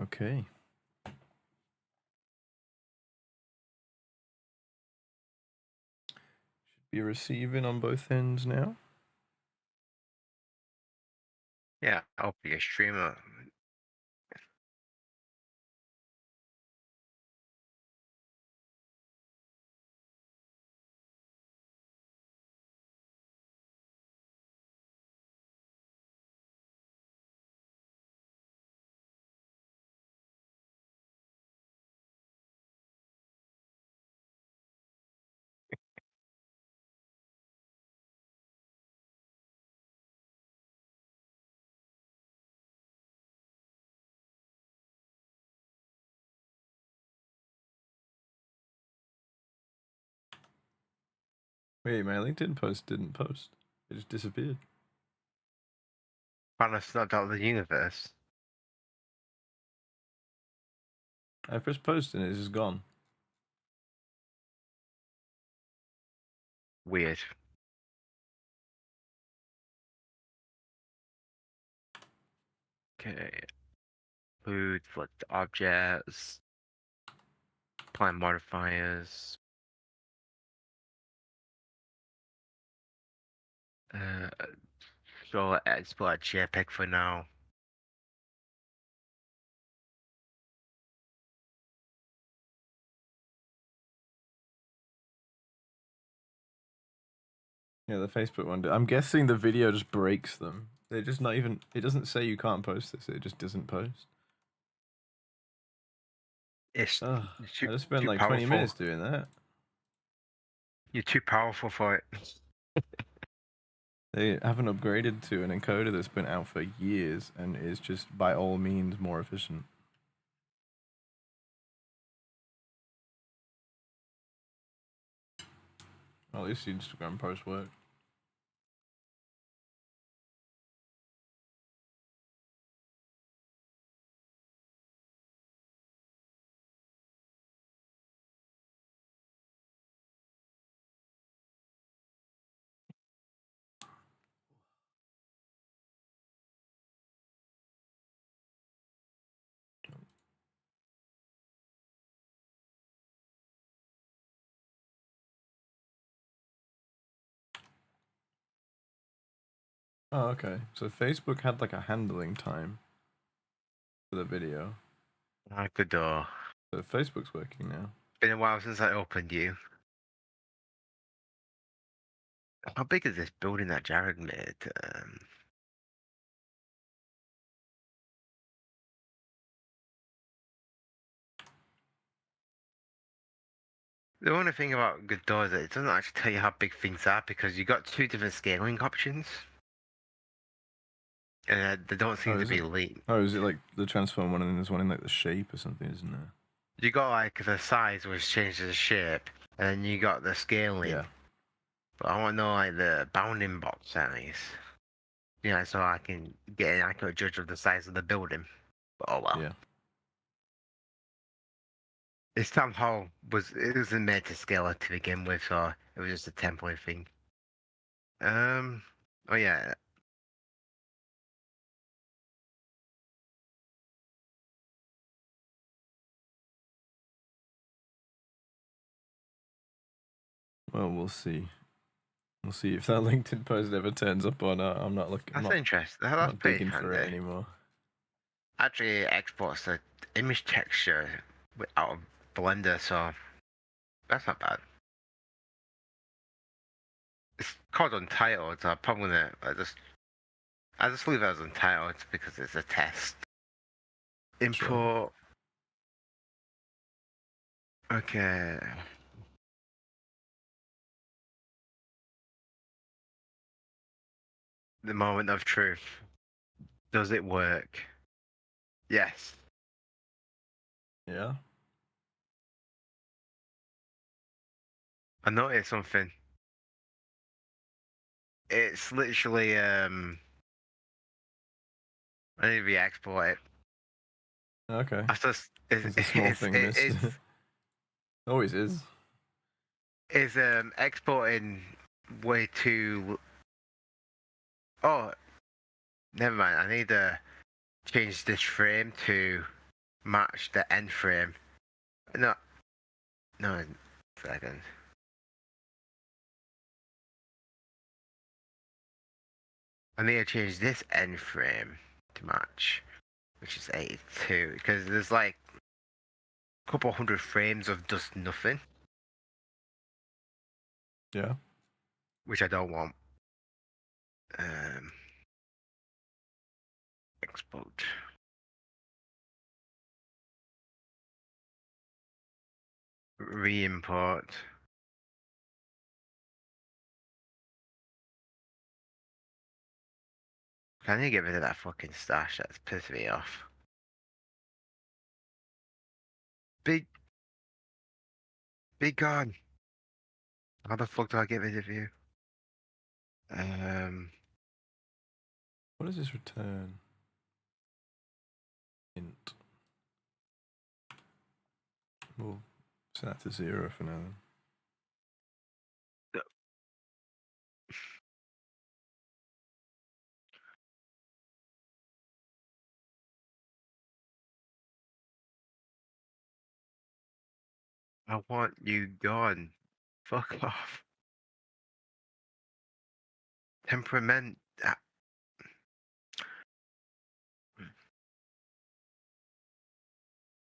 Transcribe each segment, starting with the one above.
Okay. Should be receiving on both ends now. Yeah, I'll be a streamer. Wait, my LinkedIn post didn't post. It just disappeared. Thanos not out of the universe. I pressed post and it's just gone. Weird. Okay. Food, select objects, apply modifiers. So export JPEG for now. Yeah, the Facebook one. I'm guessing the video just breaks them. They're just not even. It doesn't say you can't post this. It just doesn't post. It's Oh, too, I just spent too like powerful. 20 minutes doing that. You're too powerful for it. They haven't upgraded to an encoder that's been out for years and is just by all means more efficient. Well, at least the Instagram post worked. Oh, okay. So Facebook had like a handling time for the video. GODOT. So Facebook's working now. Been a while since I opened you. How big is this building that Jared made? The only thing about GODOT is that it doesn't actually tell you how big things are because you got two different scaling options. And they don't seem to be linked. Oh, is it like the transform one and then there's one in like the shape or something, isn't there? You got like the size which changes the shape, and then you got the scaling. Yeah. But I want to know like the bounding box size. Yeah, so I can get an accurate judge of the size of the building. But oh well. Yeah. This town hall wasn't meant to scale it to begin with, so it was just a temporary thing. Oh yeah. Well, we'll see. We'll see if that LinkedIn post ever turns up or not. I'm not looking. That's interesting. That's not pretty digging handy. for it anymore. Actually, exports the image texture out of Blender, so that's not bad. It's called Untitled, so I'm probably gonna I just leave it as Untitled because it's a test. Import. Sure. Okay. The moment of truth. Does it work? Yes. Yeah. I noticed something. It's literally I need to re-export it. Okay. I just It's a small thing missed. Always is. It's exporting way too. Oh, never mind. I need to change this frame to match the end frame. No, second. I need to change this end frame to match, which is 82, because there's like a couple hundred frames of just nothing. Yeah. Which I don't want. Export. Re-import. Can you get rid of that fucking stash? That's pissed me off. Be gone. How the fuck do I get rid of you? What does this return? Int. We'll set that to 0 for now then. I want you gone. Fuck off. Temperament.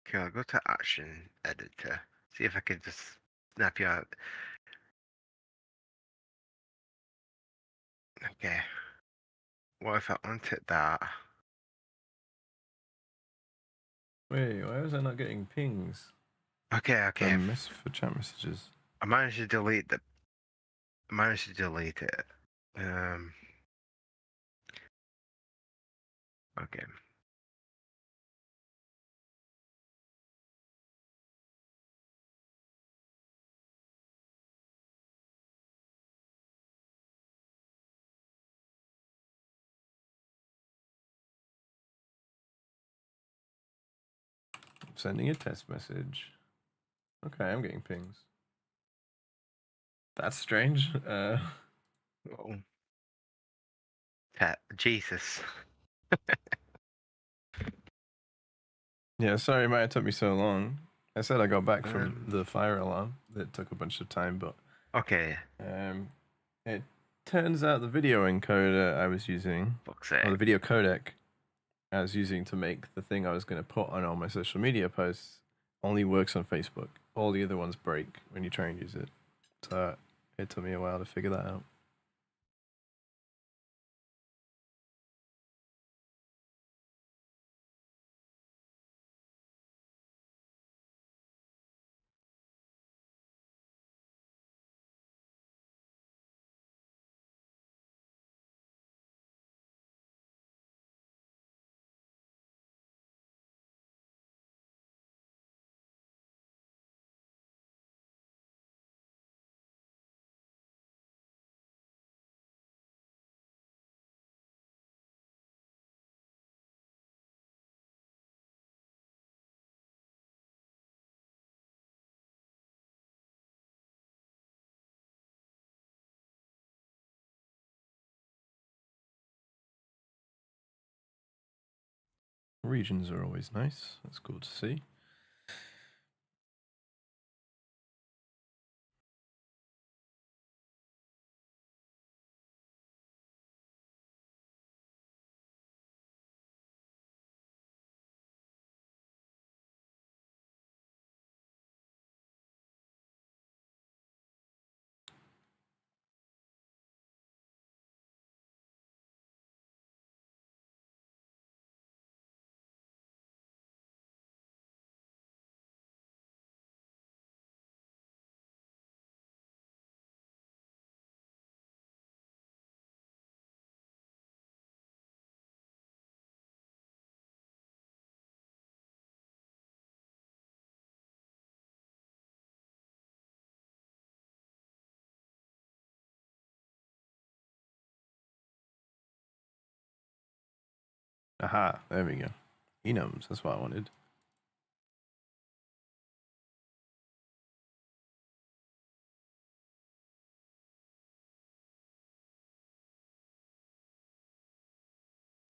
Okay, I'll go to Action Editor. See if I can just snap you out. Okay. What if I untick that? Wait, why was I not getting pings? Okay. For chat messages. I managed to delete it. Okay. Sending a test message. Okay, I'm getting pings. That's strange. Oh. Jesus. Yeah, sorry, it might have took me so long. I said I got back from the fire alarm. It took a bunch of time, but okay. It turns out the video encoder I was using, or the video codec I was using to make the thing I was going to put on all my social media posts, only works on Facebook. All the other ones break when you try and use it. So it took me a while to figure that out. Regions are always nice. That's cool to see. Aha, there we go. Enums, that's what I wanted.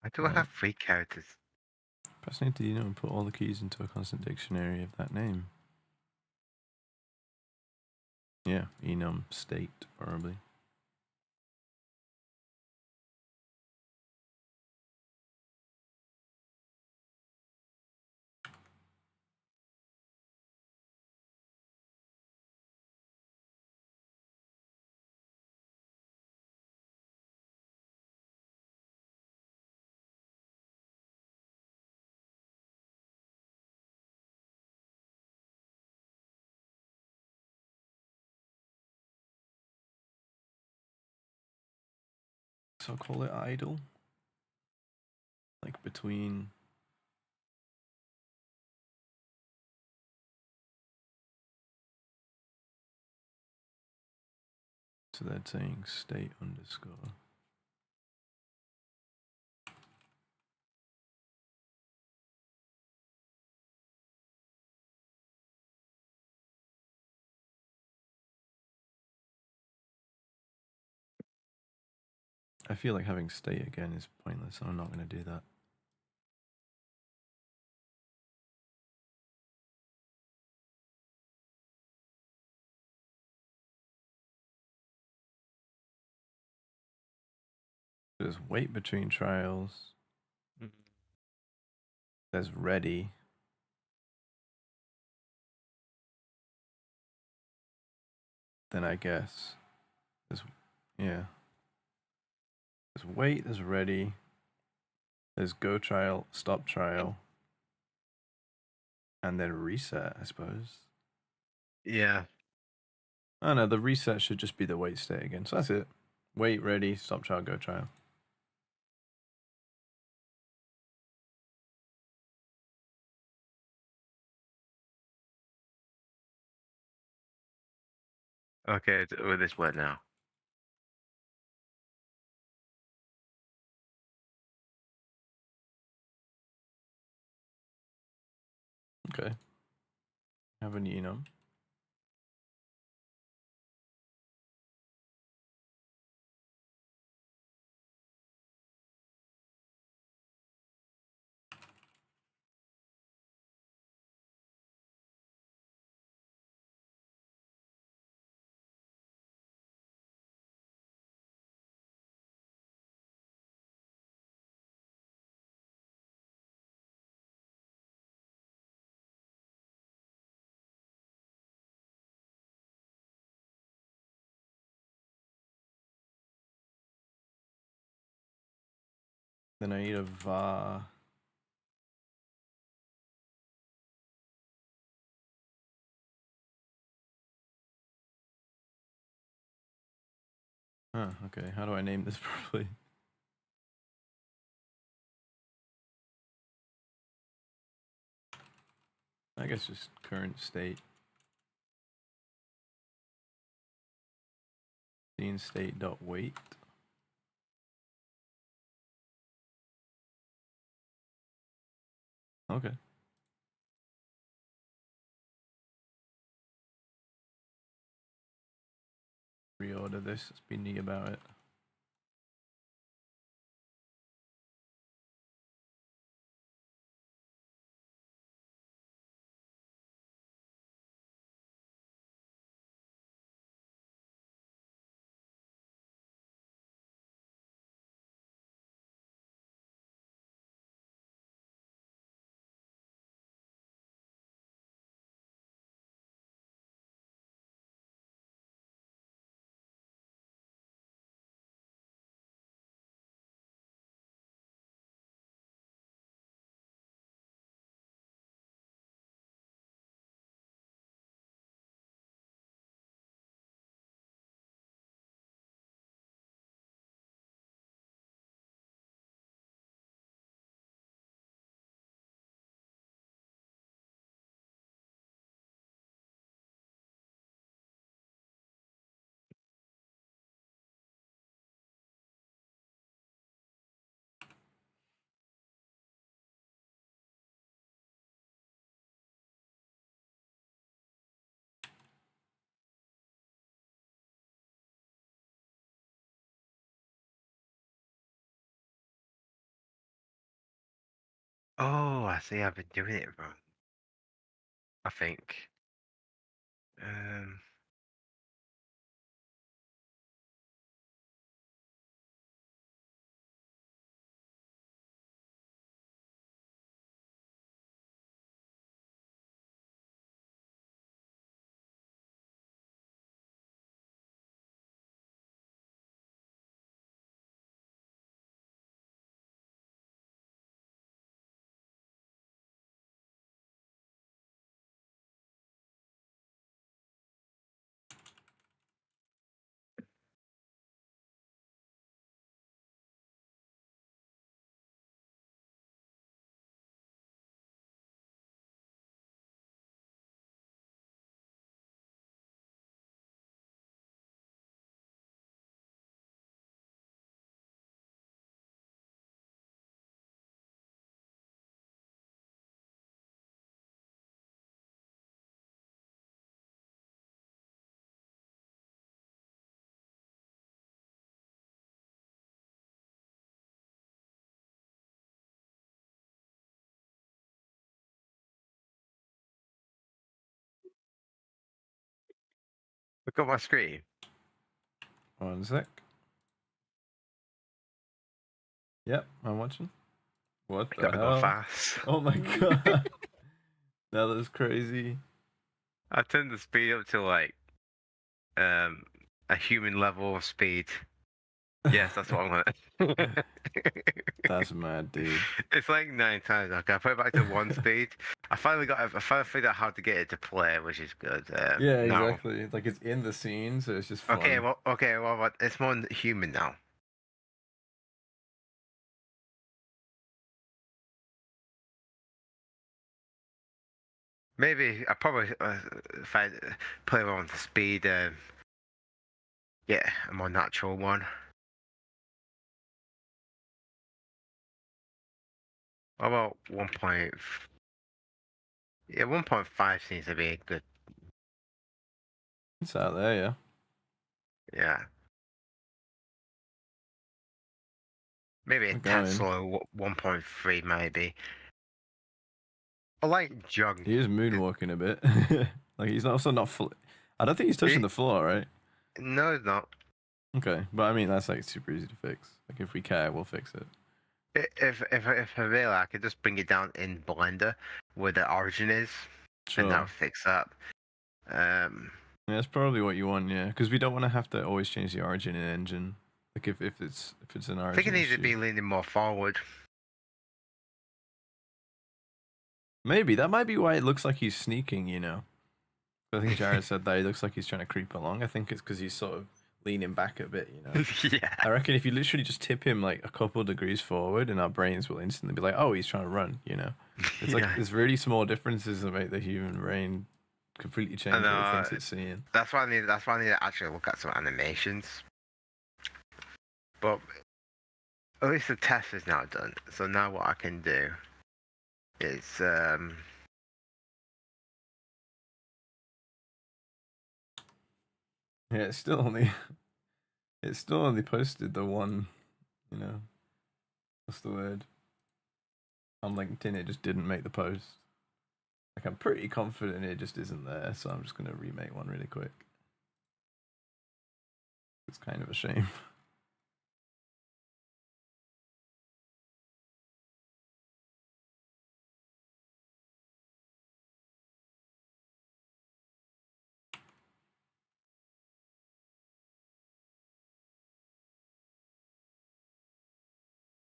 Why do I have 3 characters? Press enter the enum and put all the keys into a constant dictionary of that name. Yeah, enum state, probably. So I'll call it idle. Like between. So that's saying state underscore. I feel like having state again is pointless, so I'm not going to do that. There's wait between trials. Mm-hmm. There's ready. Then I guess there's, yeah. There's wait, there's ready. There's go trial, stop trial. And then reset, I suppose. Yeah. Oh no, the reset should just be the wait state again. So that's it. Wait, ready, stop trial, go trial. Okay, with this word now. Okay. Have an enum. Then I need a var. Huh, okay. How do I name this properly? I guess just current state. Scene state dot wait. Okay. Reorder this. Let's be neat about it. Oh, I see. I've been doing it wrong. I think. Um. Look at my screen. One sec. Yep, I'm watching. What the Gotta go hell? fast. Oh my god. That was crazy. I turned the speed up to like a human level of speed. Yes, that's what I'm gonna. That's mad, dude. It's like 9 times. Okay, I put it back to 1 speed. I finally figured out how to get it to play, which is good. Yeah, now. exactly. It's like it's in the scene, so it's just fun. Okay, well, but it's more human now. Maybe I probably if I play around with the speed, yeah, a more natural one. What about 1. Yeah, 1.5 seems to be a good. It's out there, yeah. Yeah. Maybe a Tesla 1.3 maybe. I like junk. He is moonwalking a bit. Like he's also not. I don't think he's touching the floor, right? No, it's not. Okay, but I mean that's like super easy to fix. Like if we care, we'll fix it. If I really, I could just bring it down in Blender where the origin is, and that'll fix that. Yeah, that's probably what you want, yeah, because we don't want to have to always change the origin in engine. Like if it's an origin. I think it needs to be leaning more forward. Maybe that might be why it looks like he's sneaking. You know, I think Jared said that he looks like he's trying to creep along. I think it's because he's sort of leaning back a bit. You know. Yeah. I reckon if you literally just tip him like a couple of degrees forward, and our brains will instantly be like, "Oh, he's trying to run." You know. It's like there's really small differences that make the human brain completely change what it thinks it's seeing. That's why I need to actually look at some animations. But at least the test is now done. So now what I can do is yeah, it's still only posted the one, you know, what's the word? On LinkedIn, it just didn't make the post. Like I'm pretty confident it just isn't there, so I'm just gonna remake one really quick. It's kind of a shame.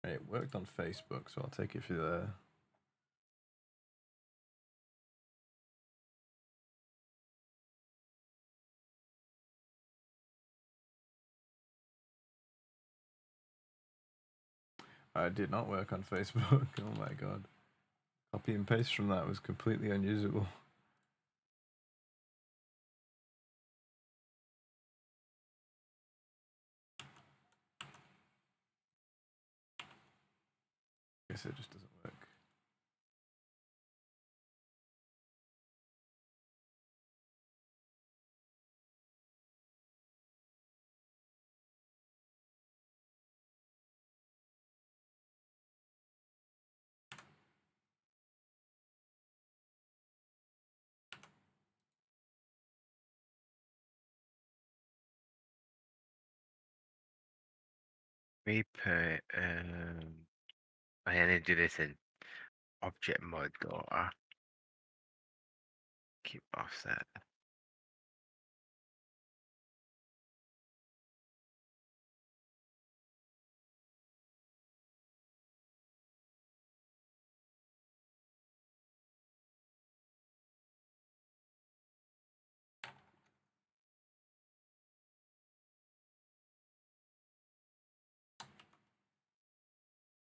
It worked on Facebook, so I'll take it through there. It did not work on Facebook. Oh my god. Copy and paste from that was completely unusable. I guess it just doesn't work. Reaper, I need to do this in object mode or keep offset.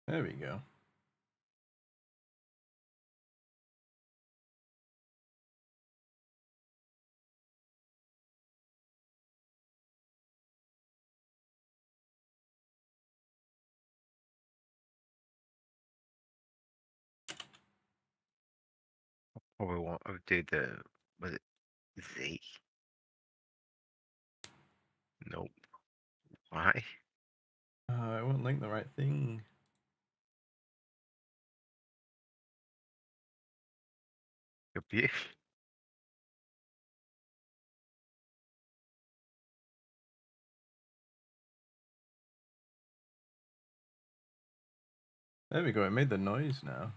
There we go. Probably want to do the, was it Z? Nope. Why? I won't link the right thing. Could be. There we go. It made the noise now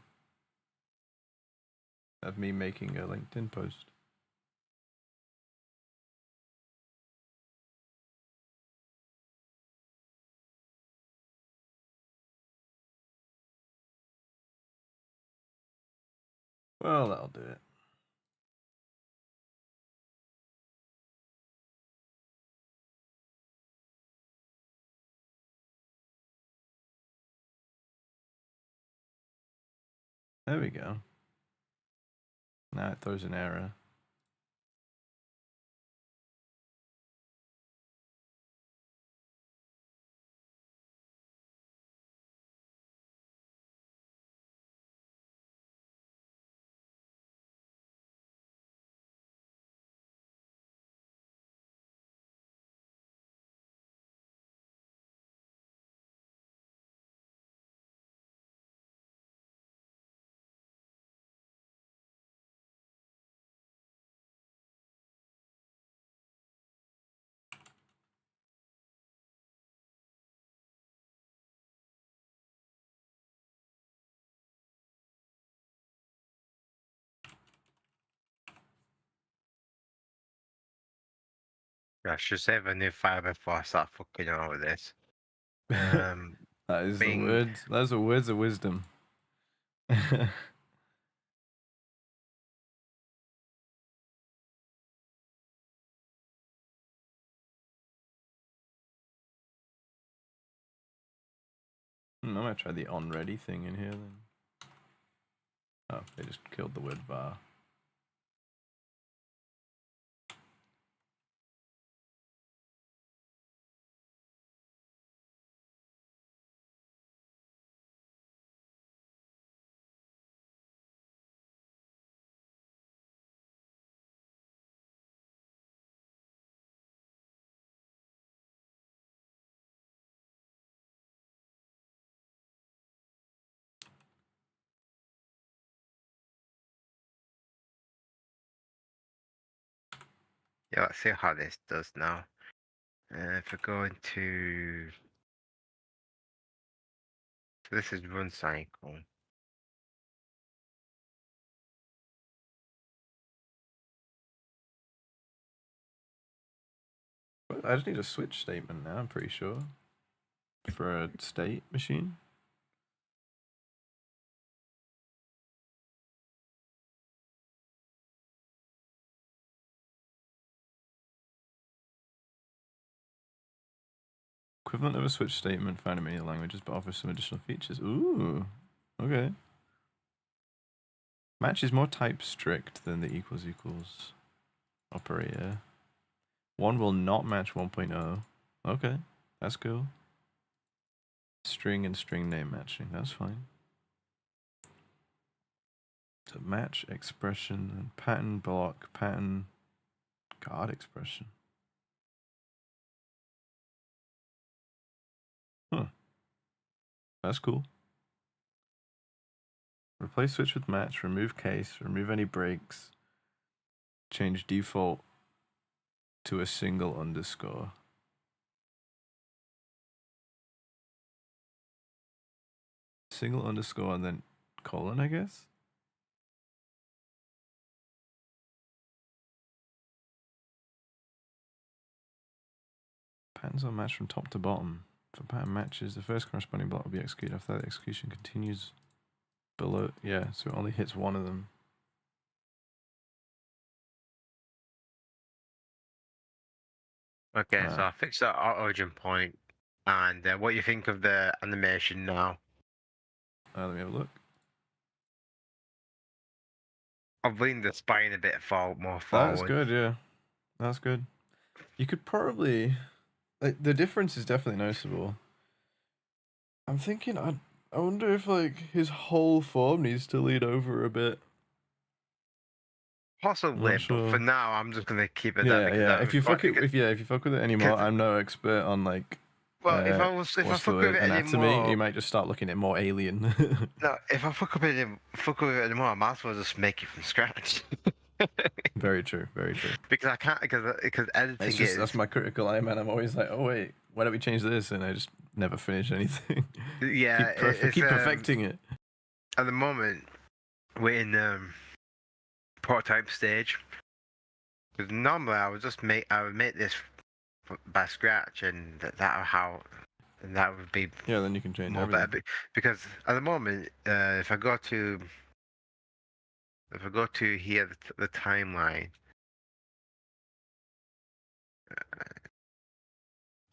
of me making a LinkedIn post. Well, that'll do it. There we go. Now it throws an error. I should save a new file before I start fucking on with this. That is the Bing. words. Those are words of wisdom. I might try the on ready thing in here then. Oh, they just killed the word var. Yeah, let's see how this does now. If we go into, so this is run cycle. I just need a switch statement now, I'm pretty sure. For a state machine. Equivalent of a switch statement found in many languages, but offers some additional features. Ooh, okay. Match is more type strict than the equals operator. One will not match 1.0. Okay, that's cool. String and string name matching, that's fine. So match expression and pattern block, pattern guard expression. Huh. That's cool. Replace switch with match, remove case, remove any breaks, change default to a single underscore. single underscore and then colon, I guess. Patterns are matched from top to bottom. For pattern matches, the first corresponding block will be executed. After that, the execution continues below. Yeah, so it only hits one of them. Okay, so I fixed that origin point. And what do you think of the animation now? Let me have a look. I've leaned the spine a bit more forward. That's good, yeah. That's good. You could probably... Like, the difference is definitely noticeable. I'm thinking, I wonder if, like, his whole form needs to lead over a bit. Possibly, but for now, I'm just gonna keep it. Yeah. If you fuck with it anymore, I'm no expert on like. Well, if I fuck with it anatomy, anymore, you might just start looking at more alien. No, if I fuck with it anymore, I might as well just make it from scratch. Very true. Because I can't, because editing that's my critical eye, man. I'm always like, oh wait, why don't we change this? And I just never finish anything. Yeah, keep perfecting it. At the moment, we're in prototype stage. Because normally I would make this by scratch, and that would be then you can change more better. Because at the moment, if I go to here the timeline,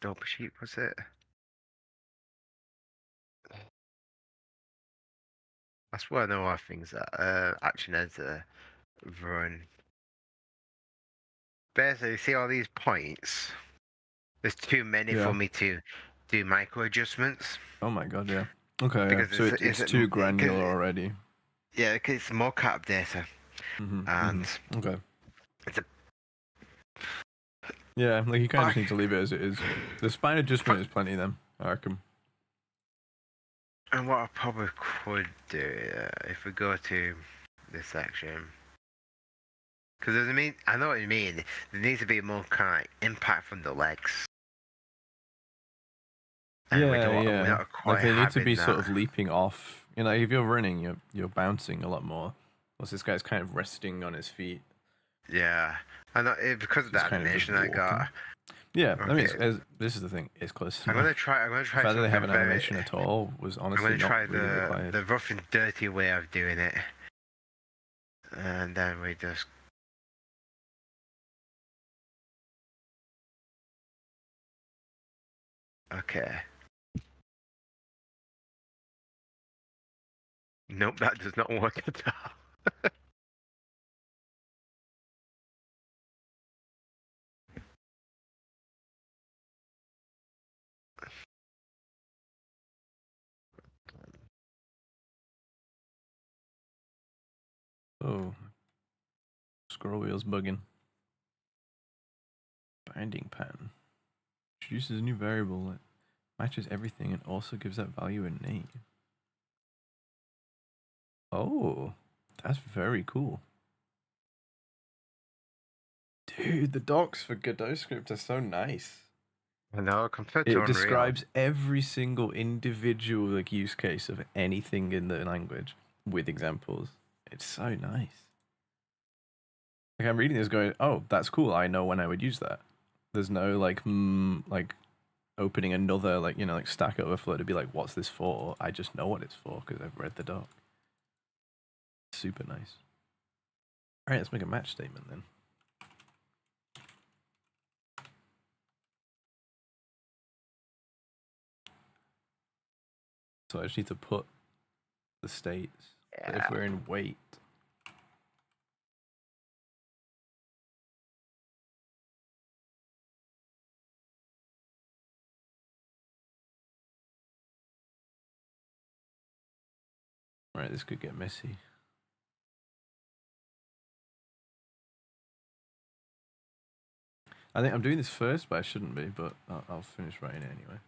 double sheet was it? That's where I know our things that action as a run. Basically, see all these points. There's too many for me to do micro adjustments. Oh my god, yeah. Okay, because so it's too granular already. Yeah, because it's mocap data. And okay. It's a like you kind of need to leave it as it is. The spine adjustment is plenty then, I reckon. And what I probably could do if we go to this section, because I know what you mean. There needs to be more kind of impact from the legs. And like they need to be sort of leaping off. You know, if you're running, you're bouncing a lot more. Plus, this guy's kind of resting on his feet. Yeah, I know because of that animation I got. Yeah, okay. I mean, this is the thing. It's close. I'm gonna try. The fact that they have an animation at all was honestly not really required. The rough and dirty way of doing it, and then we just. Okay. Nope, that does not work at all. Oh, scroll wheel's bugging. Binding pattern introduces a new variable that matches everything and also gives that value a name. Oh, that's very cool. Dude, the docs for Godot script are so nice. I know, compared to Unreal. It describes every single individual like use case of anything in the language with examples. It's so nice. Like I'm reading this going, oh, that's cool. I know when I would use that. There's no like opening another like Stack Overflow to be like, what's this for? I just know what it's for because I've read the doc. Super nice. All right, let's make a match statement then. So I just need to put the states. Yeah. If we're in wait. Right, this could get messy. I think I'm doing this first, but I shouldn't be, but I'll finish writing it anyway.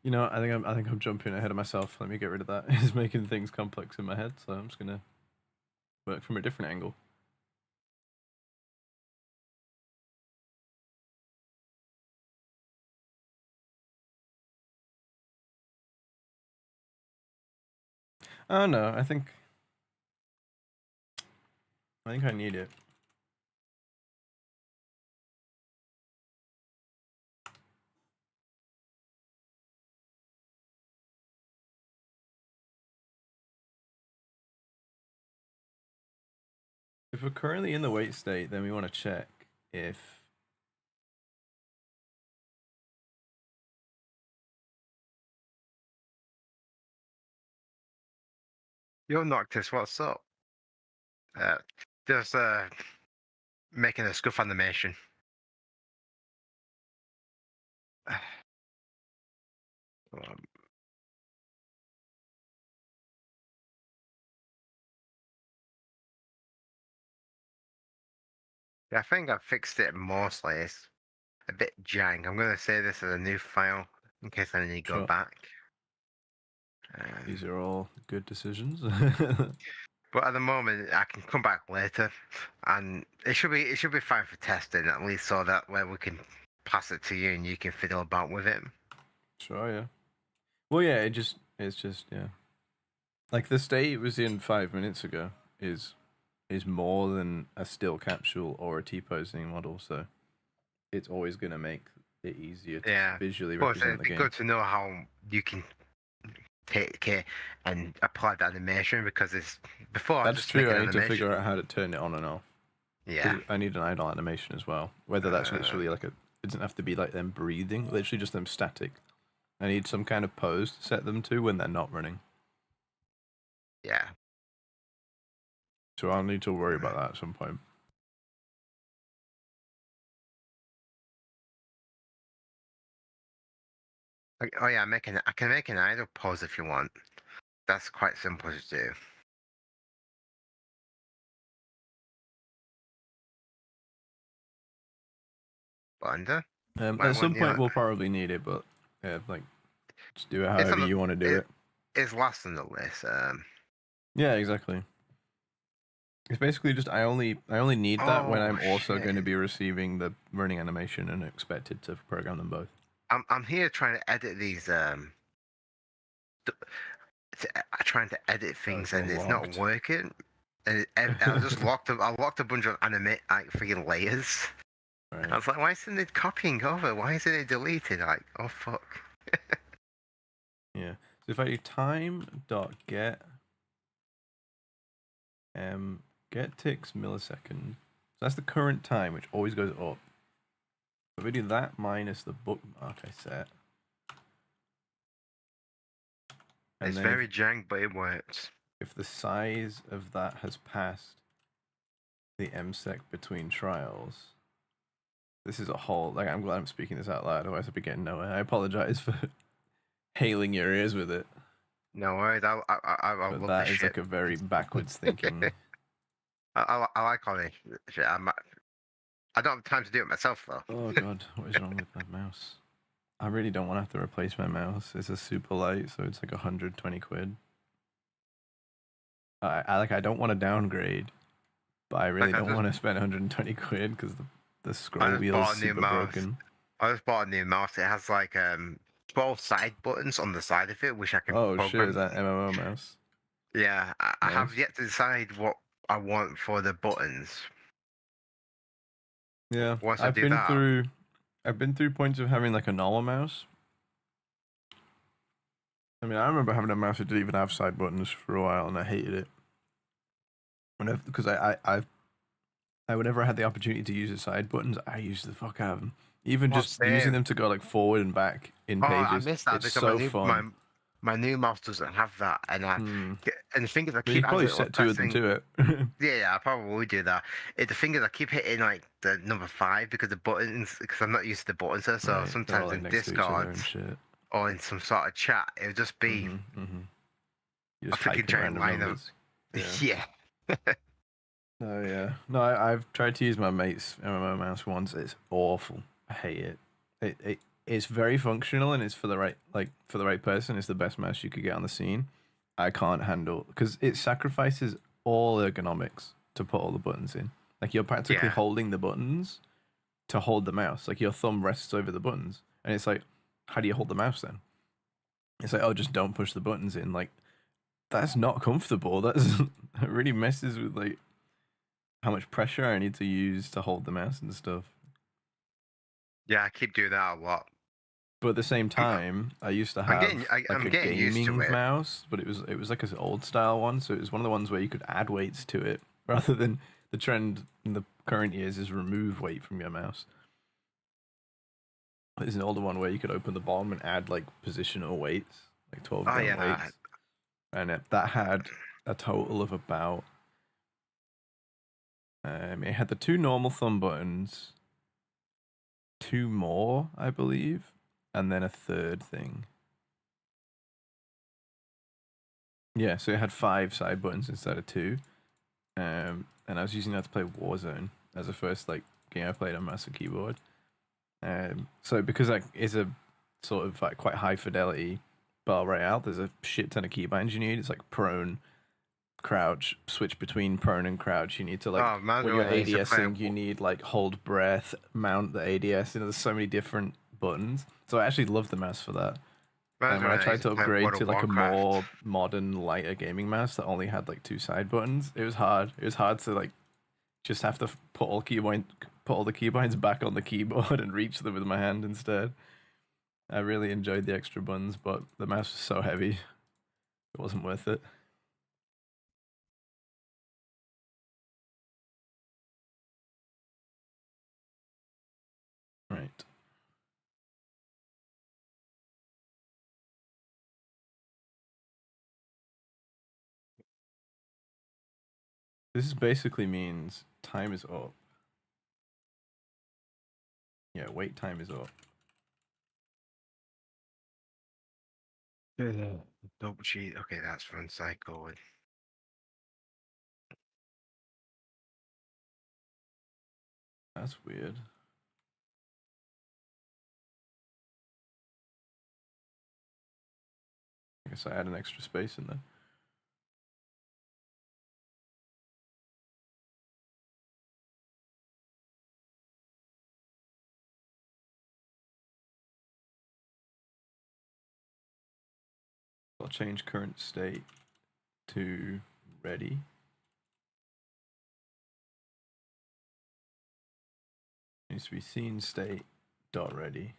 You know, I think I'm jumping ahead of myself. Let me get rid of that. It's making things complex in my head, so I'm just gonna work from a different angle. Oh no, I think I need it. If we're currently in the wait state, then we want to check if Yo, Noctis, what's up? Just making a scuff animation. Yeah, I think I fixed it mostly. It's a bit jank. I'm gonna save this as a new file in case I need to go Sure. back. These are all good decisions. But at the moment, I can come back later, and it should be fine for testing at least, so that way we can pass it to you and you can fiddle about with it. Sure, yeah. Well, yeah, it's just yeah. Like the state it was in 5 minutes ago is more than a still capsule or a T-posing model, so it's always gonna make it easier to visually represent the game. It'd be good to know how you can take it and apply the animation, because it's before That's I just true. make an I need animation. to figure out how to turn it on and off. Yeah. I need an idle animation as well. Whether that's literally like it doesn't have to be like them breathing, literally just them static. I need some kind of pose to set them to when they're not running. Yeah. So I'll need to worry about that at some point. Oh yeah, I can make an idle pose if you want. That's quite simple to do. Wonder. At some point we'll probably need it, but yeah, like just do it however you want to do it. It's last on the list. Yeah, exactly. It's basically just I only need that when I'm also going to be receiving the running animation and expected to program them both. I'm here trying to edit these trying to edit things and it's not working. And I just locked a bunch of freaking layers. Right. I was like, why isn't it copying over? Why isn't it deleted? Like, oh fuck. Yeah. So if I do time.get get ticks millisecond. So that's the current time, which always goes up. If we do that minus the bookmark I set. It's very jank, but it works. If the size of that has passed the MSEC between trials, this is a whole, like, I'm glad I'm speaking this out loud, otherwise I'd be getting nowhere. I apologize for hailing your ears with it. No worries, I love that is like a very backwards thinking. I like all this shit. I don't have time to do it myself though. Oh god, what is wrong with my mouse? I really don't want to have to replace my mouse. It's a SUPERLIGHT, so it's like 120 quid. I don't want to downgrade, but I really don't want to spend 120 quid because the scroll wheel is super broken. I just bought a new mouse. It has like 12 side buttons on the side of it, which I can program. Shit, is that MMO mouse? Yeah, I have yet to decide what I want for the buttons. Yeah, I've been through points of having like a normal mouse. I mean, I remember having a mouse that didn't even have side buttons for a while, and I hated it. Because whenever I had the opportunity to use the side buttons, I used the fuck out of them. Even just using them to go like forward and back in pages. I missed that because so fun. My new mouse doesn't have that, and and the thing is, I keep probably set two of them to it. Yeah, I probably would do that. The thing is, I keep hitting like the number 5 because the buttons, because I'm not used to the buttons, so right, sometimes in Discord or in some sort of chat, it would just be a freaking giant lineup. Yeah. Oh yeah. No, I've tried to use my mate's MMO mouse once. It's awful. I hate it. it's very functional and it's for the right person. It's the best mouse you could get on the scene. I can't handle because it sacrifices all ergonomics to put all the buttons in. Like you're practically holding the buttons to hold the mouse. Like your thumb rests over the buttons, and it's like, how do you hold the mouse then? It's like, oh, just don't push the buttons in. Like that's not comfortable. That really messes with like how much pressure I need to use to hold the mouse and stuff. Yeah, I keep doing that a lot. But at the same time, I used to have a gaming mouse, but it was like an old style one, so it was one of the ones where you could add weights to it, rather than the trend in the current years is remove weight from your mouse. There's an older one where you could open the bottom and add like positional weights, like 12 gram weights, and that had a total of about. It had the 2 normal thumb buttons, 2 more, I believe. And then a 3rd thing. Yeah, so it had 5 side buttons instead of 2. And I was using that to play Warzone as the first like game I played on mouse and keyboard. So because that is a sort of like quite high fidelity battle royale, there's a shit ton of keybinds you need. It's like prone, crouch, switch between prone and crouch. You need to like when you're ADSing, you need like hold breath, mount the ADS. You know, there's so many different buttons. So I actually love the mouse for that. And when I tried to upgrade to like a more modern, lighter gaming mouse that only had like 2 side buttons, it was hard. It was hard to like just have to put all the keybinds back on the keyboard and reach them with my hand instead. I really enjoyed the extra buttons, but the mouse was so heavy, it wasn't worth it. Right. This basically means time is up. Yeah, wait time is up. Double sheet. Okay, that's run cycle. That's weird. I guess I add an extra space in there. I'll change current state to ready. Needs to be scene state dot ready.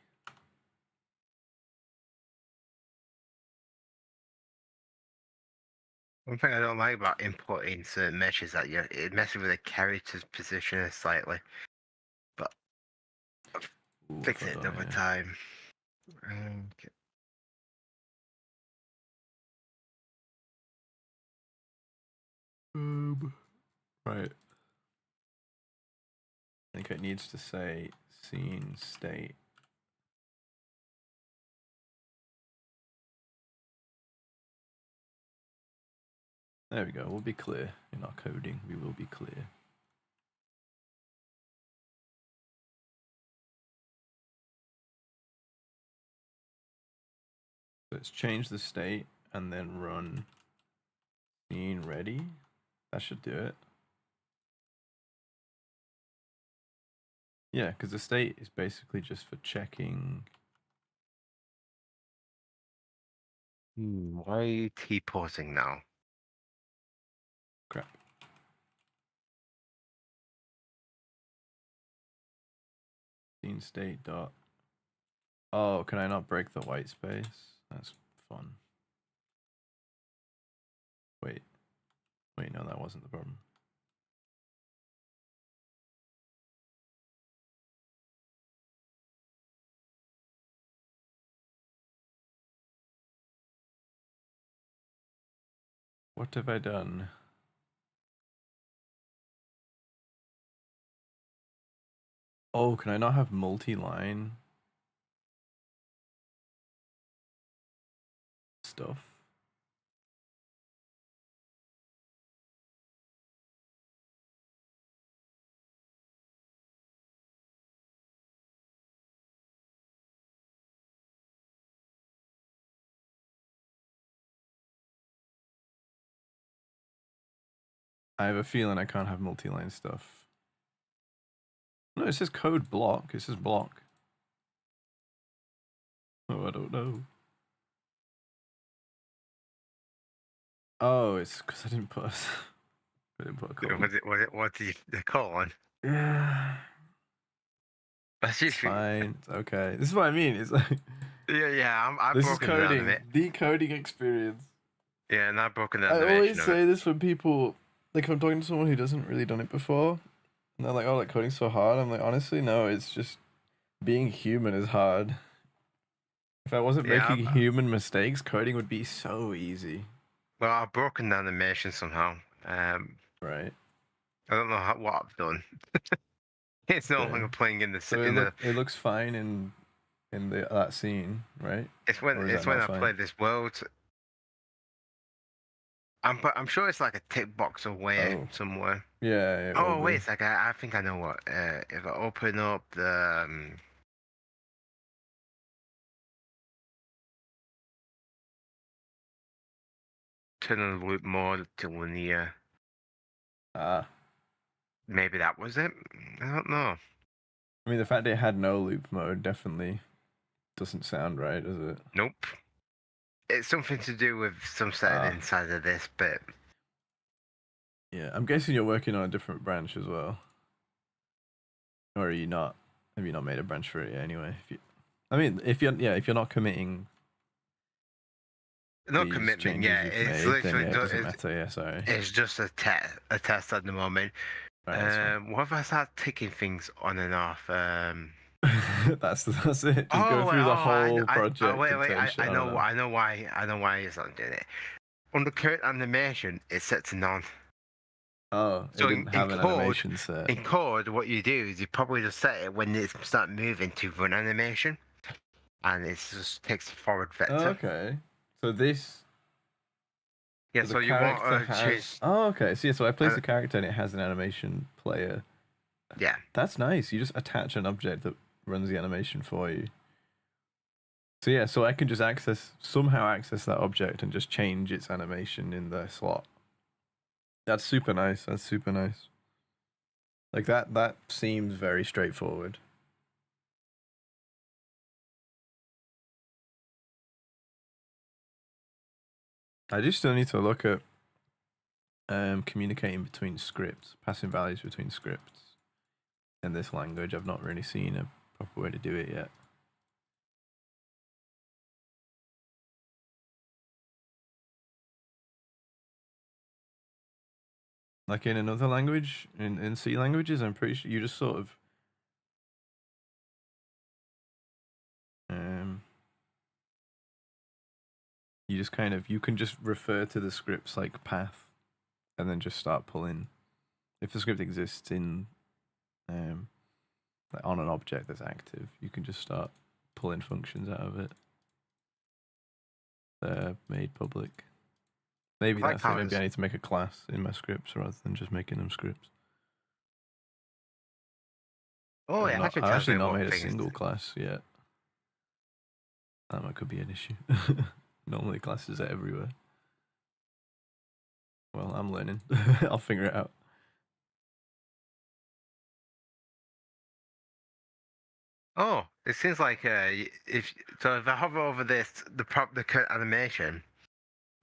One thing I don't like about importing certain meshes is that it messes with the character's position slightly. But I'll fix it another time. Okay. Right. I think it needs to say scene state. There we go. We'll be clear in our coding. We will be clear. Let's change the state and then run scene ready. That should do it. Yeah, because the state is basically just for checking. Why are you T-pausing now? Crap. Scene state dot. Oh, can I not break the white space? That's fun. Wait, no, that wasn't the problem. What have I done? Oh, can I not have multi-line stuff? I have a feeling I can't have multi-line stuff. No, it says code block. It says block. Oh, I don't know. Oh, it's because I didn't put a colon. What did you colon? Yeah. That's just fine. It's okay. This is what I mean. It's like I'm this is broken down a coding, bit. decoding experience. Yeah, and I've broken down. I always say this when people, like, if I'm talking to someone who doesn't really done it before, and they're like, "Oh, like coding's so hard." I'm like, honestly, no. It's just being human is hard. If I wasn't making human mistakes, coding would be so easy. Well, I've broken down animation somehow. Right. I don't know what I've done. It's no longer playing in the. So it looks fine in that scene, right? It's when I play this world. I'm sure it's like a tick box away somewhere. Yeah. Oh wait, it's like I think I know what. If I open up the. Turn on the loop mode to linear. Maybe that was it. I don't know. I mean, the fact that it had no loop mode definitely doesn't sound right, does it? Nope. It's something to do with some setting inside of this bit. Yeah, I'm guessing you're working on a different branch as well. Or are you not? Have you not made a branch for it yet anyway? If you're not committing. No commitment, yeah. It's literally it doesn't matter. Yeah, sorry. It's just a test at the moment. Right, what if I start ticking things on and off? That's it. Just go through the whole project. Wait. I know why it's not doing it. On the current animation, it's set to none. Oh, so it didn't have an animation set. In code, what you do is you probably just set it when it starts moving to run animation, and it just takes a forward vector. Oh, okay. So this. Yeah, so you want to choose. Oh, okay. So I place the character and it has an animation player. Yeah. That's nice. You just attach an object that runs the animation for you. So yeah, so I can just somehow access that object and just change its animation in the slot. That's super nice. Like that seems very straightforward. I just still need to look at communicating between scripts, passing values between scripts in this language. I've not really seen a proper way to do it yet. Like in another language, in C languages, I'm pretty sure you just sort of you can just refer to the script's like path and then just start pulling. If the script exists in like on an object that's active, you can just start pulling functions out of it. They're made public. Maybe that's it. Maybe I need to make a class in my scripts rather than just making them scripts. Oh yeah, I've actually not made a single class yet. That could be an issue. Normally classes are everywhere. Well, I'm learning. I'll figure it out. Oh, it seems like if I hover over this, the current animation,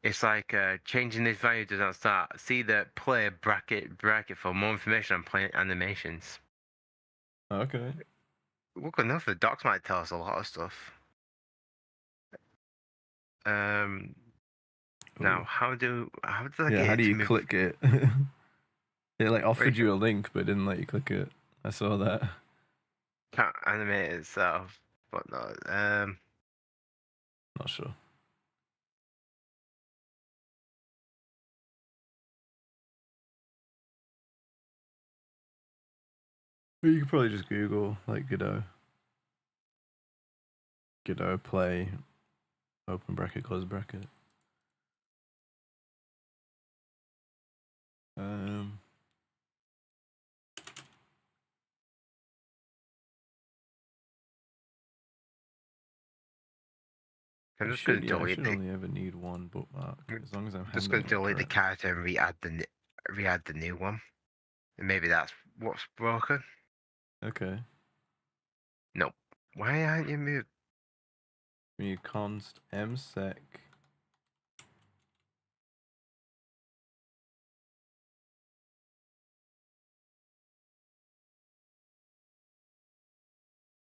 it's like changing this value does not start. See the play bracket for more information on playing animations. Okay. Look enough, the docs might tell us a lot of stuff. Now how do I get how do you click it? It like offered you a link but didn't let you click it. I saw that. Can't animate itself, but no. Not sure. But you could probably just Google like Godot play open bracket close bracket. I'm just going to delete I should only ever need one bookmark as long as I'm just going to delete the character and re-add the re-add the new one. And maybe that's what's broken. Okay. Nope. Why aren't you moved? You const msec.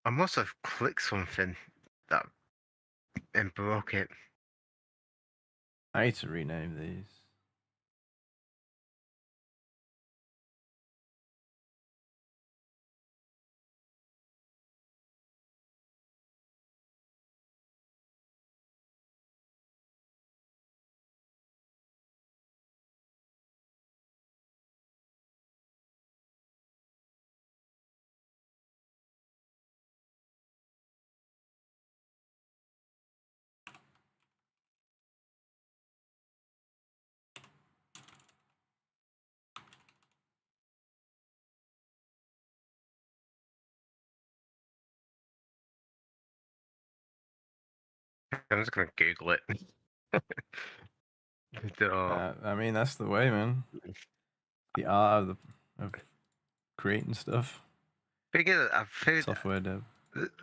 I must have clicked something that and broke it. I need to rename these. I'm just gonna Google it. I mean, that's the way, man. The art of creating stuff. I've heard Software dev.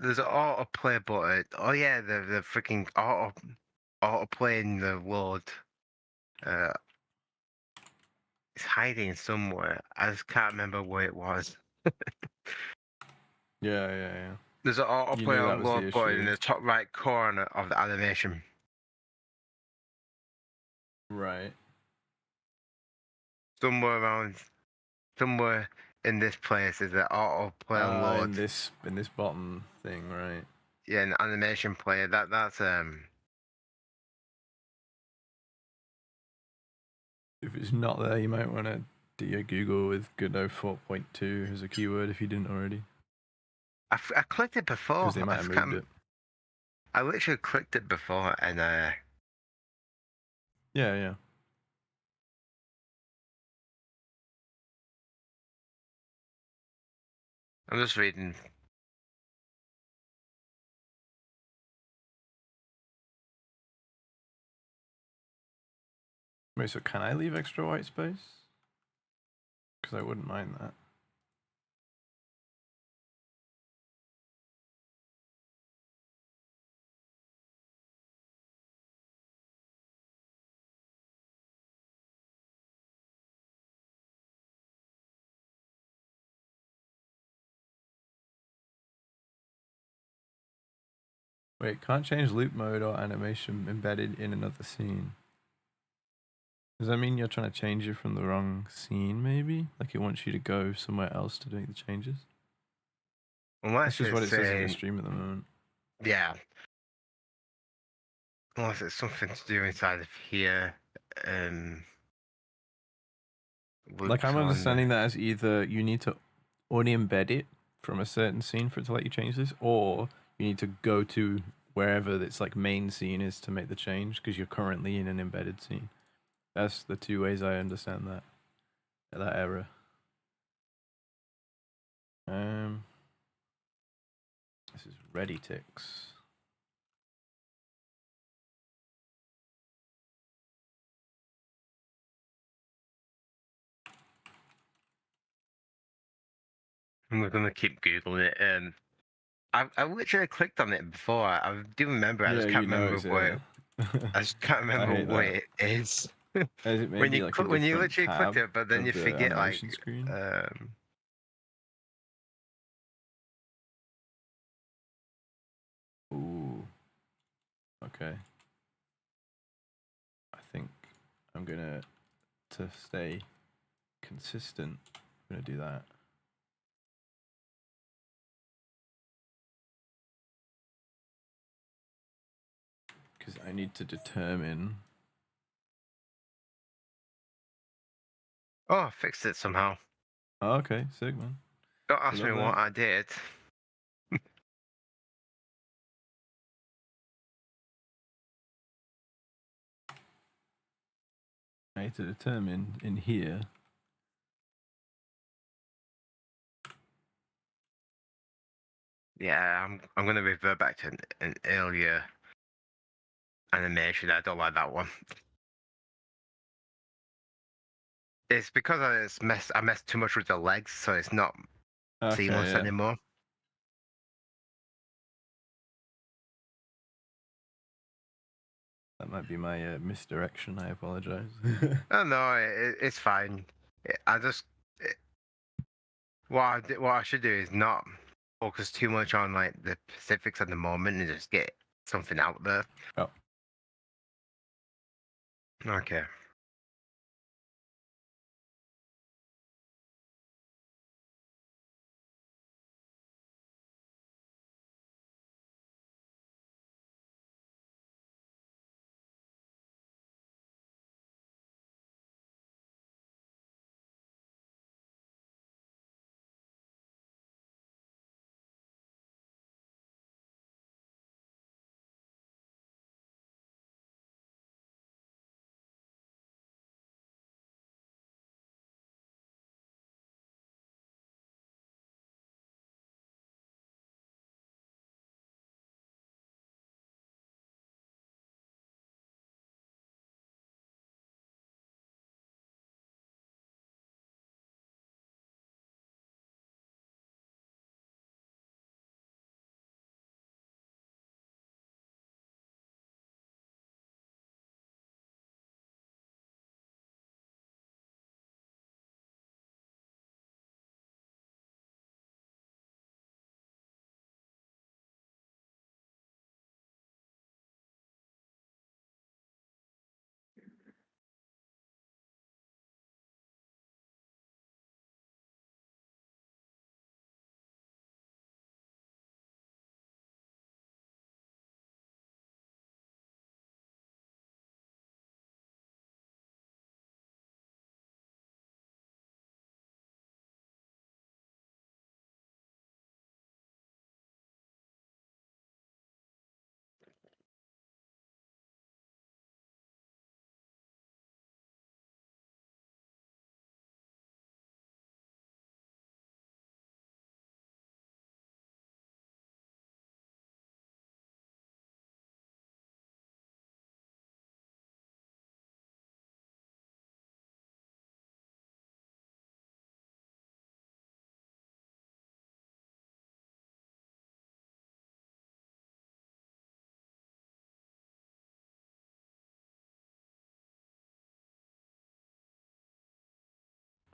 there's an autoplay button. Oh yeah, the freaking autoplay in the world. It's hiding somewhere. I just can't remember where it was. Yeah. There's an You autoplay knew that on was the load button in issue. the top right corner of the animation. Right. Somewhere in this place is an autoplay on load. In this bottom thing, right? Yeah, an animation player. That's If it's not there, you might want to do your Google with GODOT 4.2 as a keyword if you didn't already. I clicked it before. Because they might have moved it. I literally clicked it before and Yeah. I'm just reading. Wait, so can I leave extra white space? Because I wouldn't mind that. Wait, can't change loop mode or animation embedded in another scene. Does that mean you're trying to change it from the wrong scene, maybe? Like it wants you to go somewhere else to do the changes? Unless That's just what it says in the stream at the moment. Yeah. Unless it's something to do inside of here. Like I'm understanding that as either you need to already embed it from a certain scene for it to let you change this, or you need to go to wherever its like main scene is to make the change because you're currently in an embedded scene. That's the two ways I understand that error. This is ReadyTix. I'm gonna keep googling it. I literally clicked on it before. I do remember. I just can't remember where. I just can't remember where it is. When you literally click it, but then you forget like screen? Ooh. Okay. I think I'm gonna to stay consistent. I'm gonna do that. Because I need to determine. Oh, I fixed it somehow. Oh, okay, sick, man. Don't ask me what I did. I need to determine in here. Yeah, I'm gonna revert back to an earlier animation. I don't like that one. It's because I messed too much with the legs, so it's not seamless anymore. That might be my misdirection. I apologize. Oh no, it's fine. I just what I should do is not focus too much on like the specifics at the moment and just get something out there. Oh. Okay.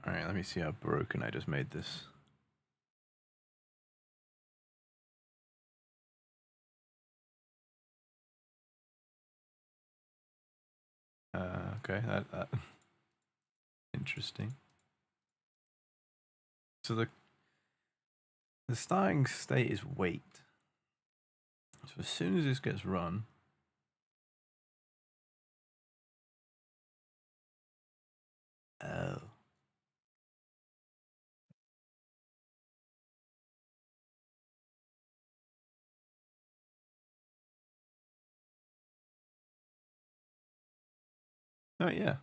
All right, let me see how broken I just made this. Okay, that interesting. So the starting state is wait. So as soon as this gets run, oh. Oh yeah.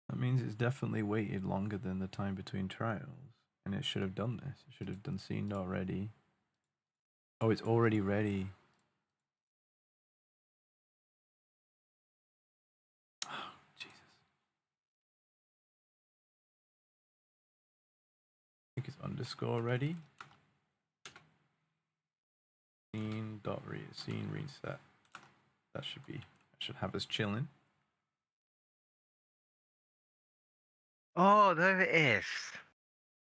That means it's definitely waited longer than the time between trials. And it should have done this. It should have done seen already. Oh, it's already ready. Oh, Jesus. I think it's underscore ready. Scene reset. That should have us chilling. Oh, there it is.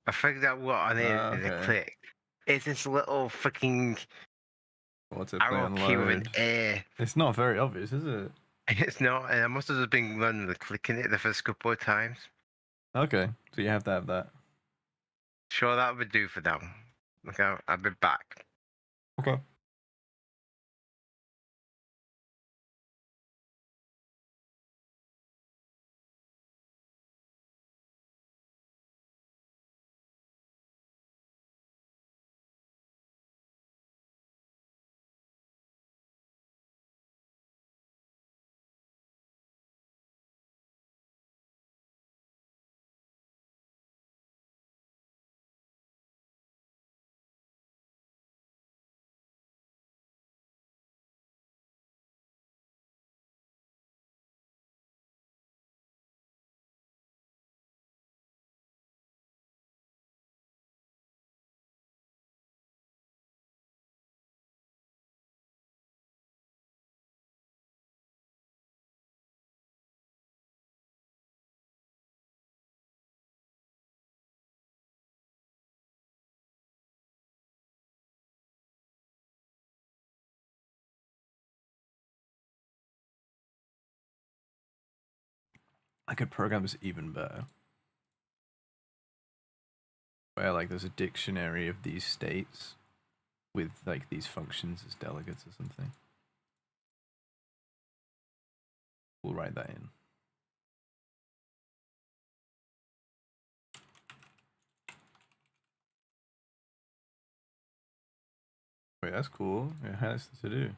I figured out what I needed to click. It's this little freaking arrow key with an A. It's not very obvious, is it? It's not, and I must have just been running clicking it the first couple of times. Okay, so you have to have that. Sure, that would do for now. Okay, I'll be back. Okay. I could program this even better. Where like there's a dictionary of these states with like these functions as delegates or something. We'll write that in. Wait, that's cool. It has to do.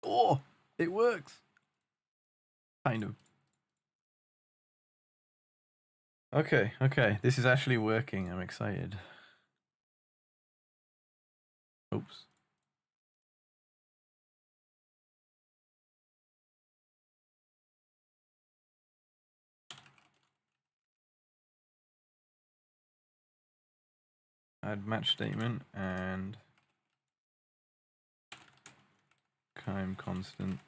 Oh, it works. Kind of. Okay, okay. This is actually working. I'm excited. Oops. Add match statement and time constants.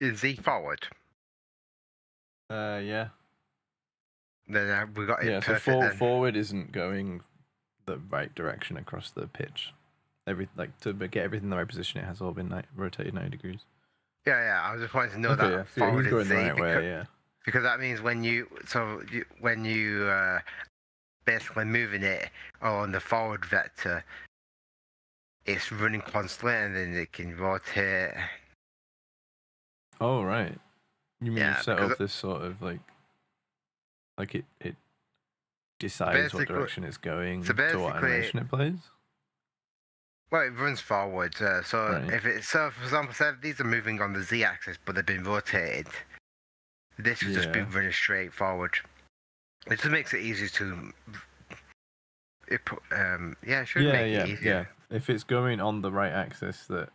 Is Z forward? Yeah. Then we got it Yeah, perfect. so Then. forward isn't going the right direction across the pitch. To get everything in the right position, it has all been rotated 90 degrees. Yeah. I was just wanting to know Okay, that yeah, forward he's going is the Z right because, way, yeah. because that means when you basically moving it on the forward vector, it's running constantly, and then it can rotate. Oh, right. You mean Yeah, you set up this sort of like it decides what direction it's going to what animation it plays? Well, it runs forward. So Right. if it's for example, say these are moving on the Z-axis, but they've been rotated, this would just be running straight forward. It just makes it easier to. It should make it easier. Yeah. If it's going on the right axis that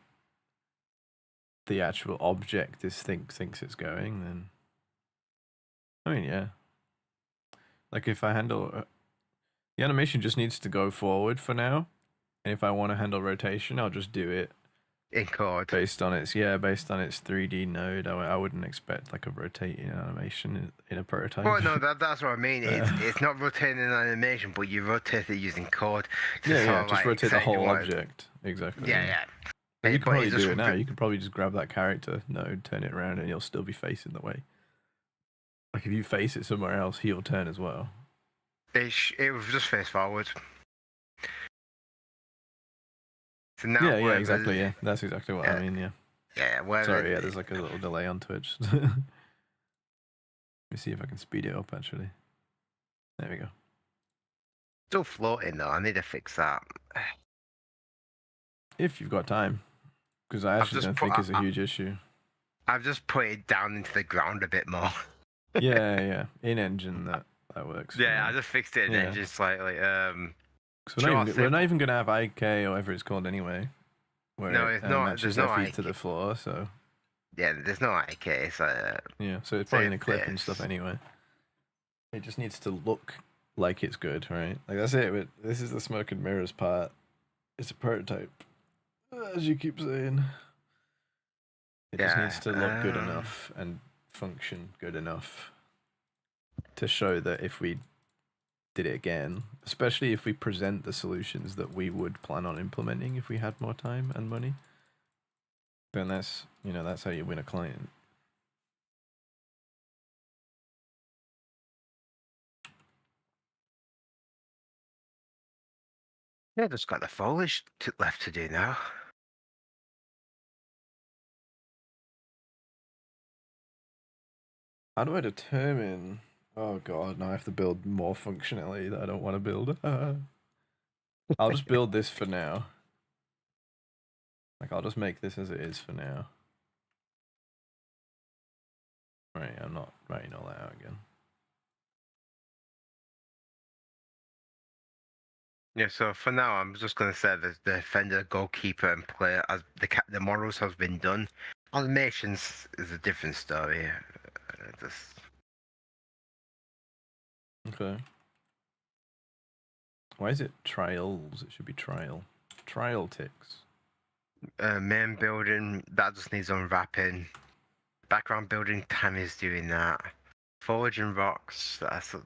the actual object thinks it's going, then I mean, yeah. Like if I handle the animation just needs to go forward for now, and if I want to handle rotation, I'll just do it in code based on its 3D node. I wouldn't expect like a rotating animation in a prototype. Well, no, that's what I mean. It's not rotating an animation, but you rotate it using code. Just rotate the whole object. Exactly. Yeah. You can probably do it now. You can probably just grab that character node, turn it around, and you'll still be facing the way. Like if you face it somewhere else, he'll turn as well. It will just face forward. So now yeah, exactly. Yeah, that's exactly what I mean. Yeah. Yeah. Sorry, there's like a little delay on Twitch. Let me see if I can speed it up. Actually, there we go. Still floating though. I need to fix that. If you've got time, because I actually don't think it's a huge issue. I've just put it down into the ground a bit more. yeah. In engine that works. Yeah, I just fixed it in engine slightly. So we're not even going to have iCUE or whatever it's called anyway. No, it's not. There's no feet to the floor, so. Yeah, there's no iCUE. So so it's probably going to clip and stuff anyway. It just needs to look like it's good, right? Like that's it. This is the smoke and mirrors part. It's a prototype, as you keep saying. It just needs to look good enough and function good enough to show that if we did it again, especially if we present the solutions that we would plan on implementing if we had more time and money, then that's how you win a client. Yeah, just got the foliage left to do now. How do I determine? Oh god, now I have to build more functionality that I don't want to build. I'll just build this for now. Like, I'll just make this as it is for now. Right, I'm not writing all that out again. Yeah, so for now, I'm just going to say that the defender, goalkeeper, and player, as the models have been done. Animations is a different story. Okay. Why is it trials? It should be trial. Trial ticks. Main building, that just needs unwrapping. Background building, Tammy's doing that. Forge and rocks, that's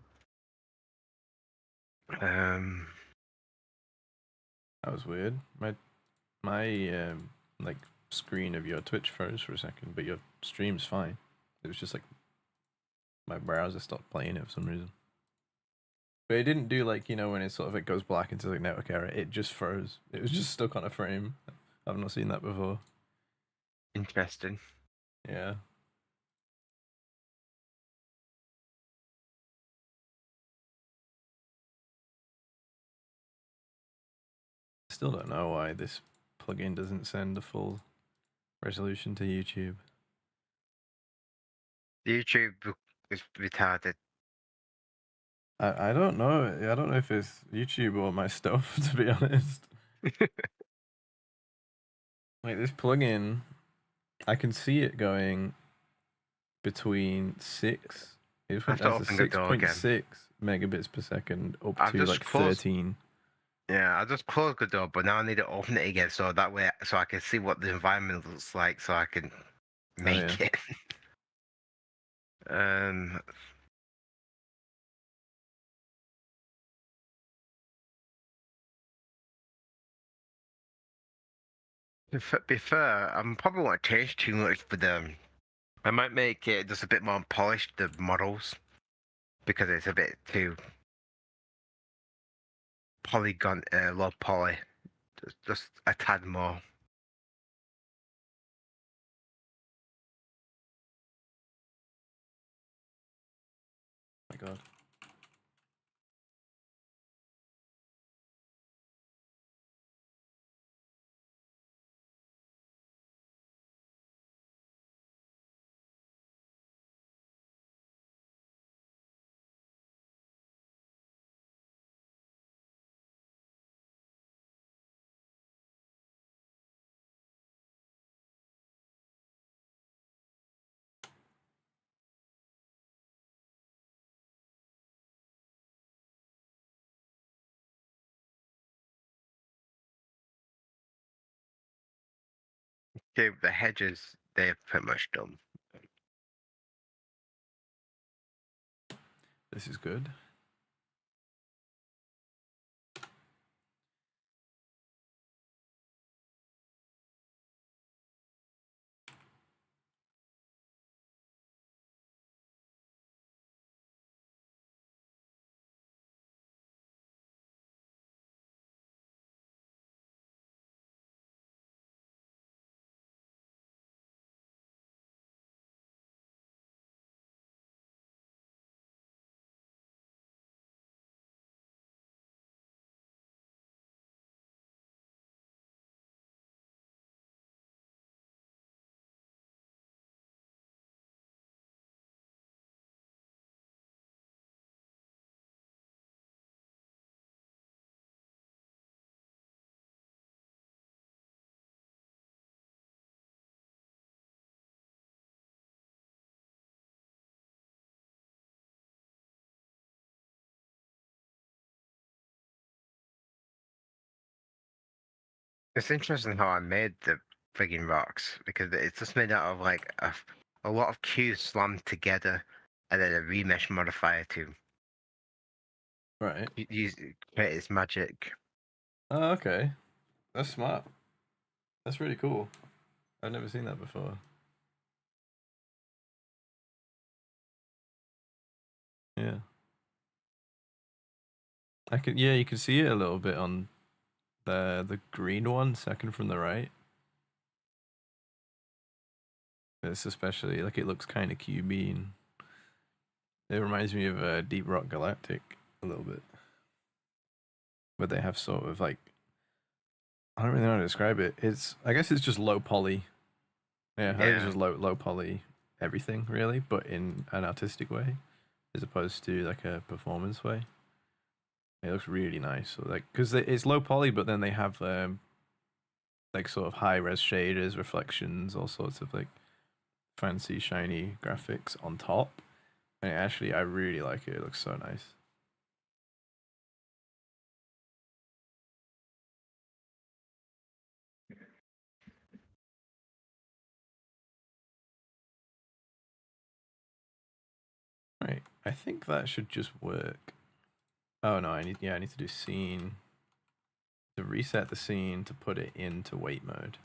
That was weird. My like screen of your Twitch froze for a second, but your stream's fine. It was just like my browser stopped playing it for some reason. But it didn't do like, you know, when it sort of it goes black into like network error, it just froze. It was just stuck on a frame. I've not seen that before. Interesting. Yeah. Still don't know why this plugin doesn't send a full resolution to YouTube. YouTube is retarded. I don't know. I don't know if it's YouTube or my stuff, to be honest. Like this plugin, I can see it going between 6. It went as a 6.6 megabits per second up to like 13. Yeah, I just closed GODOT, but now I need to open it again so that way, so I can see what the environment looks like, so I can make it. To be fair, I probably won't change too much for them. I might make it just a bit more polished, the models, because it's a bit too polygon, low poly. Just a tad more. My god. Okay, the hedges, they're pretty much done. This is good. It's interesting how I made the frigging rocks, because it's just made out of like a lot of cues slammed together and then a remesh modifier to create its magic. Oh, okay. That's smart. That's really cool. I've never seen that before. Yeah. You can see it a little bit on The green one, second from the right. It's especially like it looks kind of cubey. And it reminds me of Deep Rock Galactic a little bit, but they have sort of like, I don't really know how to describe it. I guess it's just low poly. Yeah, I think it's just low poly everything really, but in an artistic way, as opposed to like a performance way. It looks really nice. So like, because it's low poly, but then they have like sort of high res shaders, reflections, all sorts of like fancy shiny graphics on top. And actually, I really like it. It looks so nice. Right, I think that should just work. Oh no, I need to do scene. To reset the scene to put it into wait mode.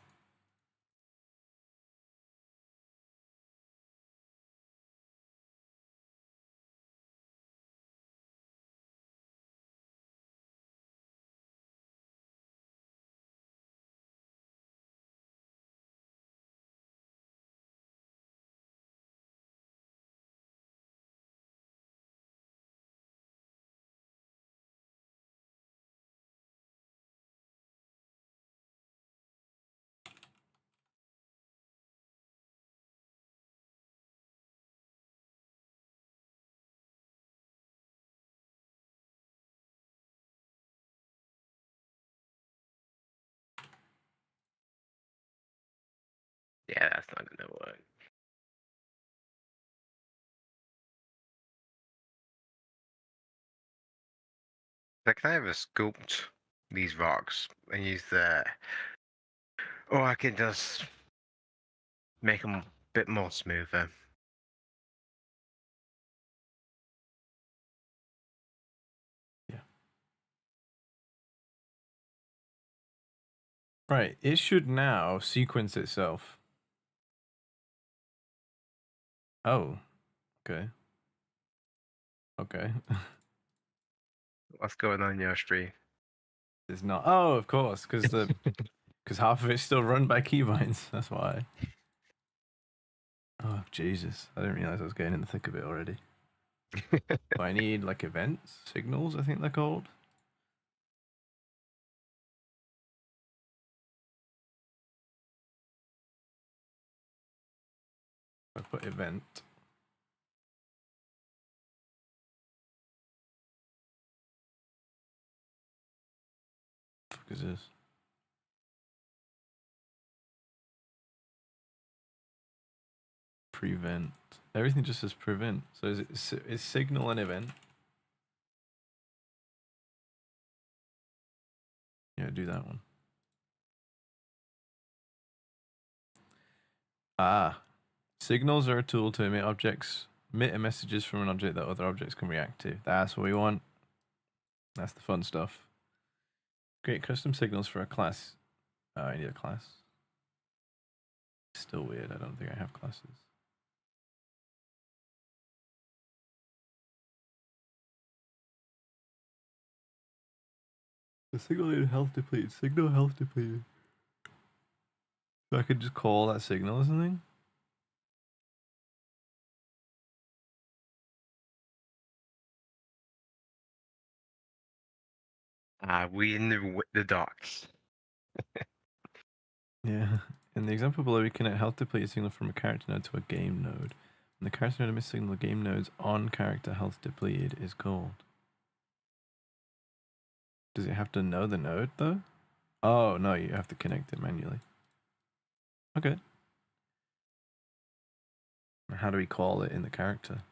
Yeah, that's not gonna work. I can either sculpt these rocks and use or I can just make them a bit more smoother. Yeah. Right, it should now sequence itself. Oh, okay. Okay. What's going on in your stream? It's not. Oh, of course, because half of it's still run by keybinds. That's why. Oh Jesus! I didn't realize I was getting in the thick of it already. So I need like events, signals. I think they're called. I put event. What the fuck is this? Prevent. Everything just says prevent. So is signal an event? Yeah, do that one. Ah, signals are a tool to emit messages from an object that other objects can react to. That's what we want. That's the fun stuff. Create custom signals for a class. Oh, I need a class. Still weird. I don't think I have classes. The signal in health depleted. Signal health depleted. So I could just call that signal or something? We in the docks. Yeah. In the example below, we connect health depleted signal from a character node to a game node. And the character node emits signal the game node's on character health depleted is called. Does it have to know the node though? Oh no, you have to connect it manually. Okay. How do we call it in the character?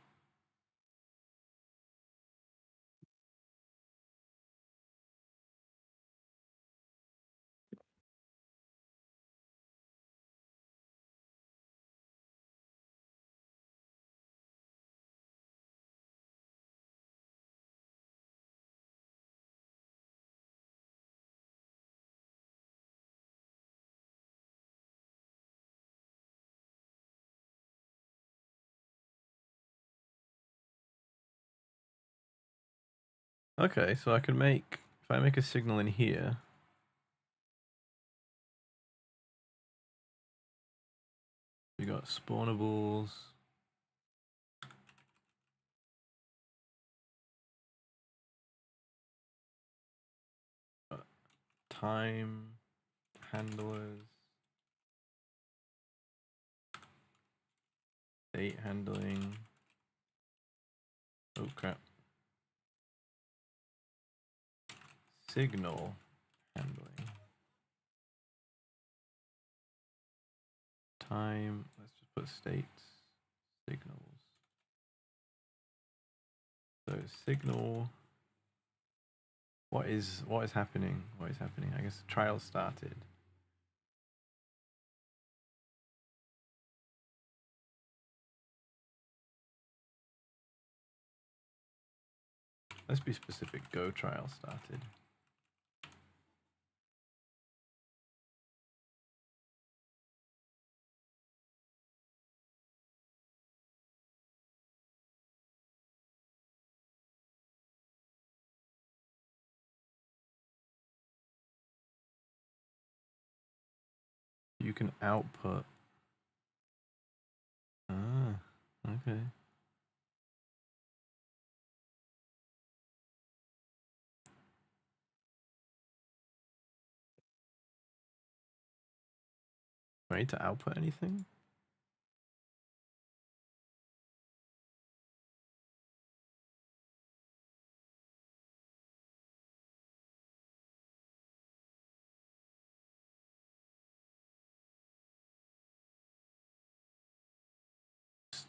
Okay, so I can make, if I make a signal in here, Got spawnables. Got time handlers. State handling. Oh crap. Signal handling. Time. Let's just put states. Signals. So signal. What is happening? What is happening? I guess the trial started. Let's be specific. Go trial started. You can output. Ah, okay. Do I need to output anything?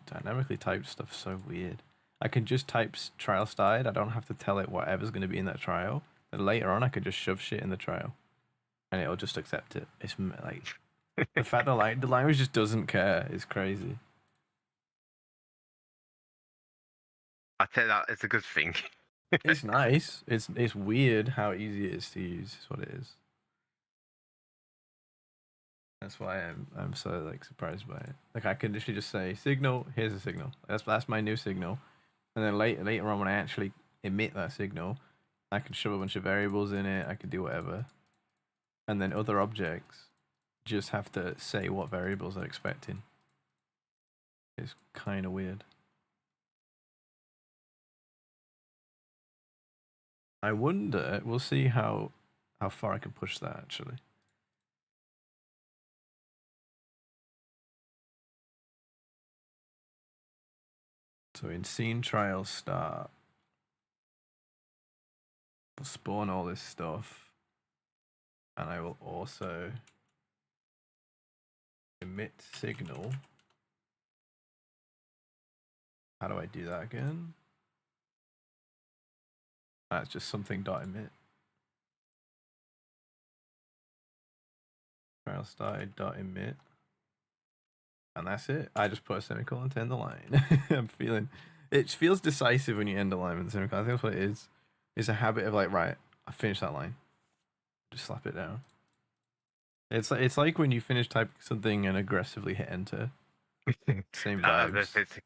Dynamically typed stuff so weird. I can just type trial started. I don't have to tell it whatever's going to be in that trial. And later on, I could just shove shit in the trial, and it'll just accept it. It's like the fact that the language just doesn't care is crazy. I tell you that it's a good thing. It's nice. It's weird how easy it is to use. Is what it is. That's why I'm so like surprised by it. Like I could literally just say signal. Here's a signal. That's my new signal. And then later on when I actually emit that signal, I can shove a bunch of variables in it. I can do whatever. And then other objects just have to say what variables they're expecting. It's kind of weird. I wonder. We'll see how far I can push that actually. So in scene trial start, we'll spawn all this stuff, and I will also emit signal. How do I do that again? That's just something dot emit. Trial started dot emit. And that's it. I just put a semicolon to end the line. I'm feeling it feels decisive when you end a line with a semicolon. I think that's what it is. It's a habit of like, right, I finished that line. Just slap it down. It's like when you finish typing something and aggressively hit enter. Same vibes.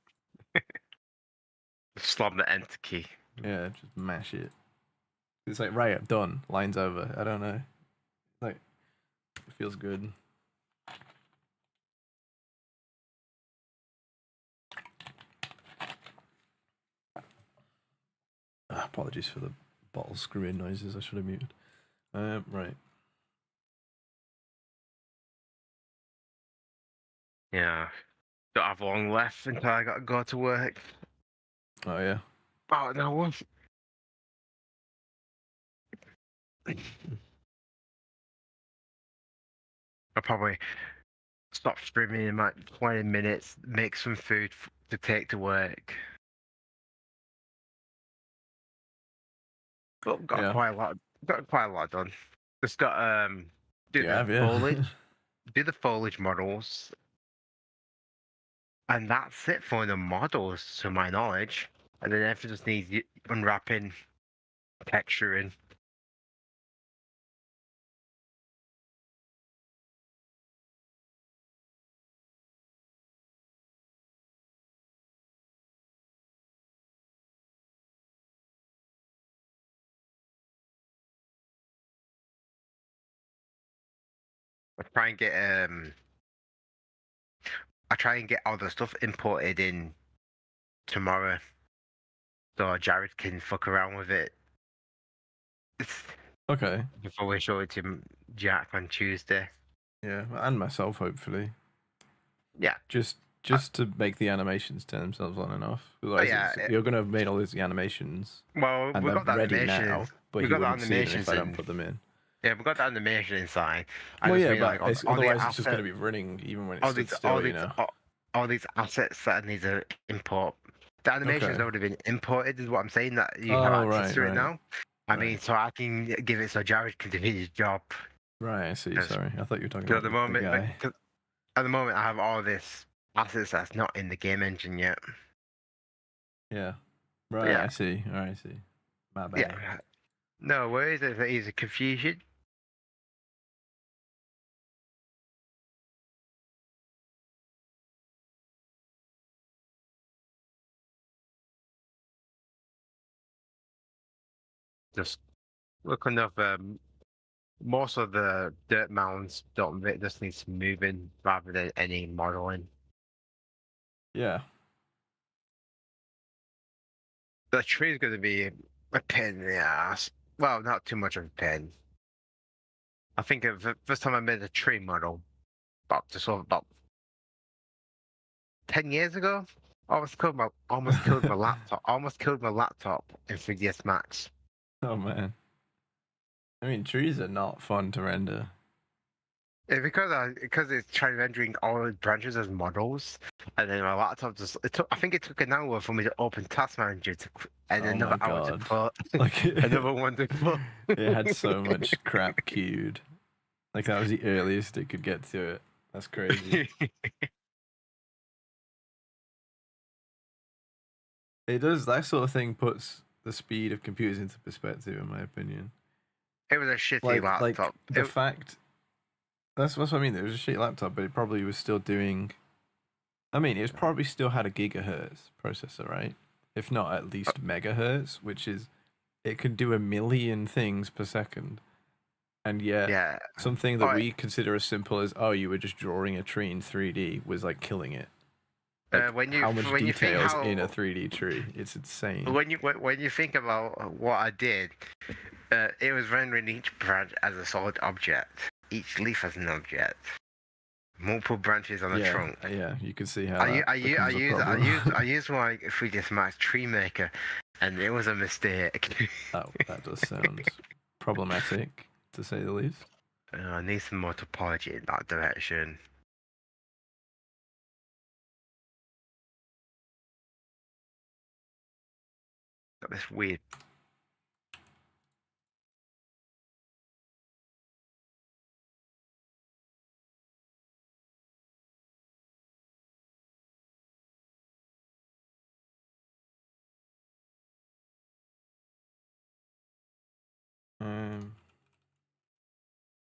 Slam the enter key. Yeah, just mash it. It's like, right, I'm done. Line's over. I don't know. Like, it feels good. Apologies for the bottle screwing noises. I should have muted. Right. Yeah. Don't have long left until I got to go to work. Oh, yeah. About an hour. I'll probably stop streaming in like 20 minutes, make some food to take to work. But got quite a lot done. Just got do the foliage, do the foliage models, and that's it for the models, to my knowledge. And then everything just needs unwrapping, texturing. I try and get I try and get all the stuff imported in tomorrow, so Jared can fuck around with it. Okay. Before we show it to Jack on Tuesday. Yeah, and myself hopefully. Yeah. Just to make the animations turn themselves on and off. You're gonna have made all these animations. Well, and we've got the ready animations now, but we've you got the wouldn't see them animations if I don't put them in. Yeah, we've got the animation inside. Well, yeah, but like, otherwise it's just gonna be running even when it's still, you know. All these assets that I need to import. The animation's already been imported, is what I'm saying. That you have access to it now. I mean, so I can give it so Jared can do his job. Right, I see. Sorry, I thought you were talking about the guy. At the moment, I have all this assets that's not in the game engine yet. Yeah. Right, yeah. I see. All right, I see. My bad. Yeah. No worries, if it is a confusion. Just looking up, most of the dirt mounds just needs moving rather than any modeling. Yeah. The tree is going to be a pain in the ass. Well, not too much of a pain. I think the first time I made a tree model, about 10 years ago, almost killed my laptop. Almost killed my laptop in 3ds Max. Oh man. I mean, trees are not fun to render. Yeah, because it's trying rendering all the branches as models, and then my laptop I think it took an hour for me to open Task Manager and another hour to put another one to put. It had so much crap queued. Like that was the earliest it could get to it. That's crazy. It does, that sort of thing puts the speed of computers into perspective, in my opinion. It was a shitty laptop. Like the fact, that's what I mean. It was a shitty laptop, but it probably was still doing. I mean, it was probably still had a gigahertz processor, right? If not at least megahertz, which is, it can do 1 million things per second. And yet, something that we consider as simple as, oh, you were just drawing a tree in 3D was like killing it. Like, how much detail is in a 3D tree? It's insane. When you think about what I did, it was rendering each branch as a solid object, each leaf as an object, multiple branches on the trunk. Yeah, you can see how I used my 3ds Max tree maker, and it was a mistake. Oh, that does sound problematic, to say the least. I need some more topology in that direction. Got this weird.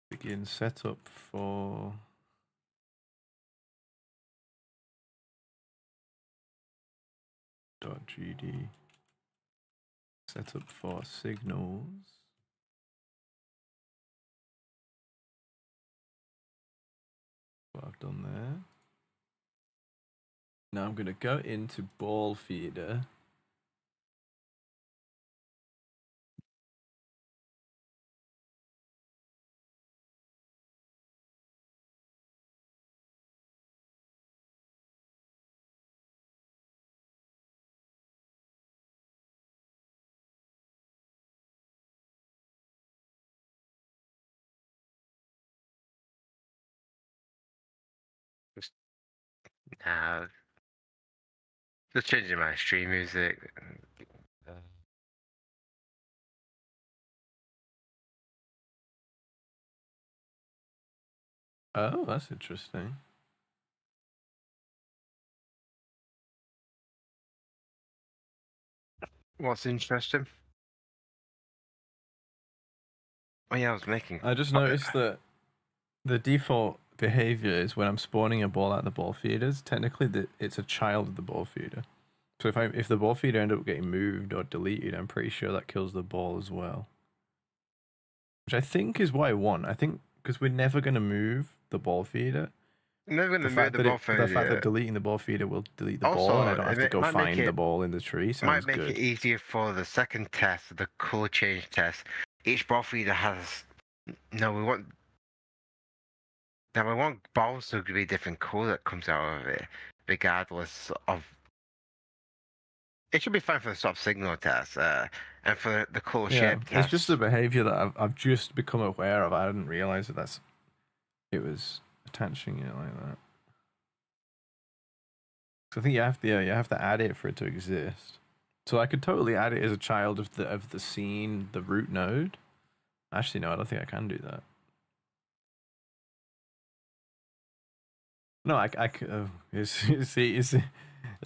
Begin setup for .gd. Setup for signals. What I've done there. Now I'm going to go into ball feeder. Just changing my stream music. Oh, that's interesting. What's interesting? Oh yeah, I just noticed that the default behavior is when I'm spawning a ball at the ball feeders, technically it's a child of the ball feeder. So if the ball feeder ends up getting moved or deleted, I'm pretty sure that kills the ball as well. Which I think is what I want. I think because we're never going to move the ball feeder, I'm never The gonna move fact the that ball the fact that feeder. deleting the ball feeder will delete the ball, and I Also, don't have to it go might make find the it ball in the tree, might sounds make it good. easier for the second test, the color change test. Each ball feeder has no. We want balls to be different color that comes out of it, regardless of. It should be fine for the stop signal test, and for the color Yeah, shape it's test. just a behavior that I've just become aware of. I didn't realize that it was attaching it like that. So I think you have to add it for it to exist. So I could totally add it as a child of the scene, the root node. Actually, no, I don't think I can do that. No, it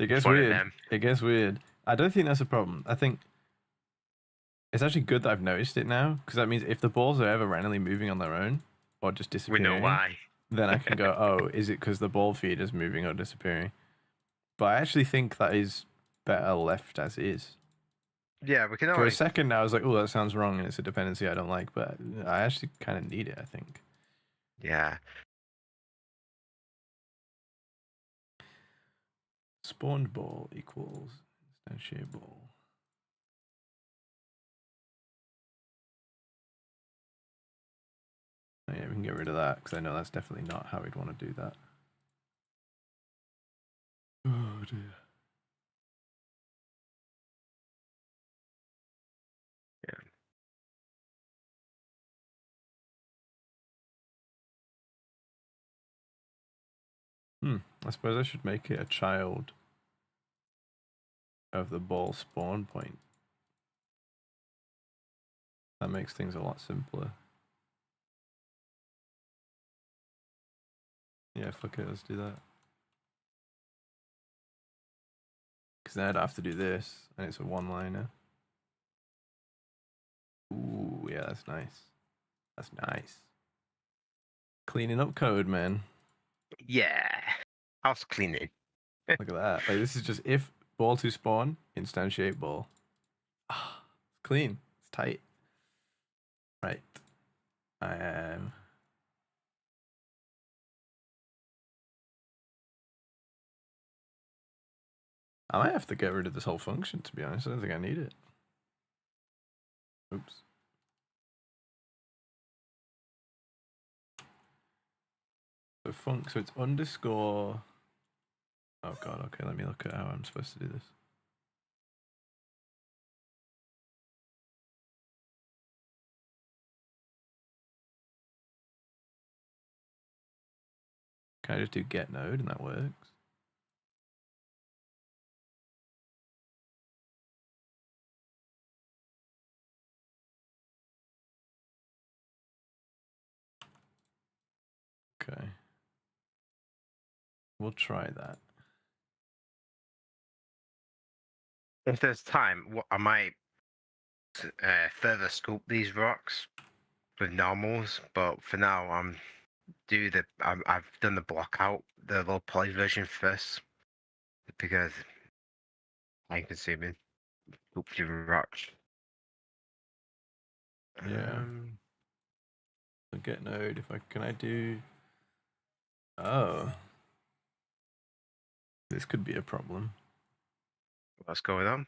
gets weird. It gets weird. I don't think that's a problem. I think it's actually good that I've noticed it now, because that means if the balls are ever randomly moving on their own or just disappearing, we know why. Then I can go, oh, is it because the ball feed is moving or disappearing? But I actually think that is better left as is. Yeah, we can always... For a second now, I was like, oh, that sounds wrong, and it's a dependency I don't like, but I actually kind of need it, I think. Yeah. Spawned ball equals instantiate ball. Oh, yeah, we can get rid of that, because I know that's definitely not how we'd want to do that. Oh, dear. I suppose I should make it a child of the ball spawn point. That makes things a lot simpler. Yeah, fuck it, let's do that. Because then I'd have to do this, and it's a one-liner. Ooh, yeah, that's nice. That's nice. Cleaning up code, man. Yeah. House cleaning. Look at that. Like, this is just if ball to spawn, instantiate ball. Ah, it's clean. It's tight. Right. I am. I might have to get rid of this whole function, to be honest. I don't think I need it. Oops. So it's underscore. Oh god, okay, let me look at how I'm supposed to do this. Can I just do get node and that works? Okay. We'll try that. If there's time, I might further sculpt these rocks with normals, but for now, I've done the block out, the low poly version first, because time consuming sculpting rocks. Yeah. So get node. Can I do? Oh, this could be a problem. What's going on?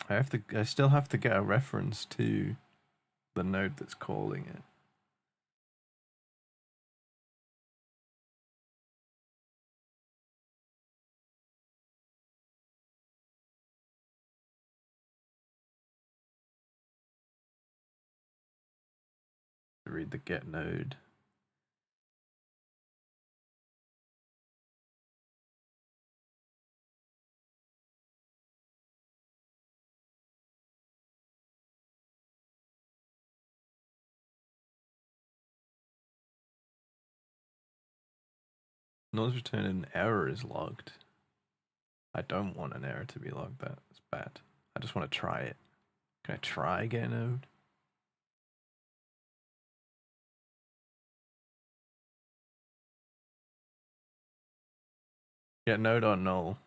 I still have to get a reference to the node that's calling it. Read the get node. Noise return an error is logged. I don't want an error to be logged. That's bad. I just want to try it. Can I try get node? Get node on null.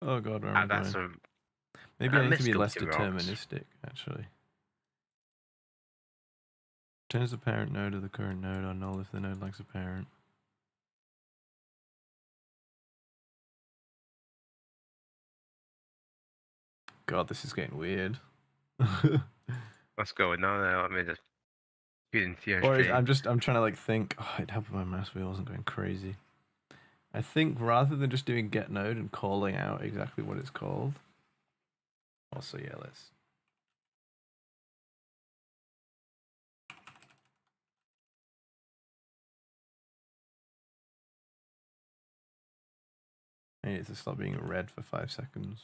Oh god, where am I That's going? Maybe I need to be less rocks. deterministic, actually. Turns the parent node of the current node on null if the node lacks a parent. God, this is getting weird. What's going on there? Let me just get into your Or stream. I'm trying to like think. Oh, it'd help if my mouse wheel wasn't going crazy. I think rather than just doing get node and calling out exactly what it's called. Also, yeah, let's. I need it to stop being red for 5 seconds.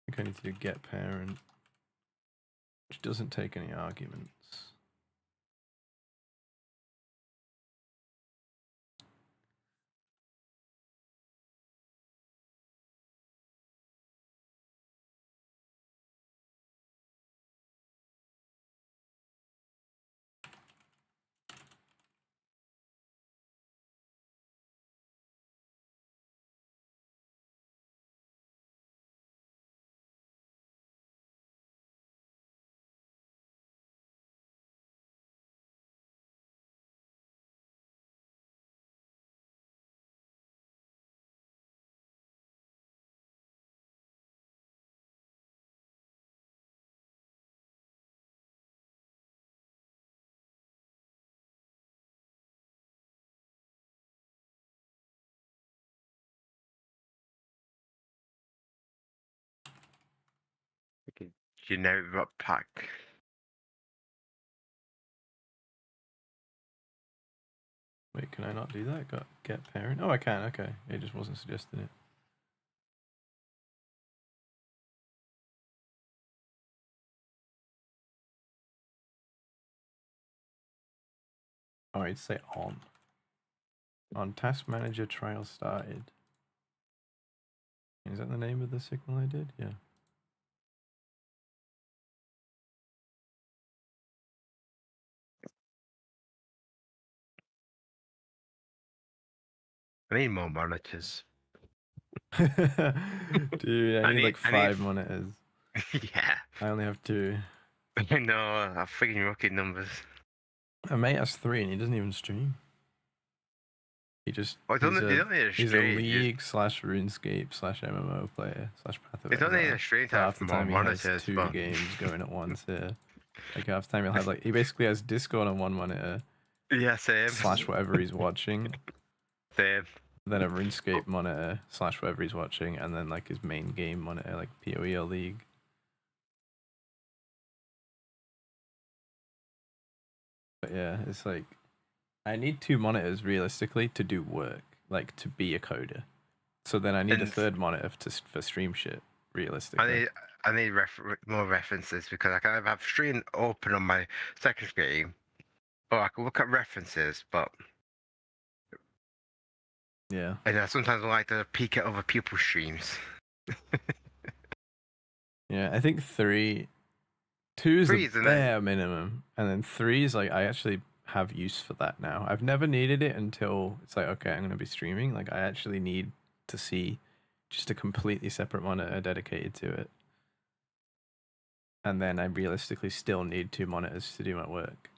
I think I need to do get parent, which doesn't take any arguments. Generic pack. Wait, can I not do that? Get parent? Oh, I can. Okay, it just wasn't suggesting it. Oh, I'd say on. On task manager trial started. Is that the name of the signal I did? Yeah. I need more monitors. Dude, I need like 5 monitors. Yeah. I only have 2. I know, I'm freaking rocket numbers. My mate has 3 and he doesn't even stream. He just he's a League / RuneScape / MMO player / Path of Exile. It's only a stream time half the time he has 2 games going at once here. Like half the time he'll have like he basically has Discord on one monitor. Yeah, same. / whatever he's watching. Same. Then a RuneScape monitor / whatever he's watching, and then like his main game monitor, like PoE or League. But yeah, it's like I need 2 monitors realistically to do work, like to be a coder. So then I need a third monitor for stream shit, realistically. I need more references because I can either have stream open on my second screen, or I can look at references, but yeah. And I sometimes like to peek at other people's streams. Yeah, I think 2 is the bare minimum, and then 3 is like I actually have use for that now. I've never needed it until it's like, okay, I'm going to be streaming. Like I actually need to see just a completely separate monitor dedicated to it. And then I realistically still need 2 monitors to do my work.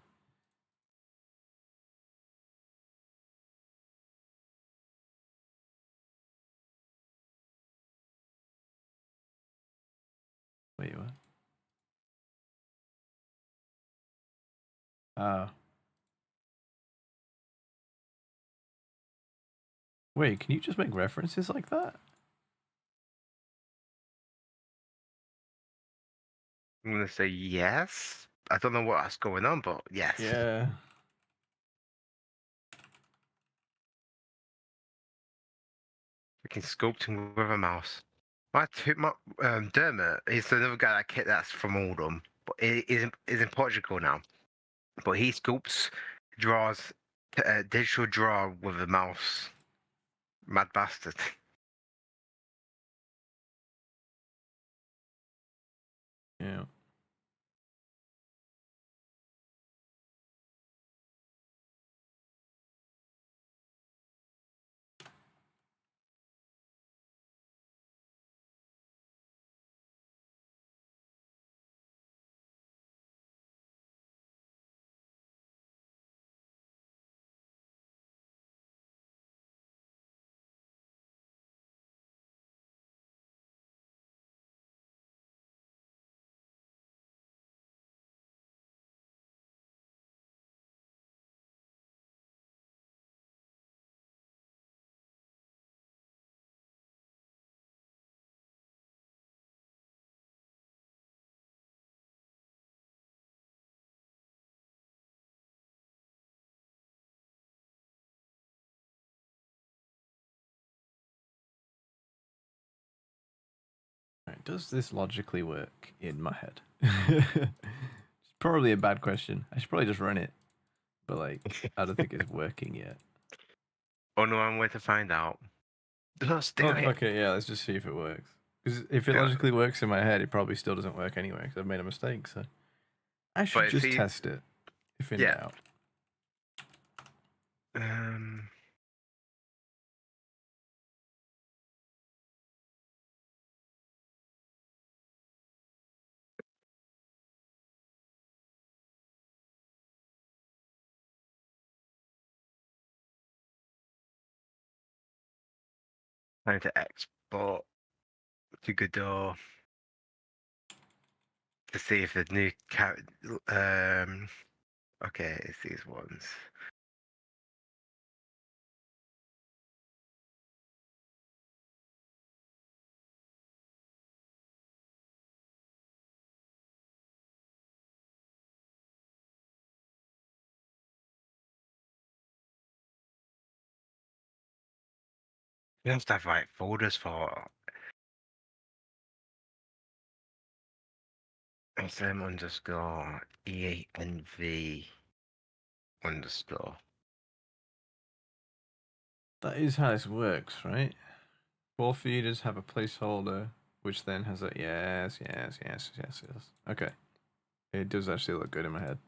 Wait, what? Wait, can you just make references like that? I'm going to say yes. I don't know what's going on, but yes. Yeah. Freaking sculpting with a mouse. Dermot, he's another guy that kit that's from Oldham, but he's in Portugal now. But he draws digital draw with a mouse. Mad bastard. Yeah. Right, does this logically work in my head? It's probably a bad question. I should probably just run it. But, like, I don't think it's working yet. Only one way to find out. Just do it. Okay, yeah, let's just see if it works. Because if it logically works in my head, it probably still doesn't work anyway, because I've made a mistake, so... I should just test it, if in doubt. Trying to export to GODOT to see if the new okay, it's these ones. You have to have right folders for SM underscore ENV underscore. That is how this works, right? Ball feeders have a placeholder, which then has a yes. Okay. It does actually look good in my head.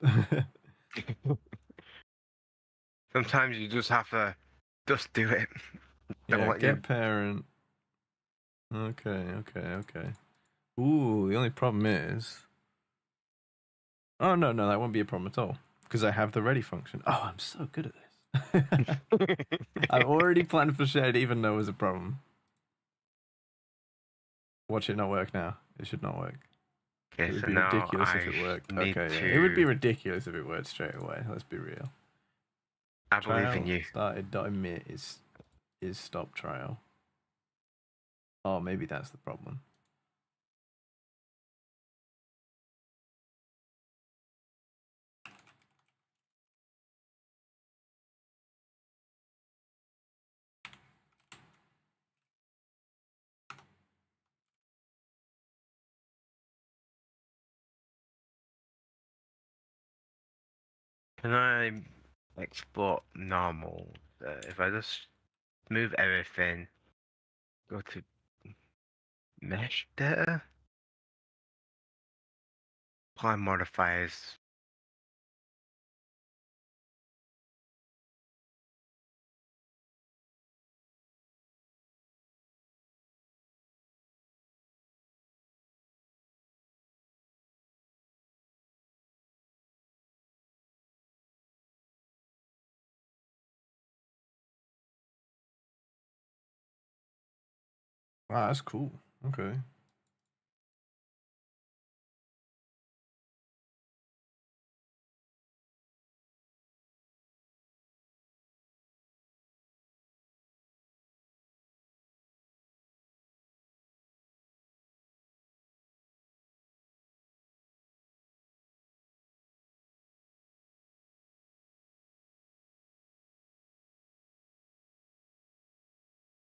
Sometimes you just have to just do it. Yeah, get parent. Okay. Ooh, the only problem is... Oh, no, that won't be a problem at all. Because I have the ready function. Oh, I'm so good at this. I've already planned for shared even though it was a problem. Watch it not work now. It should not work. Okay, it would so be now ridiculous if it worked. Okay, yeah. It would be ridiculous if it worked straight away. Let's be real. I believe in you. Started.emit is stop trial. Oh, maybe that's the problem. Can I export normal? If I just move everything, go to mesh data, apply modifiers. Wow, that's cool. Okay.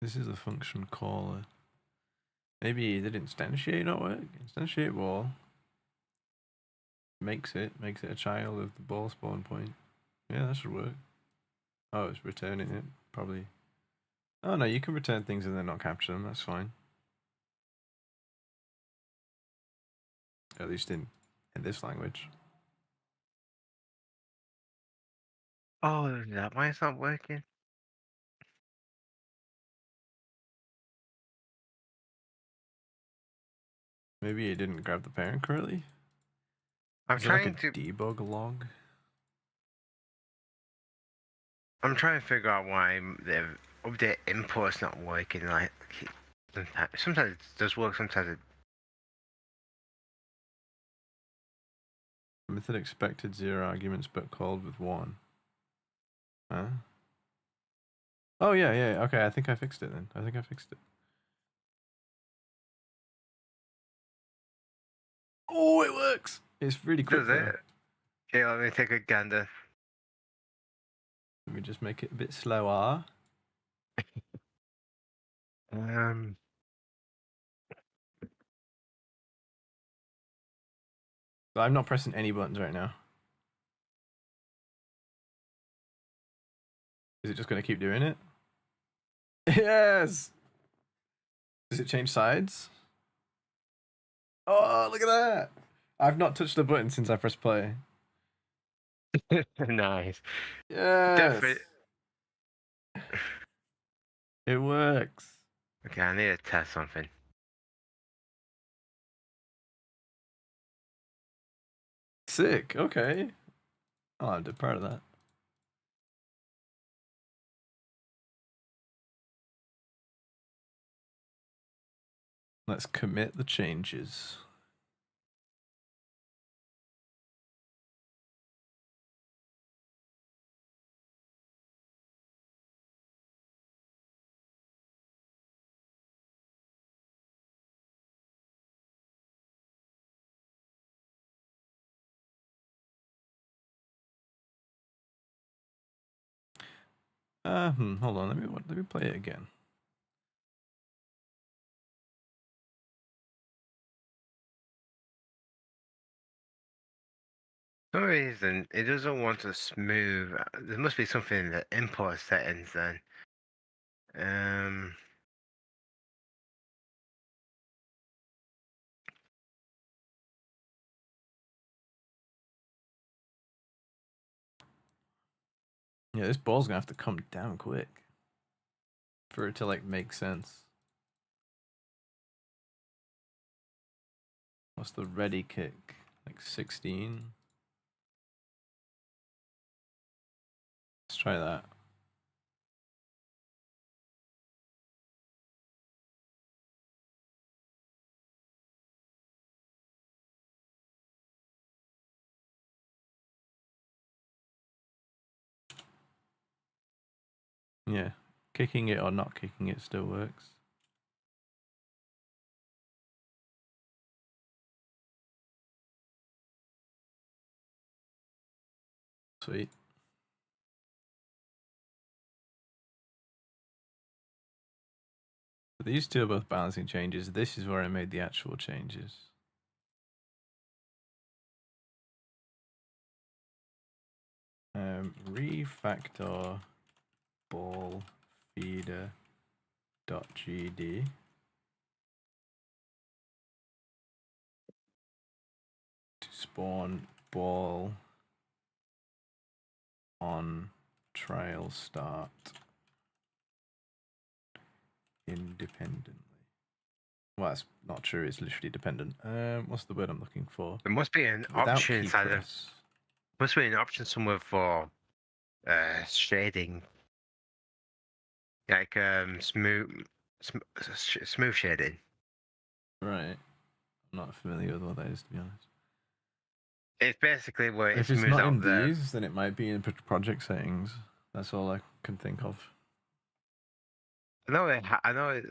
This is a function caller. Maybe did instantiate not work? Instantiate ball. Makes it a child of the ball spawn point. Yeah, that should work. Oh, it's returning it, probably. Oh no, you can return things and then not capture them, that's fine. At least in this language. Oh, is that why it's not working? Maybe it didn't grab the parent correctly? I'm trying to debug log. I'm trying to figure out why the update import's not working. Like sometimes it does work, sometimes it. Method expected 0 arguments but called with 1. Huh? Oh yeah. Okay, I think I fixed it then. Oh, it works. It's really quick. Does it? Okay, let me take a gander. Let me just make it a bit slower. So I'm not pressing any buttons right now. Is it just going to keep doing it? Yes! Does it change sides? Oh, look at that! I've not touched the button since I pressed play. Nice. Yes! Definitely. It works. Okay, I need to test something. Sick, okay. Oh, I'm proud of that. Let's commit the changes. Hold on, let me play it again. For some reason, it doesn't want to smooth. There must be something in the import settings then. Yeah, this ball's gonna have to come down quick for it to like make sense. What's the ready kick? Like 16? Let's try that. Yeah, kicking it or not kicking it still works. Sweet. So these two are both balancing changes. This is where I made the actual changes. Refactor ball feeder .gd to spawn ball on trail start independently. Well, that's not true. It's literally dependent. What's the word I'm looking for? There must be an Without option key inside of. press. Must be an option somewhere for shading, like smooth shading. Right. I'm not familiar with what that is, to be honest. It's basically where it If it's smooths not out in the. these, then it might be in project settings. That's all I can think of. I know it. I know it.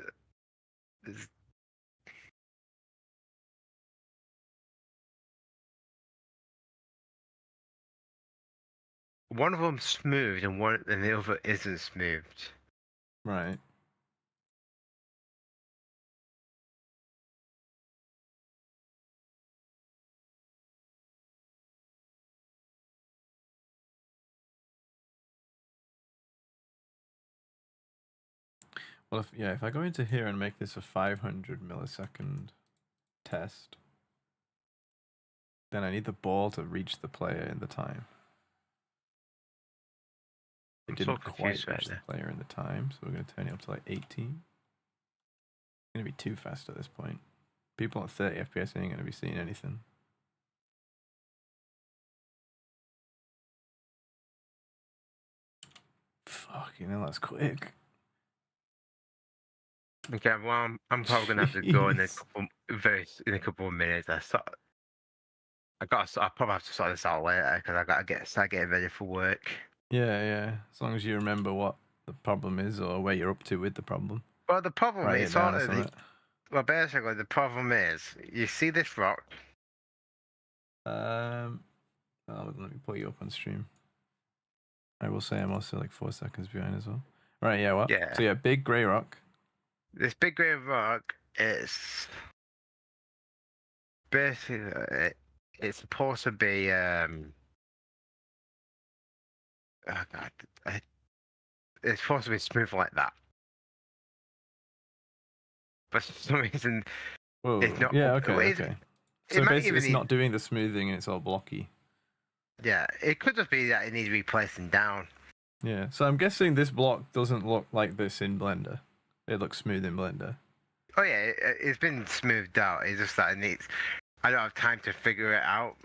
One of them's smooth and the other isn't smoothed. Right. Well, if I go into here and make this a 500 millisecond test, then I need the ball to reach the player in the time. It didn't quite reach the player in the time, so we're going to turn it up to like 18. It's going to be too fast at this point. People at 30 FPS ain't going to be seeing anything. Fucking hell, that's quick. Okay, well, I'm probably gonna have to go in a couple of minutes. I'll probably have to sort this out later because I gotta start getting ready for work. Yeah. As long as you remember what the problem is or where you're up to with the problem. Well, the problem Write is it down or something. well, basically, the problem is you see this rock. Let me pull you up on stream. I will say I'm also like 4 seconds behind as well. Right, yeah, what? Yeah. So yeah, big grey rock. This big grey rock is basically it's supposed to be oh god, it's supposed to be smooth like that. But for some reason, Whoa. it's not. Yeah. Okay. It, Okay. it So might basically, even it's need, not doing the smoothing, and it's all blocky. yeah, it could just be that it needs replacing down. Yeah. So I'm guessing this block doesn't look like this in Blender. It looks smooth in Blender. Oh yeah, it's been smoothed out. It's just that it needs. I don't have time to figure it out.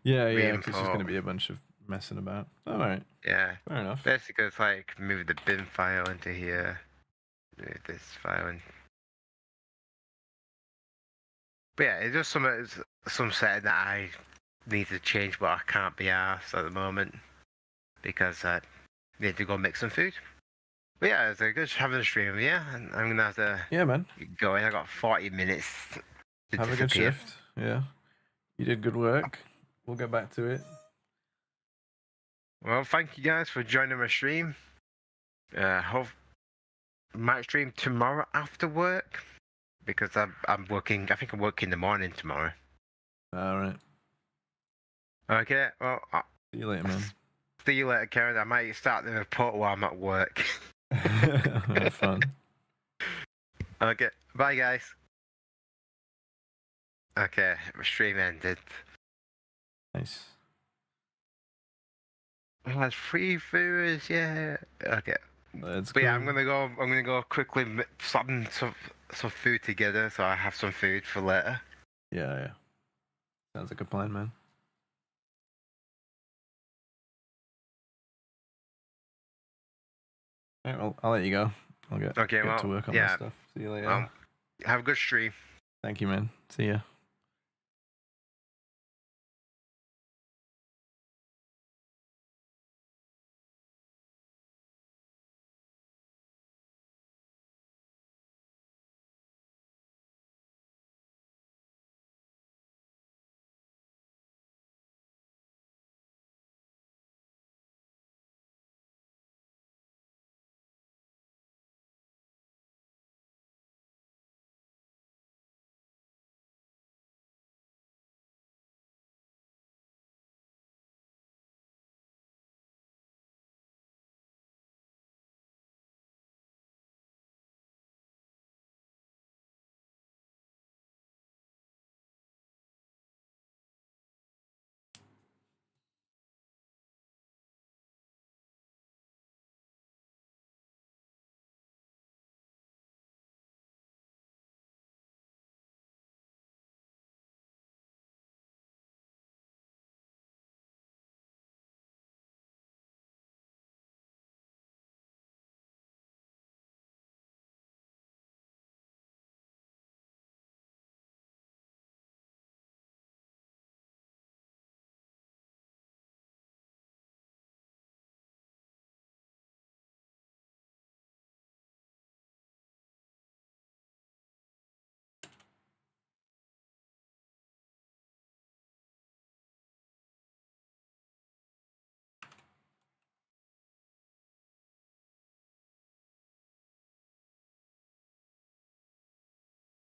Yeah. Because there's going to be a bunch of messing about. All right. Yeah. Fair enough. Basically, it's like move the bin file into here. Move this file in. But yeah, it's just some setting that I need to change, but I can't be asked at the moment because I need to go make some food. But yeah, it's a good having a stream, yeah, and I'm gonna have to man. go in. I got 40 minutes. Have a good shift. Yeah, you did good work. We'll get back to it. Well, thank you guys for joining my stream. Hope might stream tomorrow after work because I'm working. I think I'm working in the morning tomorrow. All right. Okay. Well, see you later, man. See you later, Karen. I might start the report while I'm at work. Have fun. Okay. Bye, guys. Okay. My stream ended. Nice. That's 3 viewers. Yeah. Okay. That's but cool. yeah, I'm gonna go quickly slapping some food together, so I have some food for later. Yeah. Sounds like a plan, man. All right, well, I'll let you go. I'll get to work on my stuff. See you later. Have a good stream. Thank you, man. See ya.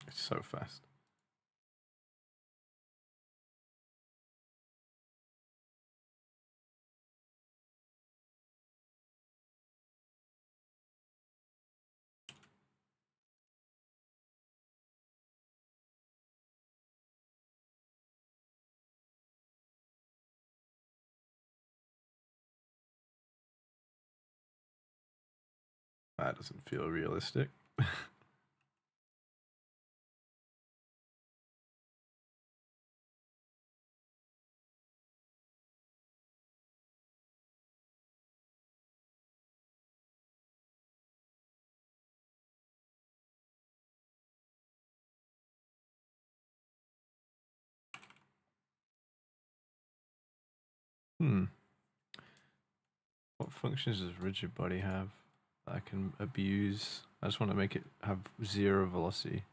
It's so fast. That doesn't feel realistic. What functions does rigid body have that I can abuse? I just want to make it have 0 velocity.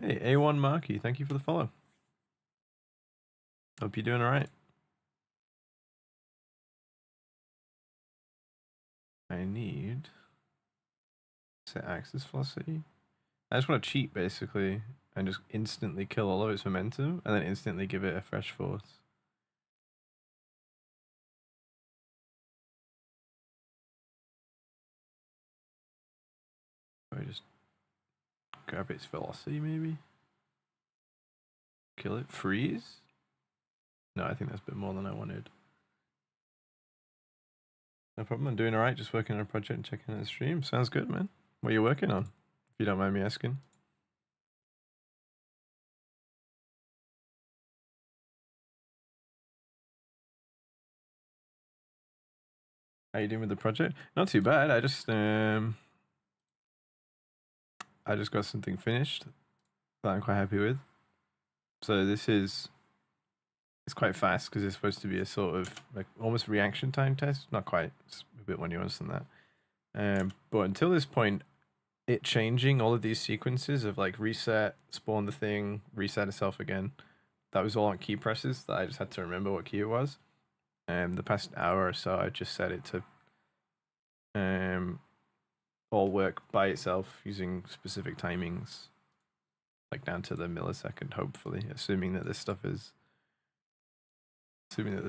Hey, A1 Marky, thank you for the follow. Hope you're doing all right. I need set axis velocity. I just want to cheat basically and just instantly kill all of its momentum and then instantly give it a fresh force. I just grab its velocity maybe? Kill it? Freeze? No, I think that's a bit more than I wanted. No problem, I'm doing alright, just working on a project and checking out the stream. Sounds good, man. What are you working on? If you don't mind me asking. How you doing with the project? Not too bad. I just got something finished that I'm quite happy with. So it's quite fast because it's supposed to be a sort of like almost reaction time test. Not quite, it's a bit more nuanced than that. But until this point, it changing all of these sequences of like reset, spawn the thing, reset itself again. That was all on key presses that I just had to remember what key it was. The past hour or so, I just set it to all work by itself using specific timings, like down to the millisecond, hopefully, assuming that the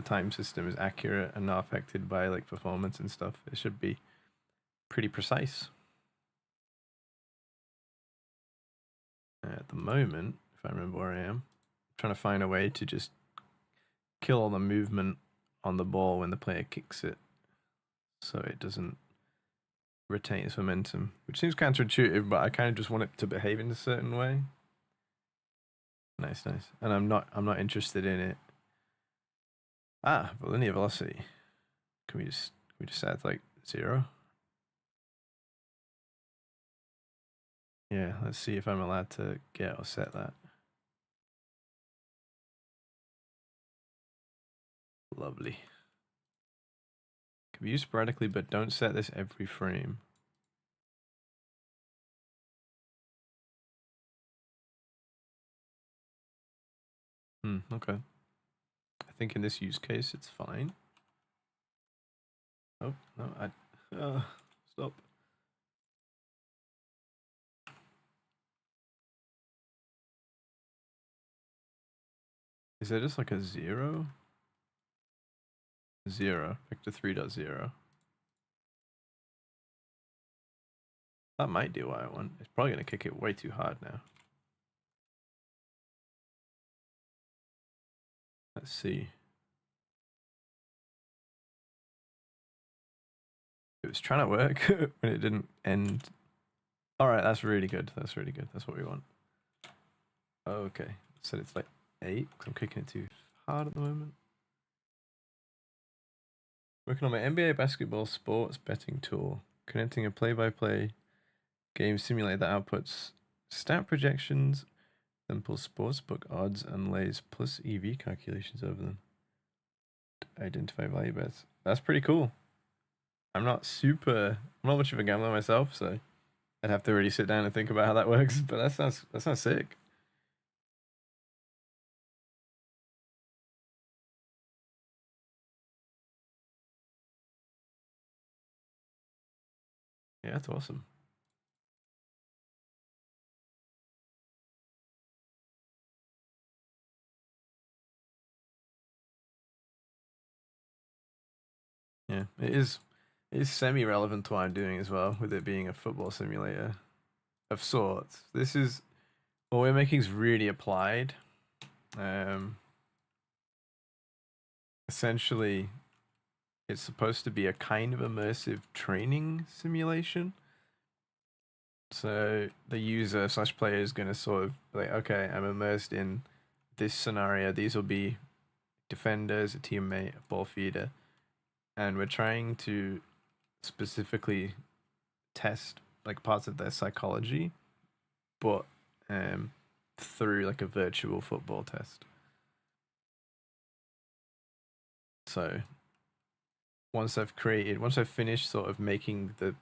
time system is accurate and not affected by like performance and stuff. It should be pretty precise. At the moment, if I remember where I am, I'm trying to find a way to just kill all the movement on the ball when the player kicks it, so it doesn't retain its momentum, which seems counterintuitive, but I kind of just want it to behave in a certain way. Nice. And I'm not interested in it. Linear velocity. Can we just set like 0? Yeah, let's see if I'm allowed to get or set that. Lovely. Can be used sporadically, but don't set this every frame. Okay. I think in this use case, it's fine. Oh, no, stop. Is there just like a 0? 0, vector 3.0. That might do what I want. It's probably going to kick it way too hard now. Let's see. It was trying to work when it didn't end. Alright, that's really good. That's really good. That's what we want. Okay, so it's like 8 because I'm kicking it too hard at the moment. Working on my NBA basketball sports betting tool. Connecting a play-by-play game simulator that outputs stat projections, then pulls sportsbook odds and lays plus EV calculations over them to identify value bets. That's pretty cool. I'm not much of a gambler myself, so I'd have to really sit down and think about how that works, but that sounds sick. Yeah, that's awesome. Yeah, it is semi-relevant to what I'm doing as well, with it being a football simulator of sorts. What we're making is really applied. Essentially, it's supposed to be a kind of immersive training simulation. So the user / player is going to sort of like, okay, I'm immersed in this scenario. These will be defenders, a teammate, a ball feeder. And we're trying to specifically test like parts of their psychology, but through like a virtual football test. So once I've finished sort of making the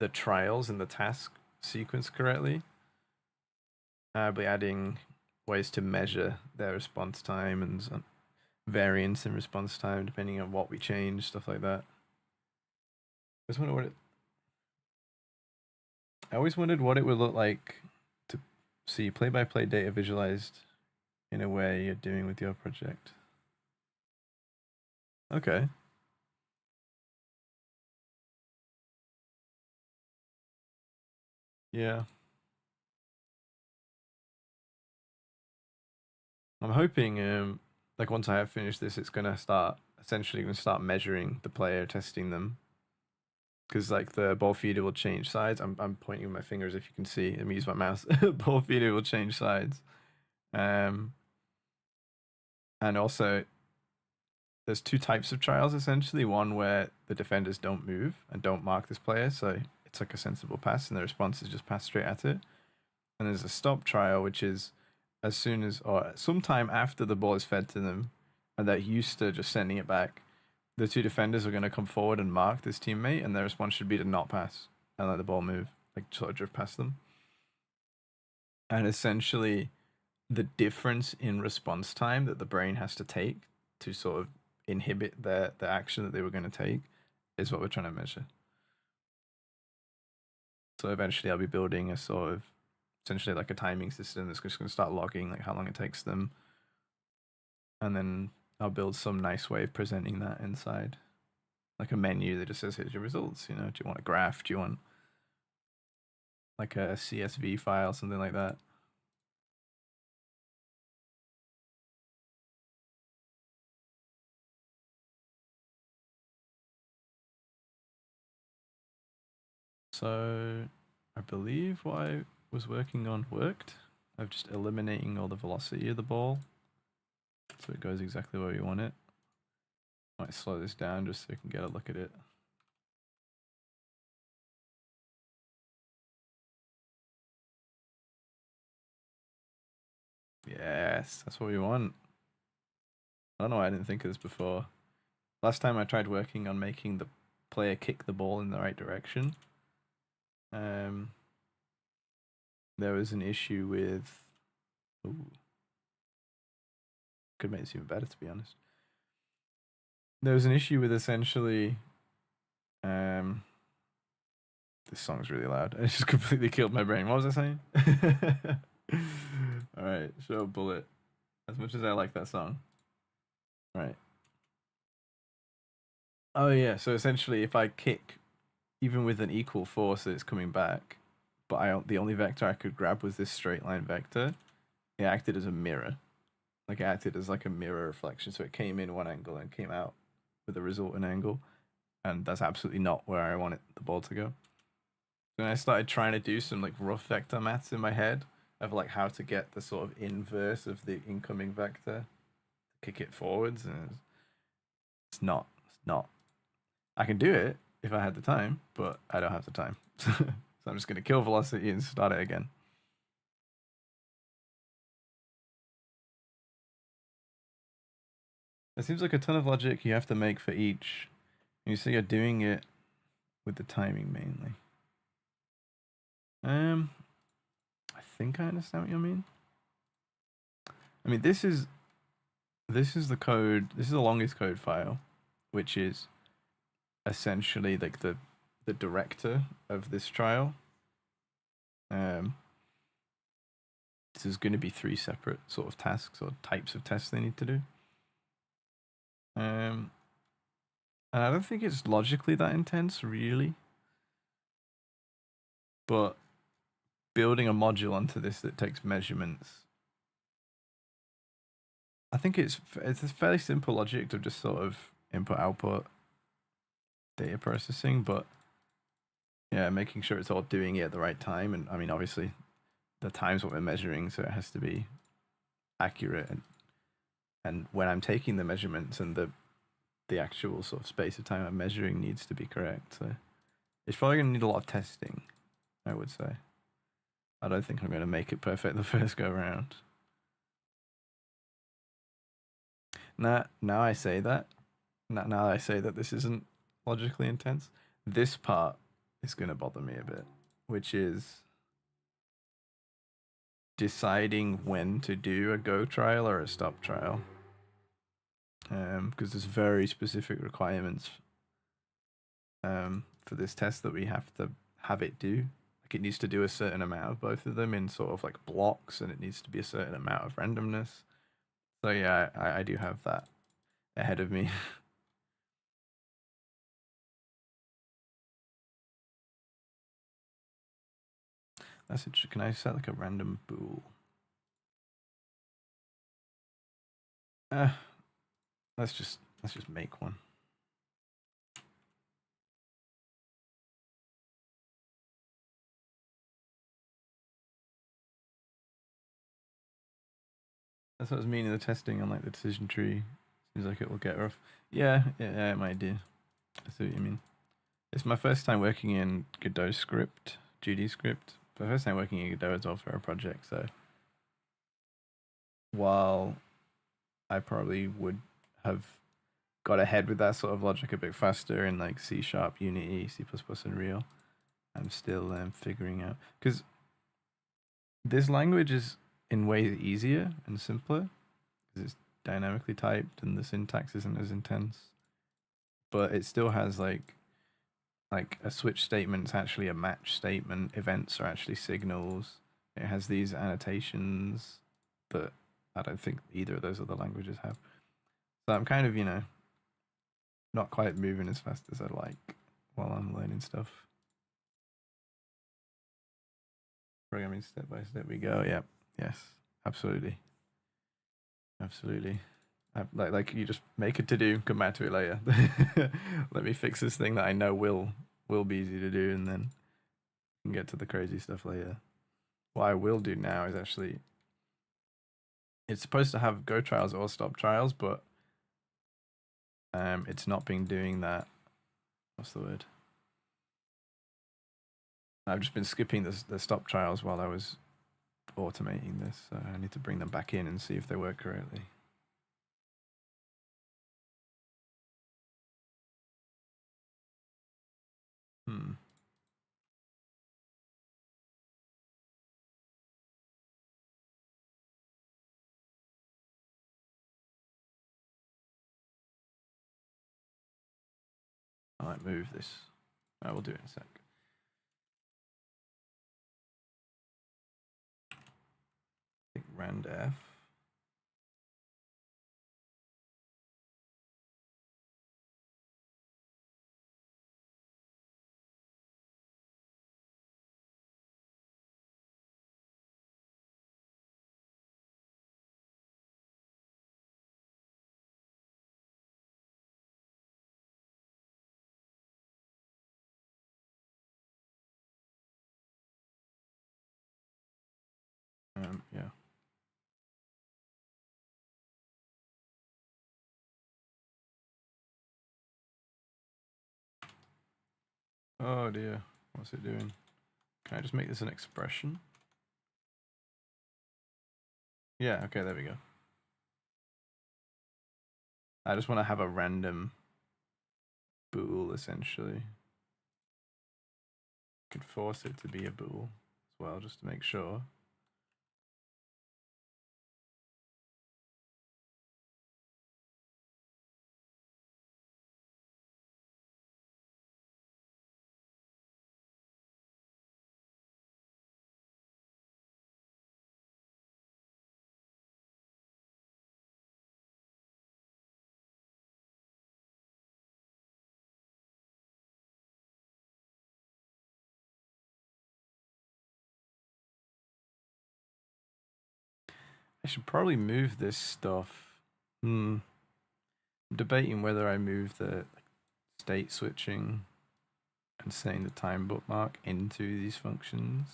trials and the task sequence correctly, I'll be adding ways to measure their response time and variance in response time depending on what we change, stuff like that. I always wondered what it would look like to see play-by-play data visualized in a way you're doing with your project. Okay. Yeah. I'm hoping, like once I have finished this, it's gonna start measuring the player, testing them. Because like the ball feeder will change sides. I'm pointing with my fingers if you can see. Let me use my mouse. Ball feeder will change sides. And also there's two types of trials essentially. One where the defenders don't move and don't mark this player, so it's like a sensible pass and the response is just pass straight at it. And there's a stop trial, which is as soon as or sometime after the ball is fed to them and they're used to just sending it back, the two defenders are going to come forward and mark this teammate, and their response should be to not pass and let the ball move, like sort of drift past them. And essentially the difference in response time that the brain has to take to sort of inhibit the action that they were going to take is what we're trying to measure. So eventually I'll be building a sort of essentially like a timing system that's just going to start logging like how long it takes them, and then I'll build some nice way of presenting that inside, like a menu that just says here's your results. You know, do you want a graph? Do you want like a CSV file, something like that? So I believe what I was working on worked. I'm just eliminating all the velocity of the ball so it goes exactly where we want it. I might slow this down just so we can get a look at it. Yes, that's what we want. I don't know why I didn't think of this before. Last time I tried working on making the player kick the ball in the right direction, there was an issue with... Ooh. Could make this even better, to be honest. There was an issue with essentially... this song's really loud. It just completely killed my brain. What was I saying? Alright, show bullet. As much as I like that song. Right. Oh yeah, so essentially if I kick, even with an equal force that it's coming back, but the only vector I could grab was this straight line vector, it acted as a mirror. Like it acted as like a mirror reflection, so it came in one angle and came out with a resultant angle, and that's absolutely not where I wanted the ball to go. Then I started trying to do some like rough vector maths in my head of like how to get the sort of inverse of the incoming vector, kick it forwards, and it's not. I can do it if I had the time, but I don't have the time. So I'm just going to kill velocity and start it again. It seems like a ton of logic you have to make for each. You say you're doing it with the timing mainly. I think I understand what you mean. I mean, this is the code. This is the longest code file, which is essentially like the director of this trial. This is going to be 3 separate sort of tasks or types of tests they need to do. And I don't think it's logically that intense, really. But building a module onto this that takes measurements, I think it's a fairly simple logic of just sort of input-output data processing, but yeah, making sure it's all doing it at the right time. And I mean, obviously, the time's what we're measuring, so it has to be accurate. And when I'm taking the measurements and the actual sort of space of time I'm measuring needs to be correct. So it's probably going to need a lot of testing, I would say. I don't think I'm going to make it perfect the first go around. Now I say that. Now I say that this isn't logically intense. This part is going to bother me a bit, which is deciding when to do a go trial or a stop trial, because there's very specific requirements for this test that we have to have it do. Like, it needs to do a certain amount of both of them in sort of like blocks, and it needs to be a certain amount of randomness. So yeah, I do have that ahead of me. That's interesting. Can I set like a random bool? Let's just make one. That's what I was meaning, the testing on like the decision tree. Seems like it will get rough. Yeah, it might do. I see what you mean. It's my first time working in GODOT script, GD script. My first time working in GODOT as well for a project, so while I probably would have got ahead with that sort of logic a bit faster in like C#, Unity, C++, and Real, I'm still figuring out, because this language is in ways easier and simpler because it's dynamically typed and the syntax isn't as intense, but it still has like a switch statement is actually a match statement, events are actually signals, it has these annotations that I don't think either of those other languages have. So I'm kind of, you know, not quite moving as fast as I like while I'm learning stuff. Programming step by step we go. Yep. Yes. Absolutely. Absolutely. Like you just make a to-do, come back to it later. Let me fix this thing that I know will be easy to do, and then can get to the crazy stuff later. What I will do now is actually, it's supposed to have go trials or stop trials, but it's not been doing that. What's the word? I've just been skipping the stop trials while I was automating this, so I need to bring them back in and see if they work correctly. I might move this. I will do it in a sec. I think rand f. Yeah. Oh dear, what's it doing? Can I just make this an expression? Yeah, okay, there we go. I just want to have a random bool, essentially. Could force it to be a bool as well, just to make sure. I should probably move this stuff. I'm debating whether I move the state switching and setting the time bookmark into these functions.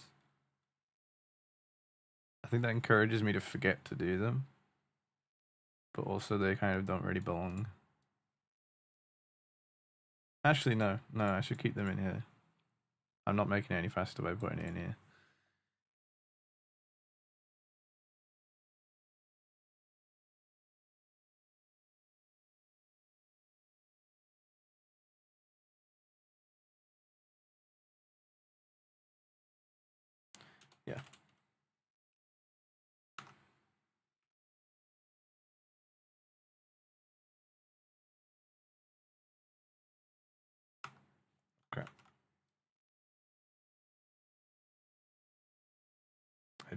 I think that encourages me to forget to do them, but also they kind of don't really belong. Actually, no, I should keep them in here. I'm not making it any faster by putting it in here. Yeah.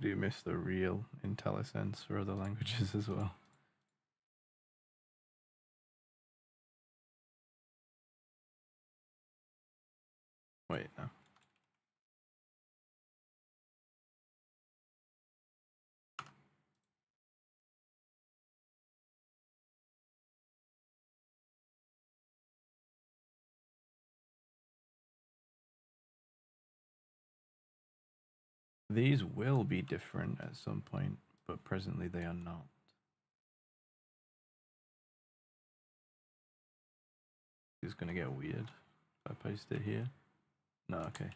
do miss the real IntelliSense for other languages as well. Wait, no. These will be different at some point, but presently they are not. It's going to get weird if I paste it here. No, okay.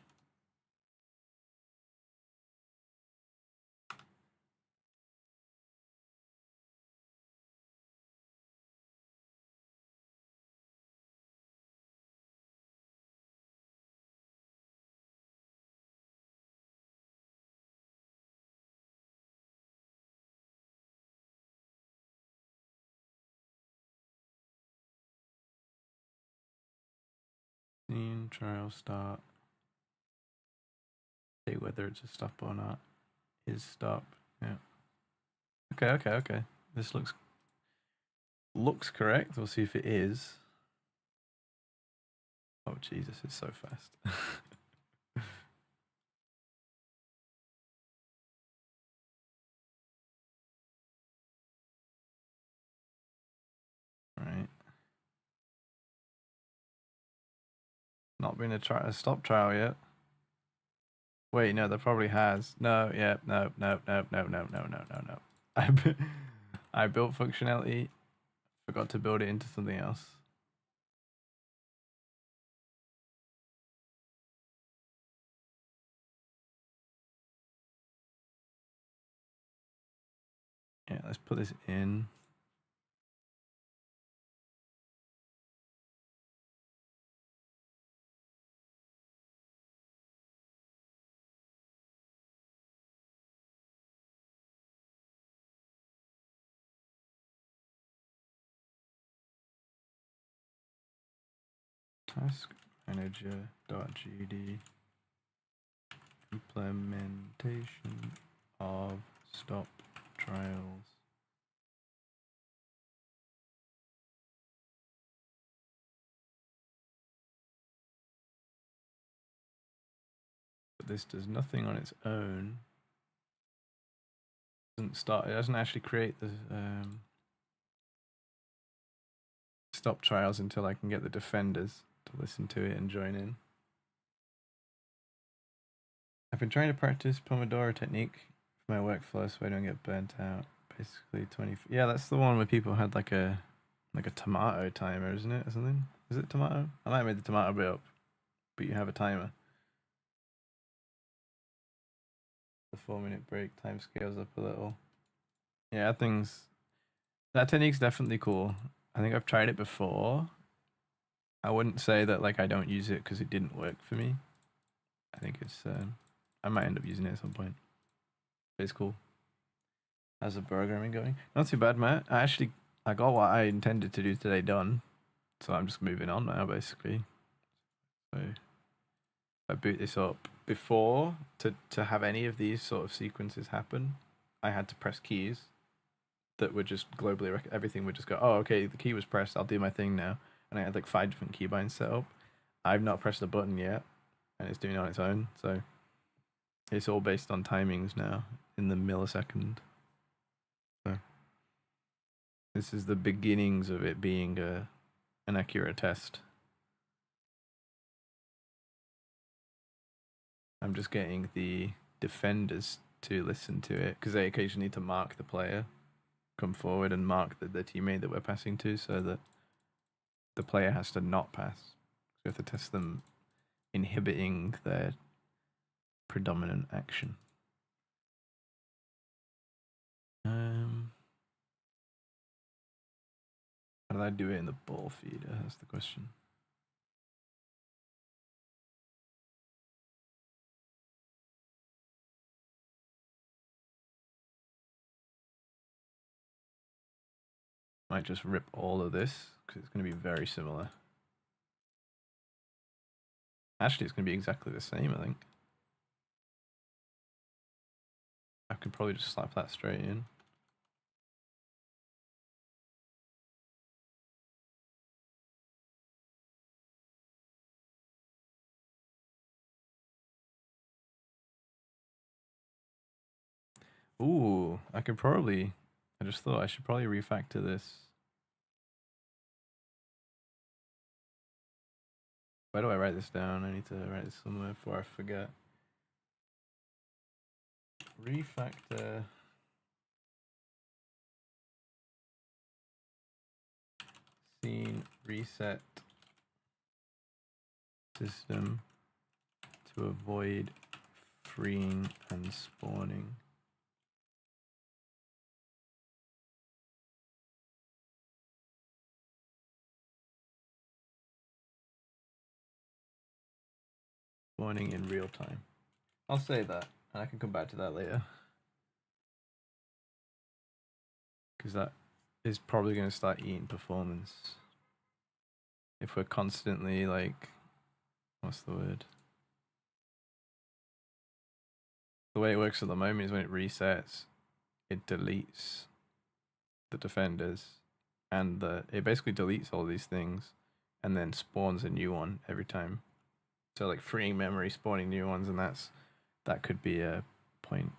Scene, trial start. See whether it's a stop or not. Is stop. Yeah. Okay. This looks correct. We'll see if it is. Oh Jesus, it's so fast. Right. Not been a stop trial yet. Wait, no, there probably has. No, yeah, no. I built functionality, forgot to build it into something else. Yeah, let's put this in. Task manager.gd implementation of stop trials. But this does nothing on its own. It doesn't actually create the stop trials until I can get the defenders to listen to it and join in. I've been trying to practice Pomodoro technique for my workflow so I don't get burnt out. Basically 20. Yeah, that's the one where people had like a tomato timer, isn't it, or something? Is it tomato? I might have made the tomato bit up, but you have a timer. The 4-minute break time scales up a little. Yeah, that technique's definitely cool. I think I've tried it before. I wouldn't say that like I don't use it because it didn't work for me. I think it's I might end up using it at some point. It's cool. How's the programming going? Not too bad, Matt. I got what I intended to do today done, so I'm just moving on now, basically. So I boot this up. Before, to have any of these sort of sequences happen, I had to press keys that would just globally, everything would just go, oh, okay, the key was pressed, I'll do my thing now. And I had like 5 different keybinds set up. I've not pressed a button yet, and it's doing it on its own. So it's all based on timings now in the millisecond. So this is the beginnings of it being an accurate test. I'm just getting the defenders to listen to it because they occasionally need to mark the player, come forward and mark the teammate that we're passing to, so that the player has to not pass. So we have to test them inhibiting their predominant action. How did I do it in the ball feeder? That's the question. Might just rip all of this because it's going to be very similar. Actually, it's going to be exactly the same, I think. I could probably just slap that straight in. Ooh, I could probably, I just thought I should probably refactor this. Where do I write this down? I need to write this somewhere before I forget. Refactor scene reset system to avoid freeing and spawning. Spawning in real time. I'll say that, and I can come back to that later. Because that is probably going to start eating performance. If we're constantly like, what's the word? The way it works at the moment is when it resets, it deletes the defenders, and it basically deletes all these things, and then spawns a new one every time. So like freeing memory, spawning new ones, and that could be a point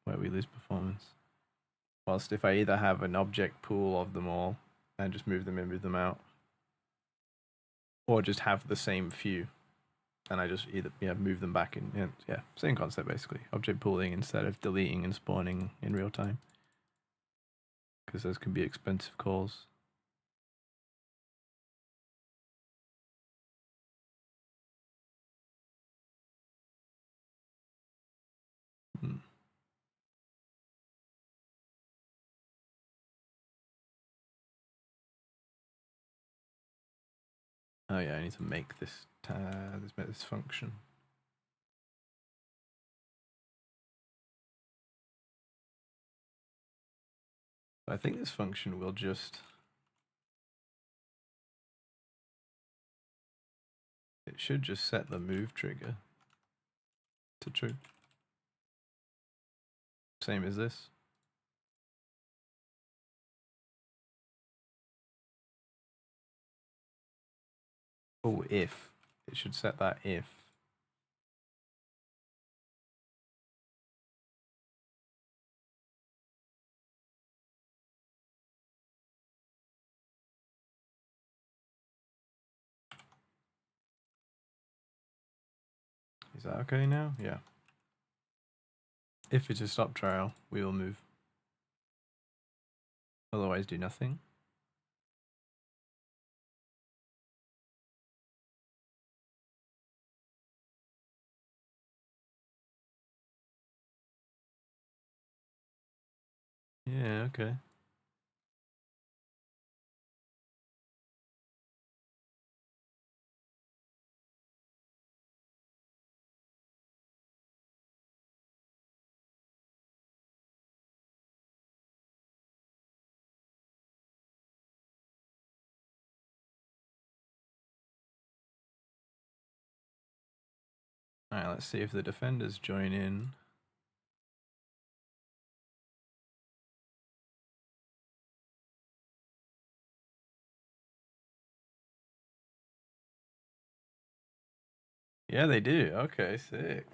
where we lose performance. Whilst if I either have an object pool of them all and just move them in, move them out, or just have the same few, and I just either move them back in. Yeah, same concept basically. Object pooling instead of deleting and spawning in real time, because those can be expensive calls. Oh yeah, I need to make this this function. I think this function will just, it should just set the move trigger to true. Same as this. Oh, if. It should set that if. Is that okay now? Yeah. If it's a stop trial, we will move. Otherwise, do nothing. Yeah, okay. Alright, let's see if the defenders join in. Yeah, they do. Okay, sick.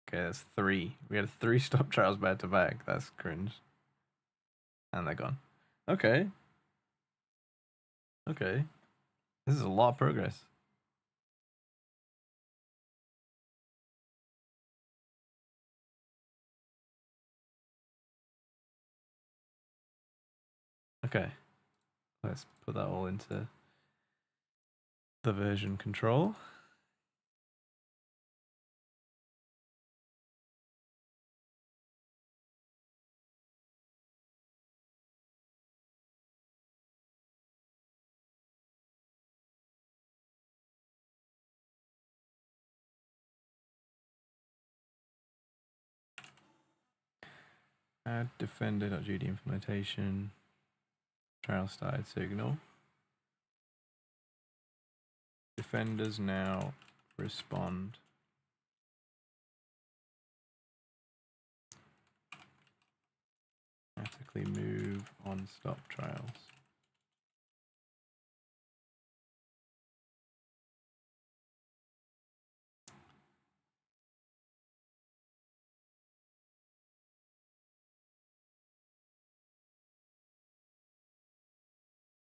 Okay, that's 3. We had 3 stop trials back to back. That's cringe. And they're gone. Okay. Okay. This is a lot of progress. Okay. Let's put that all into the version control. Add defender.gd implementation. Trial started signal. Defenders now respond. Automatically move on stop trials.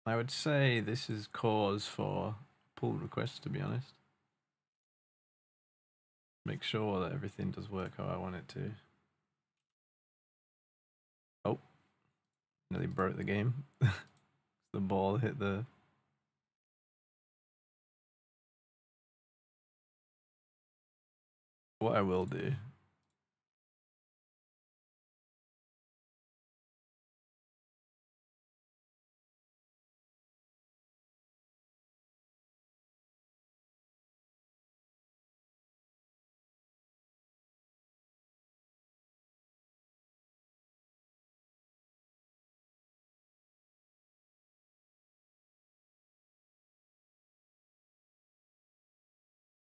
I would say this is cause for pull requests, to be honest. Make sure that everything does work how I want it to. Oh, nearly broke the game. The ball hit the... What I will do...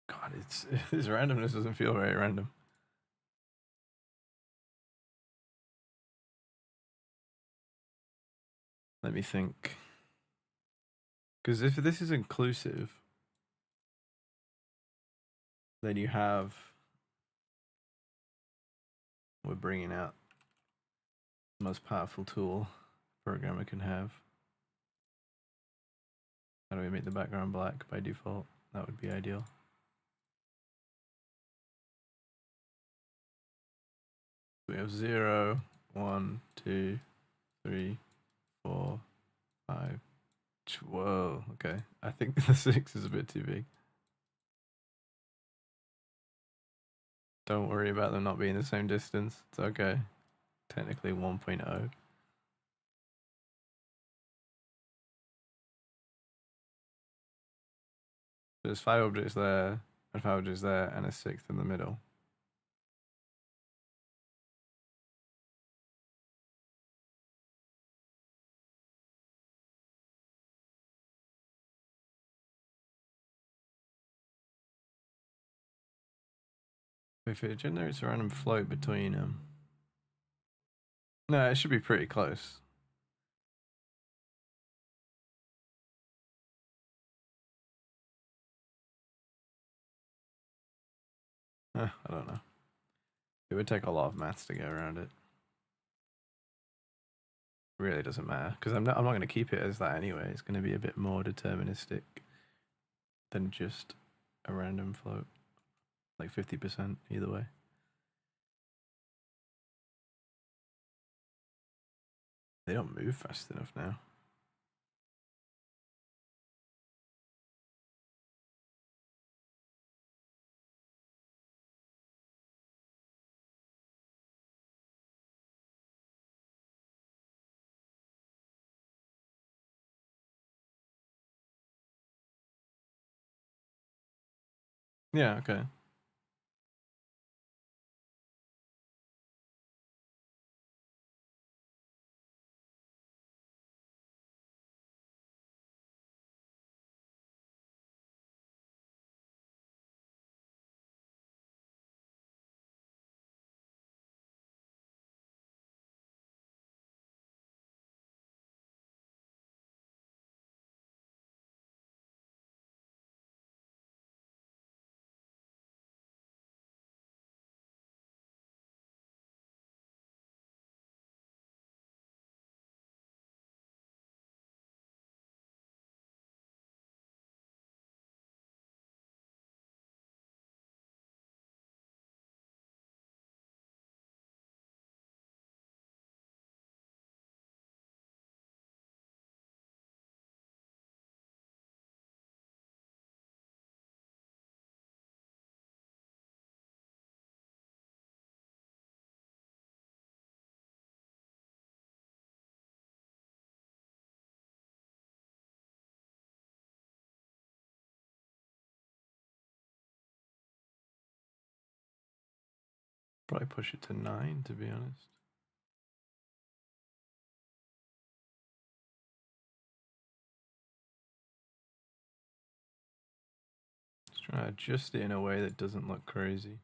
God, this randomness doesn't feel very random. Let me think. Because if this is inclusive, then you have... We're bringing out the most powerful tool a programmer can have. How do we make the background black by default? That would be ideal. We have 0, 1, 2, 3, 4, 5. Whoa, okay. I think the 6 is a bit too big. Don't worry about them not being the same distance. It's okay. Technically 1.0. There's 5 objects there, and 5 objects there, and a 6th in the middle. If it generates a random float between them. No, it should be pretty close. I don't know. It would take a lot of maths to get around it. It really doesn't matter, because I'm not going to keep it as that anyway. It's going to be a bit more deterministic than just a random float. Like 50% either way. They don't move fast enough now. Yeah, okay. Probably push it to 9, to be honest. trying to adjust it in a way that doesn't look crazy.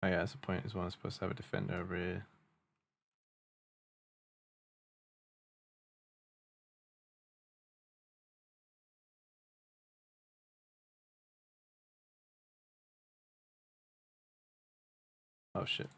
Oh yeah, that's the point as well. I'm supposed to have a defender over here. Oh shit.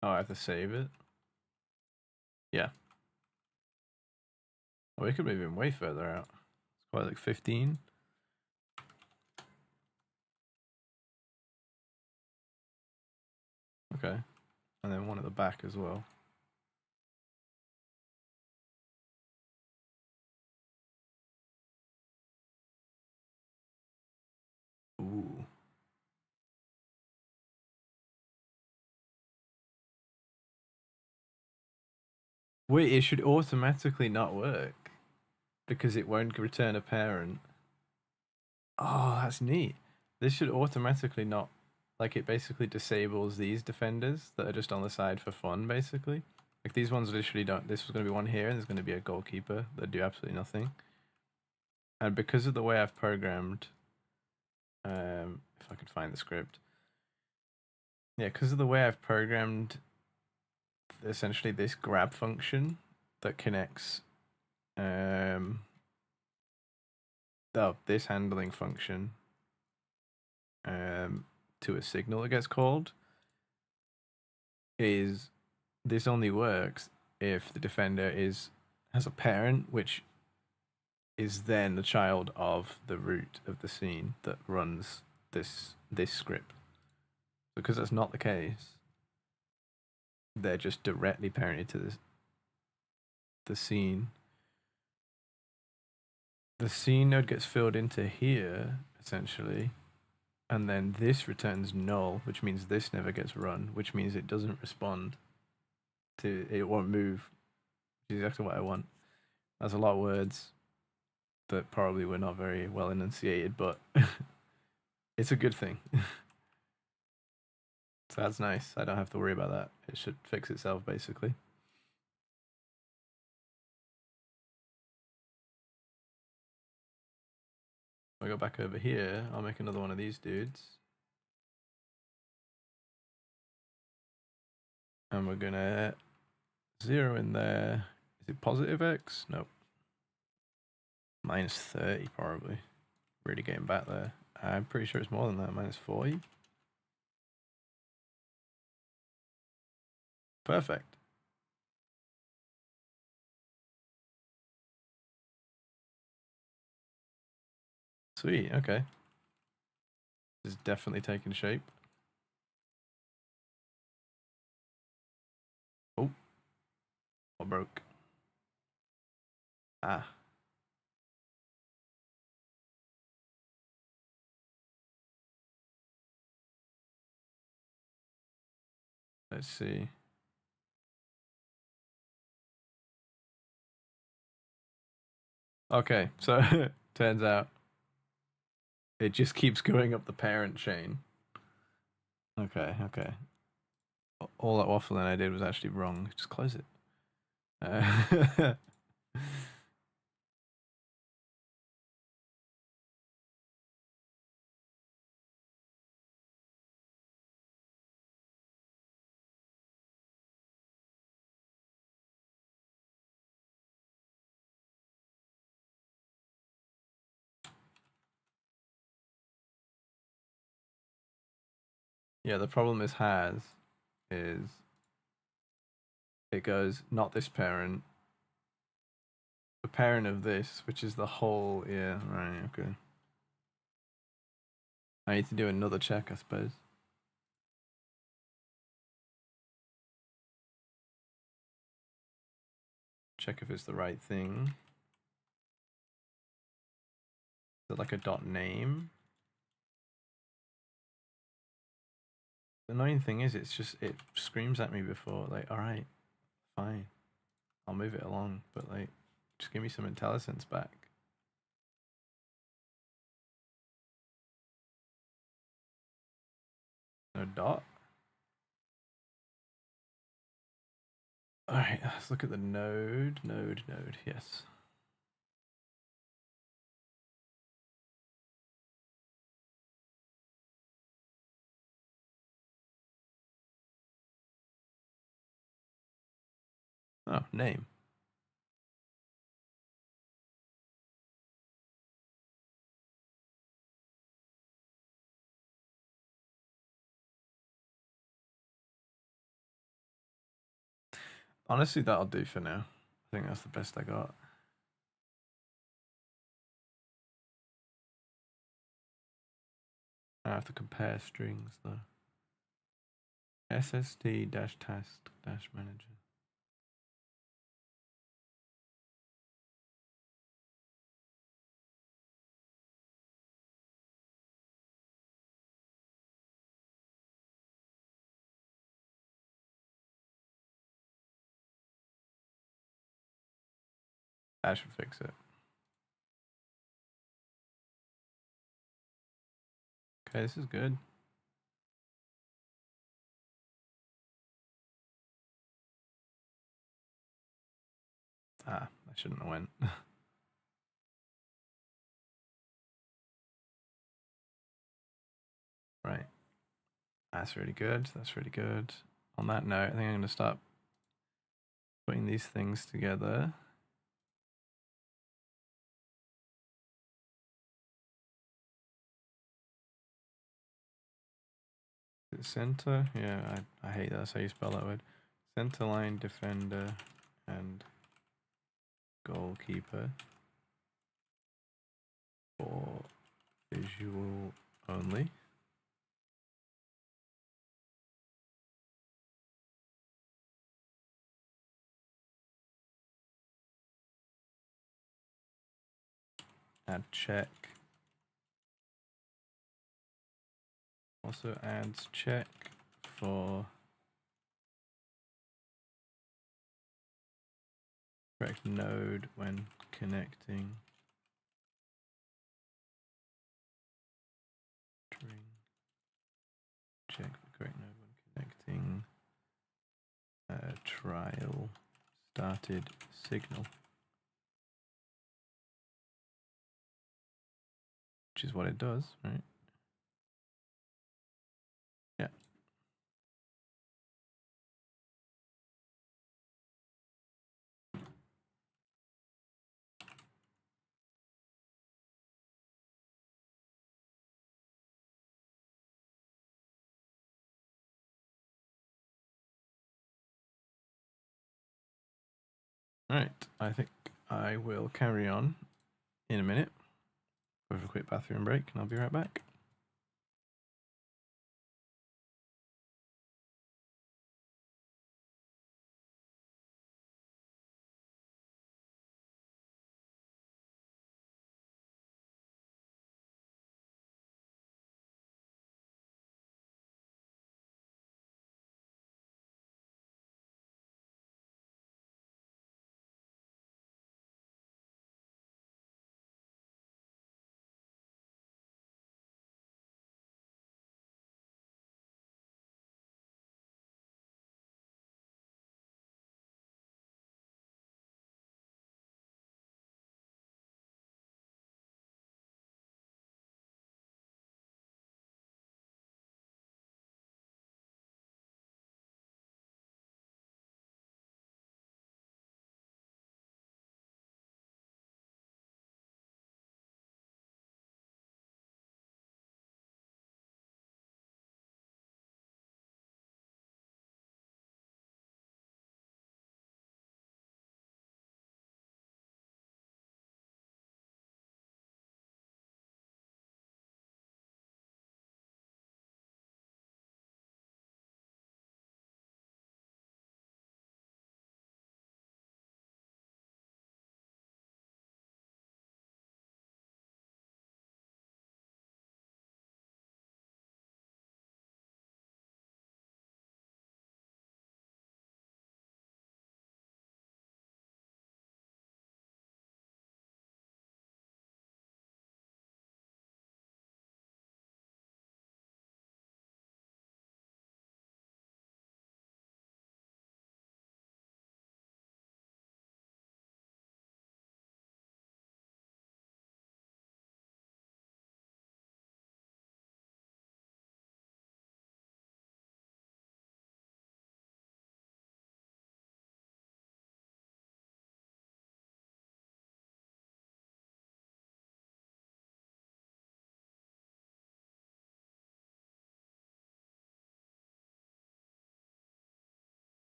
Oh, I have to save it? Yeah. Oh, we could move him way further out. It's quite like 15. Okay. And then one at the back as well. Ooh. Wait, it should automatically not work because it won't return a parent. Oh, that's neat. This should automatically not, like, it basically disables these defenders that are just on the side for fun, basically. Like, these ones literally don't. This was going to be one here, and there's going to be a goalkeeper that do absolutely nothing. And because of the way I've programmed, if I could find the script. Yeah, because of the way I've programmed essentially this grab function that connects this handling function to a signal that gets called, is this only works if the defender has a parent which is then the child of the root of the scene that runs this script. Because that's not the case, they're just directly parented to the scene. The scene node gets filled into here, essentially, and then this returns null, which means this never gets run, which means it doesn't respond to, it won't move, which is exactly what I want. That's a lot of words that probably were not very well enunciated, but it's a good thing. So that's nice. I don't have to worry about that. It should fix itself, basically. If I go back over here, I'll make another one of these dudes. And we're gonna zero in there. Is it positive X? Nope. Minus 30 probably. Really getting back there. I'm pretty sure it's more than that. Minus 40. Perfect. Sweet, okay. This is definitely taking shape. Oh. What broke? Ah. Let's see. Okay, so turns out it just keeps going up the parent chain. Okay, okay. All that waffling I did was actually wrong. Just close it. Yeah, the problem this has is it goes not this parent, the parent of this, which is the whole, yeah, right, okay. I need to do another check, I suppose. Check if it's the right thing. Is it like a dot name? The annoying thing is, it's just, it screams at me before, like, alright, fine, I'll move it along, but like, just give me some IntelliSense back. No dot? Alright, let's look at the node, yes. Oh, name. Honestly, that'll do for now. I think that's the best I got. I have to compare strings though. SSD-task-manager. That should fix it. Okay, this is good. Ah, I shouldn't have went. Right. That's really good. That's really good. On that note, I think I'm going to start putting these things together. Center, yeah, I hate that. That's how you spell that word. Center line, defender, and goalkeeper for visual only. Add check. Also adds check for correct node when connecting. Check the correct node when connecting. Trial started signal. Which is what it does, right? Yeah. Right, I think I will carry on in a minute with a quick bathroom break, and I'll be right back.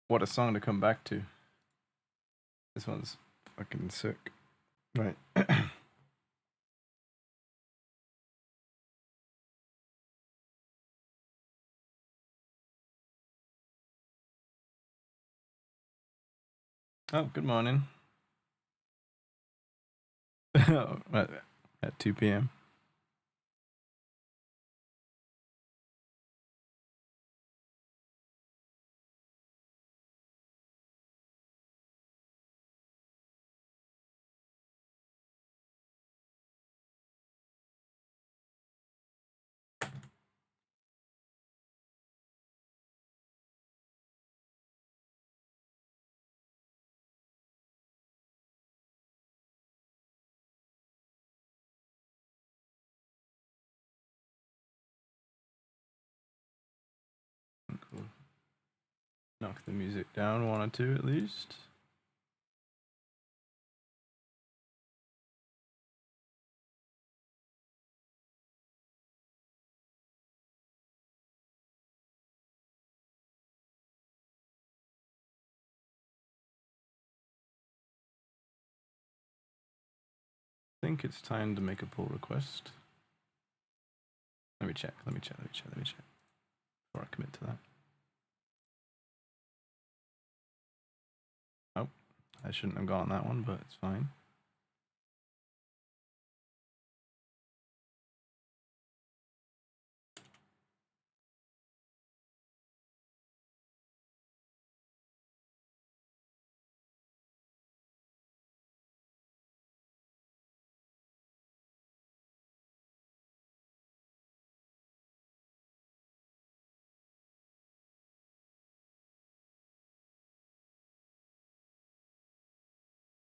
What a song to come back to. This one's fucking sick. Right. Oh, good morning. At 2 p.m. Cool. Knock the music down one or two at least. I think it's time to make a pull request. Let me check before I commit to that. Oh, I shouldn't have gotten that one, but it's fine.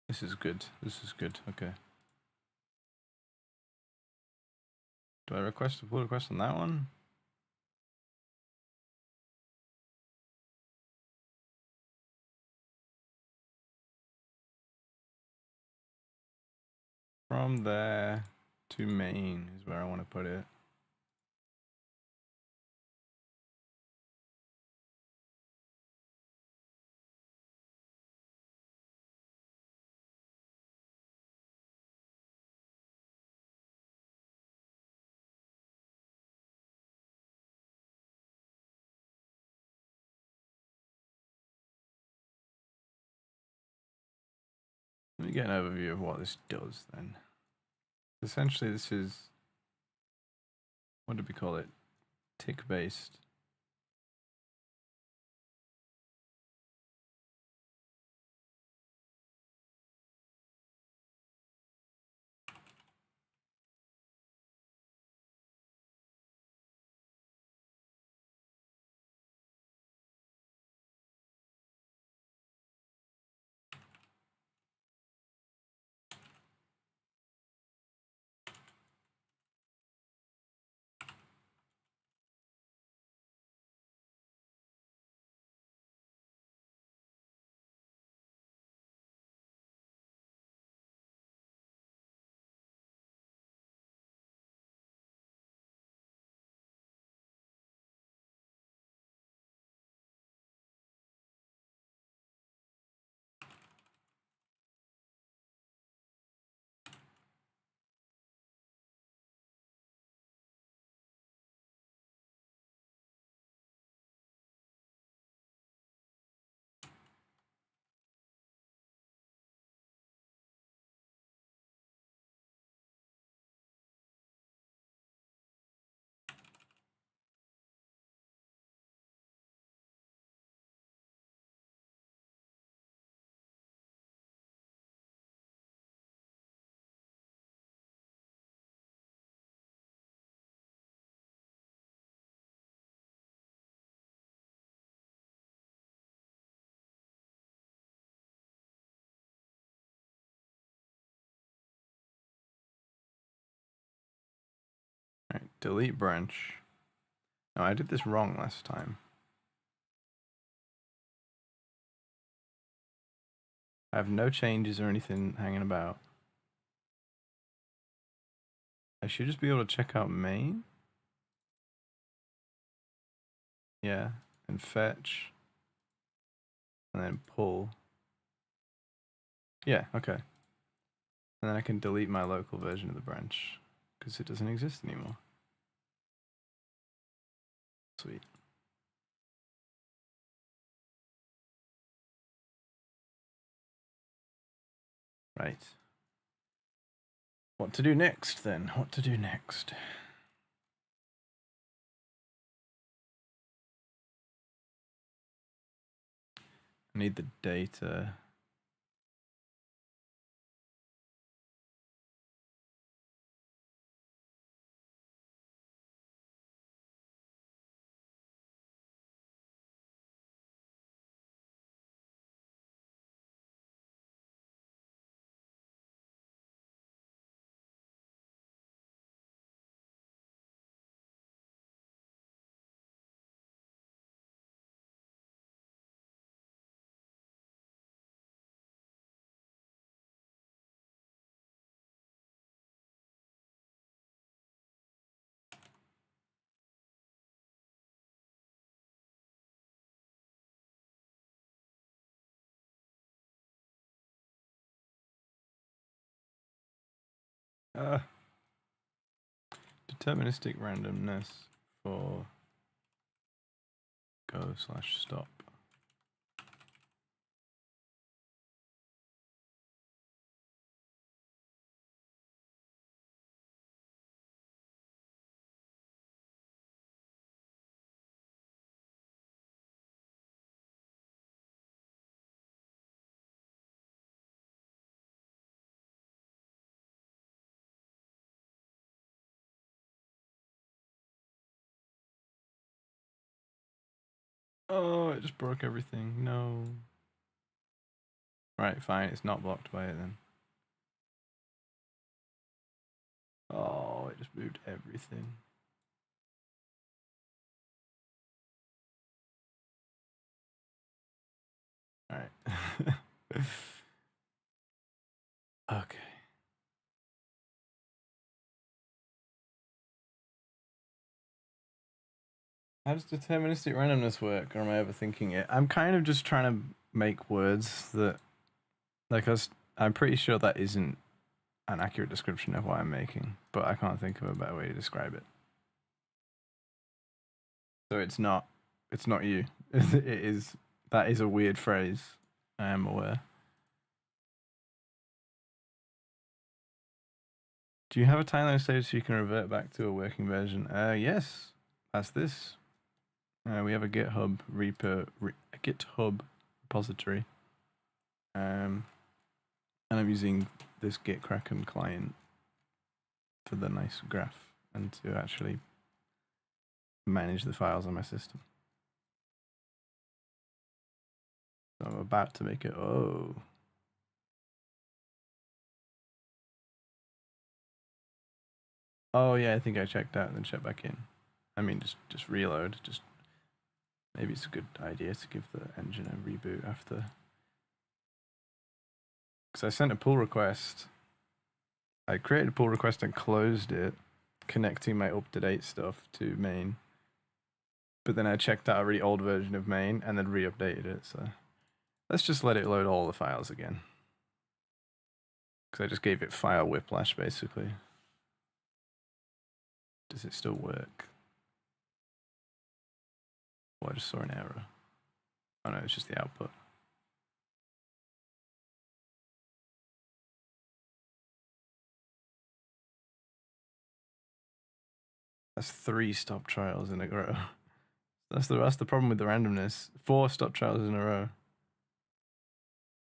This is good. This is good. Okay. Do I request a pull request on that one? From there to main is where I want to put it. Let me get an overview of what this does then. Essentially, this is, what did we call it? Tick based. All right, delete branch. No, I did this wrong last time. I have no changes or anything hanging about. I should just be able to check out main. Yeah, and fetch. and then pull. Yeah, okay. And then I can delete my local version of the branch because it doesn't exist anymore. Sweet. Right. What to do next then? What to do next? I need the data. Deterministic randomness for go/stop. Oh, it just broke everything. No. Right, fine. It's not blocked by it then. Oh, it just moved everything. All right. Okay. How does deterministic randomness work, or am I overthinking it? I'm kind of just trying to make words that, like, I'm pretty sure that isn't an accurate description of what I'm making, but I can't think of a better way to describe it. So it's not you. It is. That is a weird phrase. I am aware. Do you have a time limit stage so you can revert back to a working version? Yes. That's this. We have a GitHub GitHub repository. And I'm using this Gitkraken client for the nice graph and to actually manage the files on my system. So I'm about to make it. Oh. Oh yeah, I think I checked out and then checked back in. I mean, just reload. Just maybe it's a good idea to give the engine a reboot after. Because I sent a pull request. I created a pull request and closed it, connecting my up-to-date stuff to main. But then I checked out a really old version of main and then re-updated it. So let's just let it load all the files again. Because I just gave it file whiplash, basically. Does it still work? Oh, I just saw an error. Oh no, it's just the output. That's 3 stop trials in a row. That's the problem with the randomness. 4 stop trials in a row.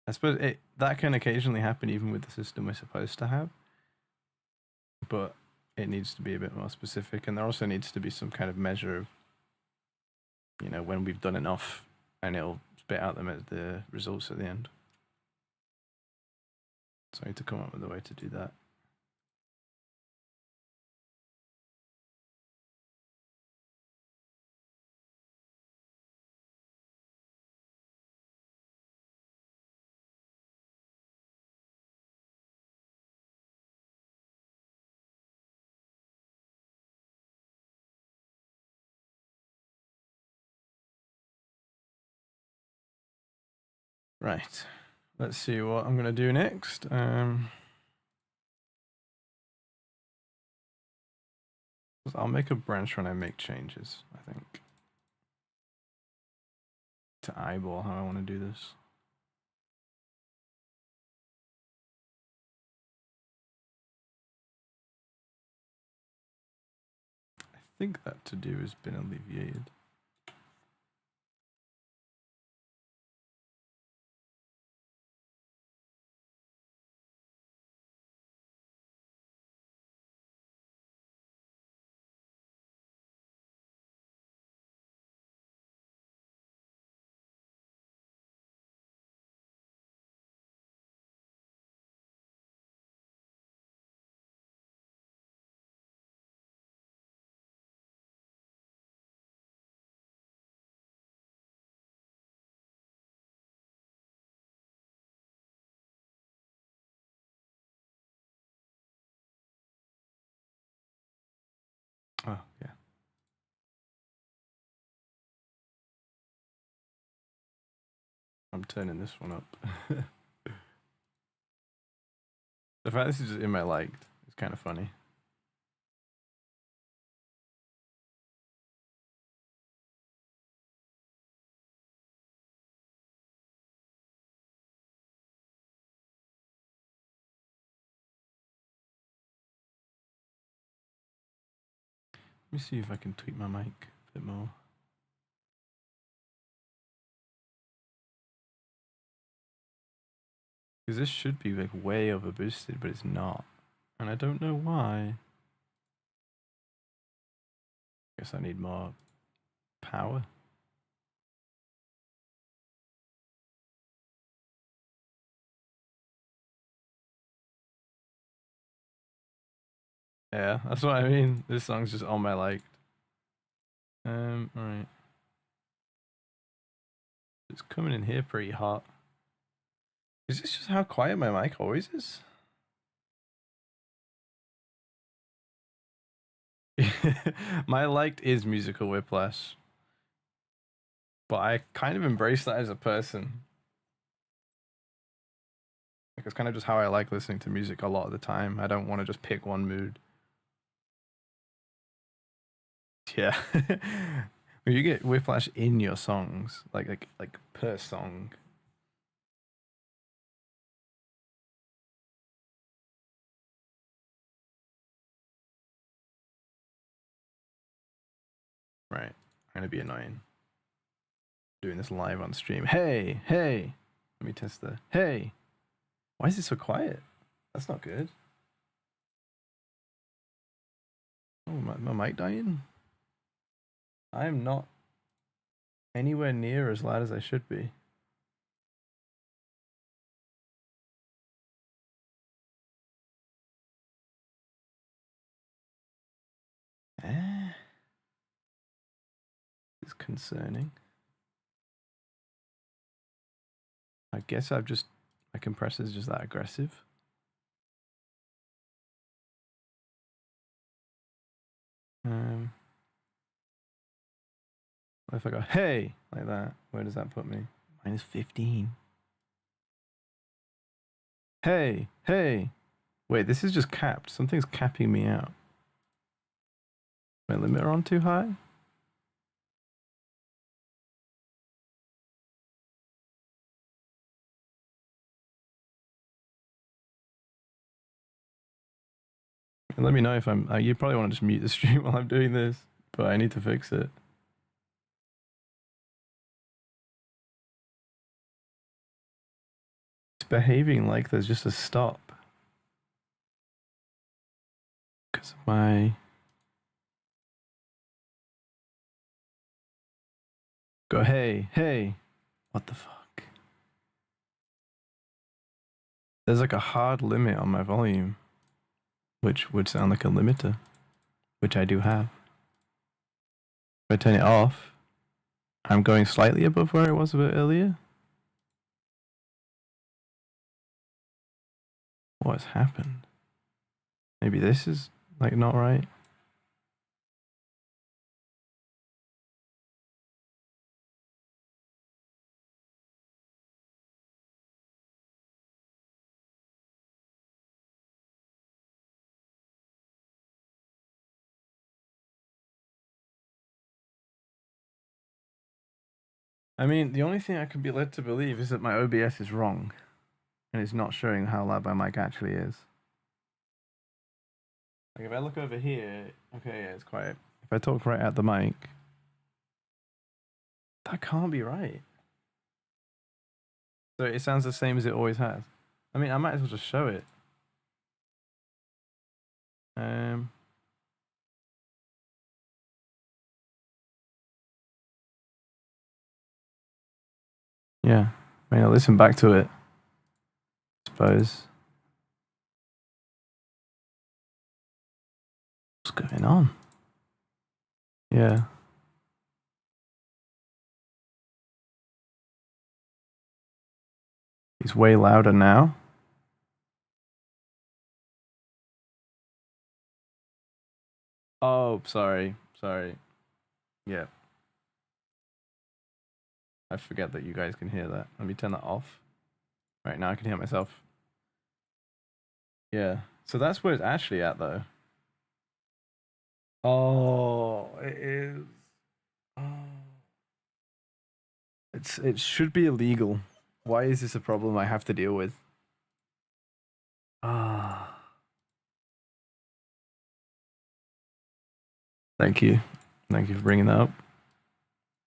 I suppose that can occasionally happen even with the system we're supposed to have. But it needs to be a bit more specific, and there also needs to be some kind of measure of, you know, when we've done enough, and it'll spit out the results at the end. So I need to come up with a way to do that. Right. Let's see what I'm going to do next. I'll make a branch when I make changes, I think. To eyeball how I want to do this. I think that to do has been alleviated. Oh, yeah. I'm turning this one up. The fact this is just in my liked is kind of funny. Let me see if I can tweak my mic a bit more. Because this should be like way over boosted, but it's not. And I don't know why. Guess I need more power. Yeah, that's what I mean. This song's just on my liked. Alright. It's coming in here pretty hot. Is this just how quiet my mic always is? My liked is musical whiplash. But I kind of embrace that as a person. Like, it's kind of just how I like listening to music a lot of the time. I don't want to just pick one mood. Yeah. When you get whiplash in your songs, like per song. Right. I'm gonna be annoying. Doing this live on stream. Hey, hey. Let me test the hey. Why is it so quiet? That's not good. Oh, my mic dying? I am not anywhere near as loud as I should be. It's concerning. I guess my compressor's just that aggressive. What if I go, hey, like that? Where does that put me? Minus 15. Hey, hey. Wait, this is just capped. Something's capping me out. My limiter on too high? And let me know if I'm... you probably want to just mute the stream while I'm doing this, but I need to fix it. It's behaving like there's just a stop. Because of my... Go, hey, hey. What the fuck? There's like a hard limit on my volume, which would sound like a limiter, which I do have. If I turn it off, I'm going slightly above where I was a bit earlier. What has happened? Maybe this is like not right. I mean, the only thing I can be led to believe is that my OBS is wrong, and it's not showing how loud my mic actually is. Like if I look over here, okay, yeah, it's quiet. If I talk right at the mic, that can't be right. So it sounds the same as it always has. I mean, I might as well just show it. Yeah, I mean, I'll listen back to it, I suppose. What's going on? Yeah. He's way louder now. Oh, sorry. Yeah. I forget that you guys can hear that. Let me turn that off. Right, now I can hear myself. Yeah. So that's where it's actually at, though. Oh, it is. Oh. It should be illegal. Why is this a problem I have to deal with? Ah. Thank you. Thank you for bringing that up.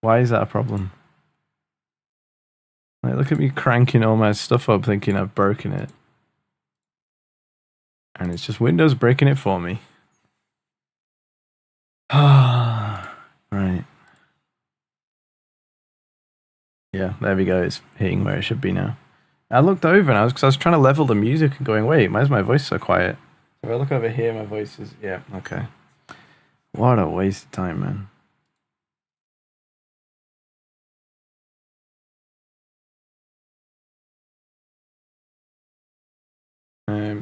Why is that a problem? Like, look at me cranking all my stuff up thinking I've broken it. And it's just Windows breaking it for me. Ah. Right. Yeah, there we go. It's hitting where it should be now. I looked over and I was trying to level the music and going, wait, why is my voice so quiet? So if I look over here, my voice is, yeah, okay. What a waste of time, man.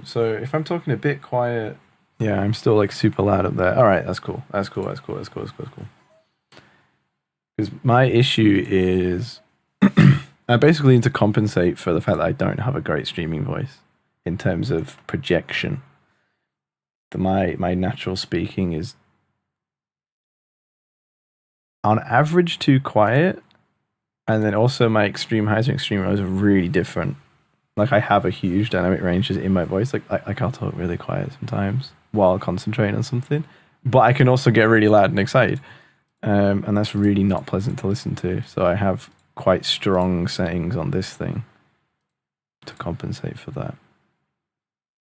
So if I'm talking a bit quiet, yeah, I'm still like super loud up there. All right, that's cool. That's cool. Because my issue is I basically need to compensate for the fact that I don't have a great streaming voice in terms of projection. My natural speaking is on average too quiet, and then also my extreme highs and extreme lows are really different. Like I have a huge dynamic range in my voice. Like I'll talk really quiet sometimes while concentrating on something, but I can also get really loud and excited, and that's really not pleasant to listen to. So I have quite strong settings on this thing to compensate for that.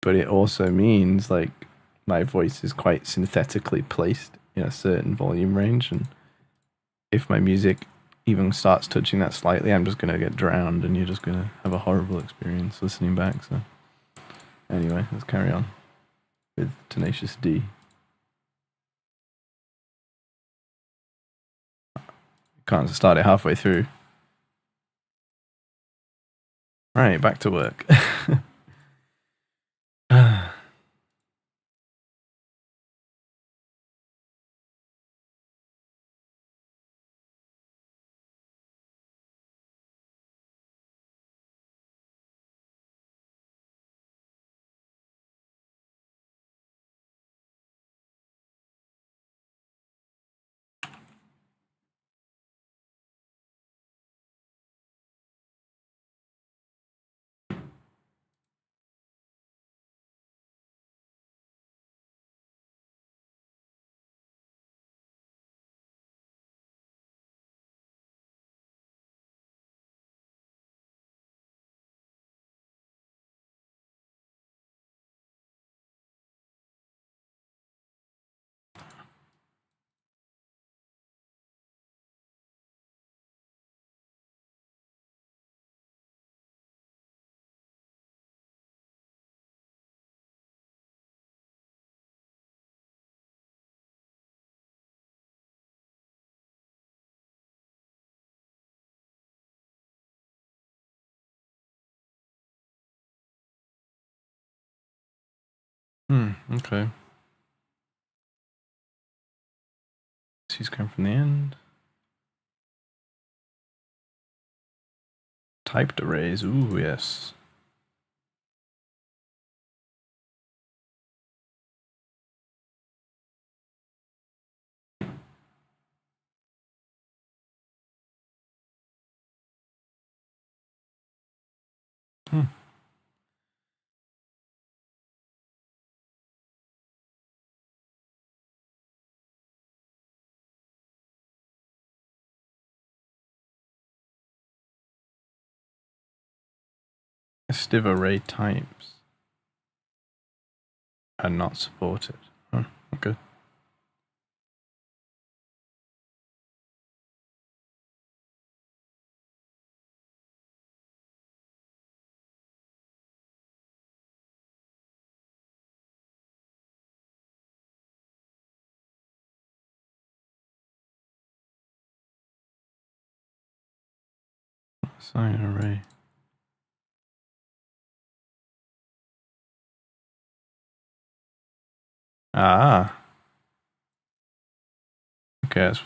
But it also means like my voice is quite synthetically placed in a certain volume range, and if my music even starts touching that slightly, I'm just going to get drowned and you're just going to have a horrible experience listening back. So anyway, let's carry on with Tenacious D. Can't start it halfway through. Right, back to work. Okay. She's coming from the end. Typed arrays. Ooh, yes. Assistive array types are not supported. Oh, okay. Assign array. Ah. Okay, that's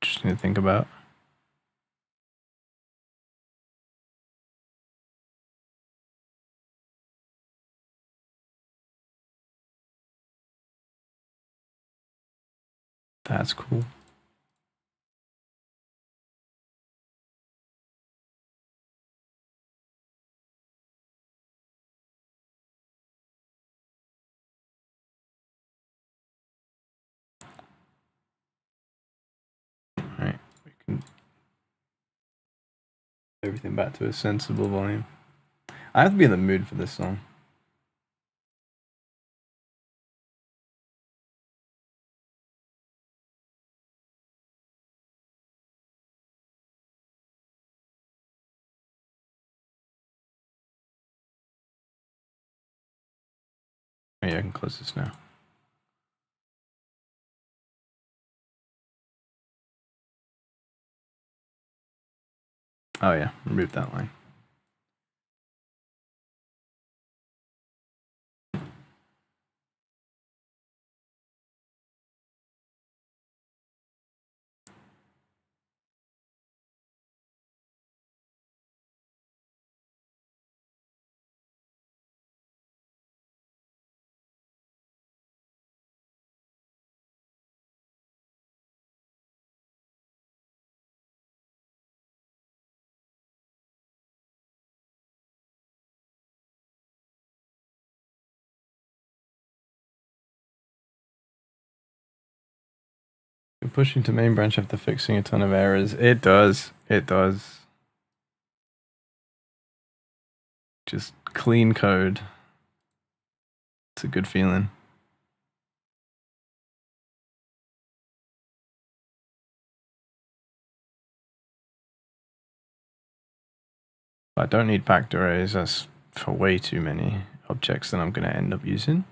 interesting to think about. That's cool. Right, we can everything back to a sensible volume. I have to be in the mood for this song. Oh, yeah, I can close this now. Oh yeah, remove that line. Pushing to main branch after fixing a ton of errors. It does. It does. Just clean code. It's a good feeling. I don't need packed arrays. That's for way too many objects that I'm going to end up using.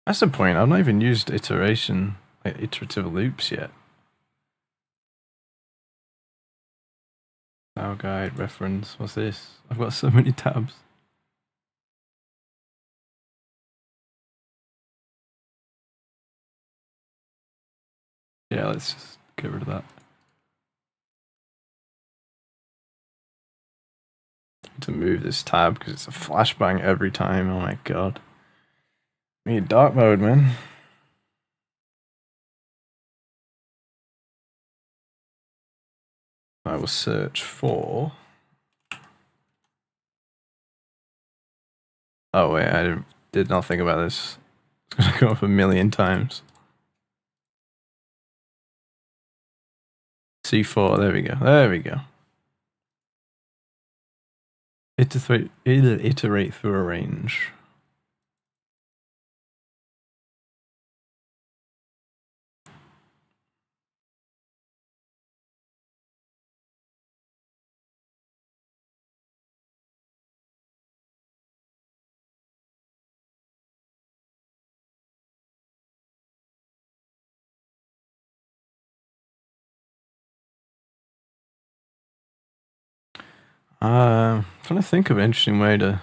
That's the point. I've not even used iteration, like iterative loops yet. Now guide, reference, what's this? I've got so many tabs. Yeah, let's just get rid of that. To move this tab because it's a flashbang every time. Oh my god. We need dark mode, man. I will search for. Oh wait, I did not think about this. It's gonna go up a million times. C4, there we go. There we go. Iterate through a range. I'm trying to think of an interesting way to.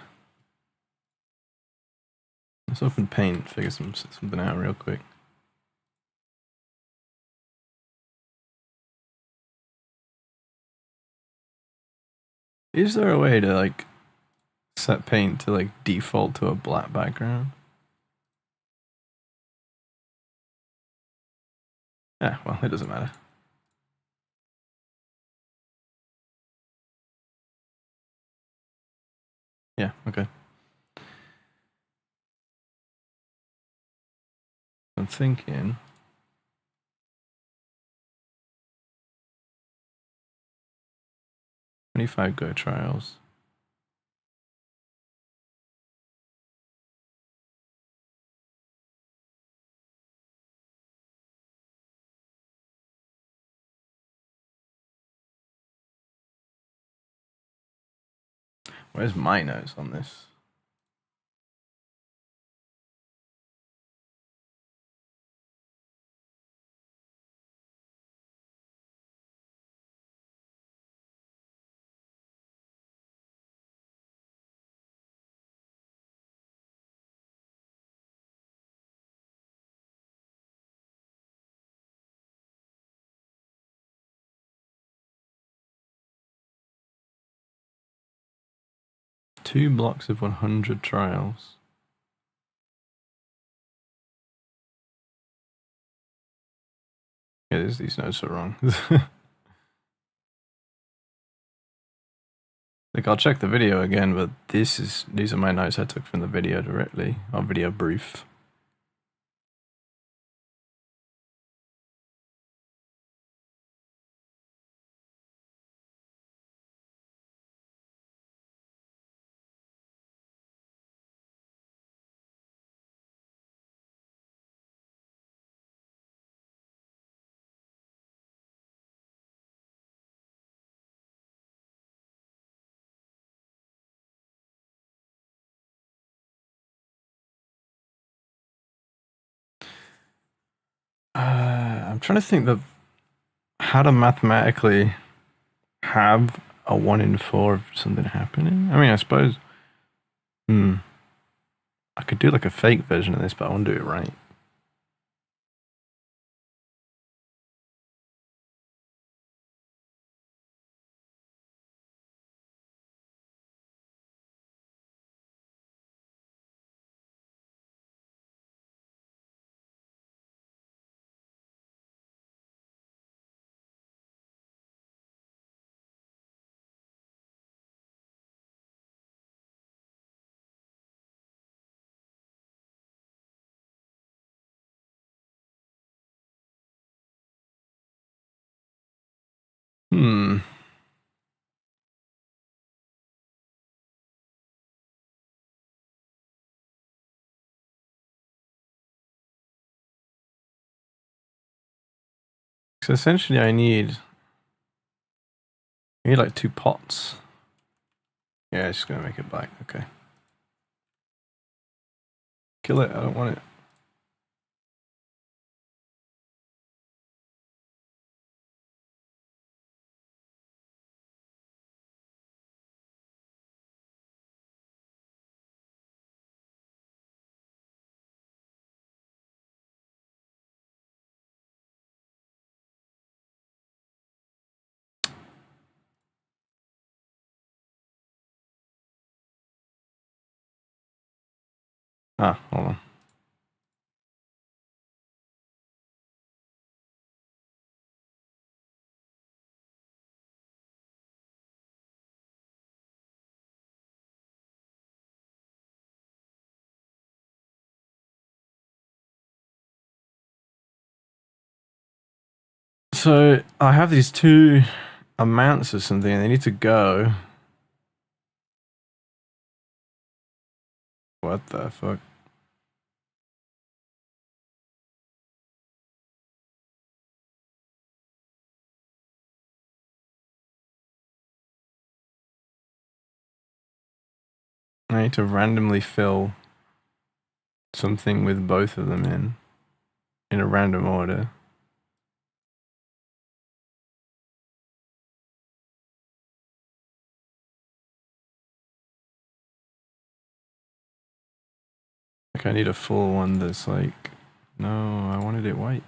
Let's open Paint, figure something out real quick. Is there a way to like set Paint to like default to a black background? Yeah, well, it doesn't matter. Yeah, okay. I'm thinking 25 Go trials. Where's my notes on this? Two blocks of 100 trials. Yeah, these notes are wrong. Like, I'll check the video again, but these are my notes I took from the video directly, our video brief. I'm trying to think of how to mathematically have a 1 in 4 of something happening. I mean, I suppose, I could do like a fake version of this, but I want to do it right. So essentially I need like 2 pots. Yeah, it's just gonna make it black, okay. Kill it, I don't want it. Ah, hold on. So I have these 2 amounts of something and they need to go. What the fuck? I need to randomly fill something with both of them in a random order. Like I need a full one that's like, no, I wanted it white.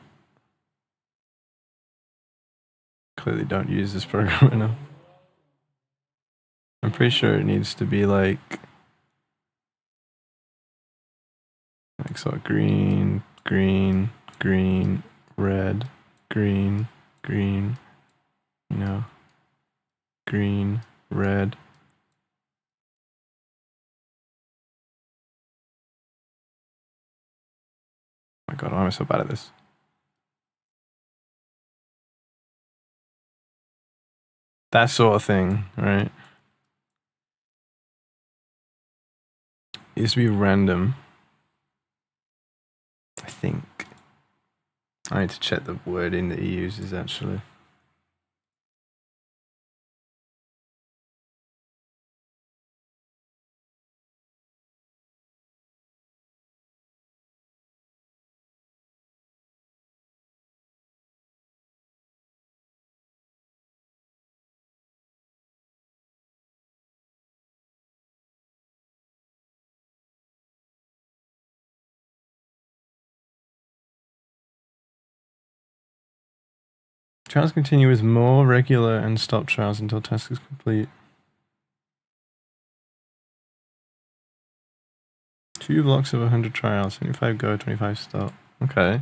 Clearly don't use this program enough. I'm pretty sure it needs to be like sort of green, green, green, red, green, green, you know, green, red. my god, why am I so bad at this? That sort of thing, right? It used to be random. I think. I need to check the wording that he uses actually. Trials continue with more regular and stop trials until task is complete. 2 blocks of 100 trials, 25 go, 25 stop. Okay.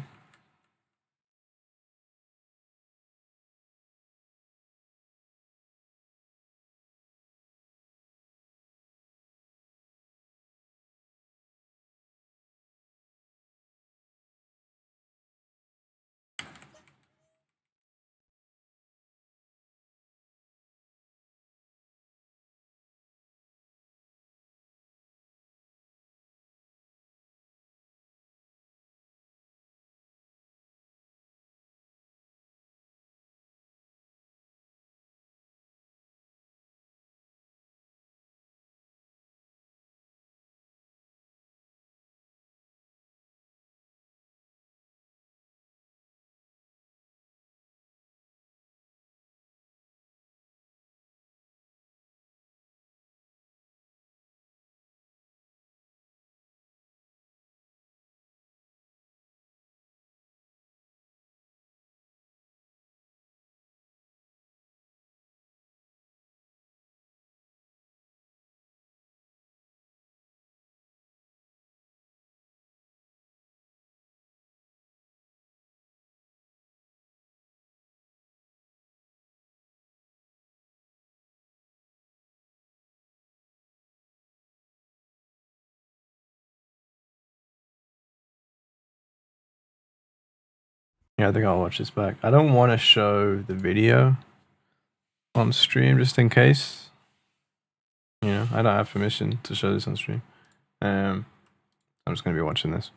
Yeah, I think I'll watch this back. I don't want to show the video on stream just in case. You know, I don't have permission to show this on stream. I'm just going to be watching this.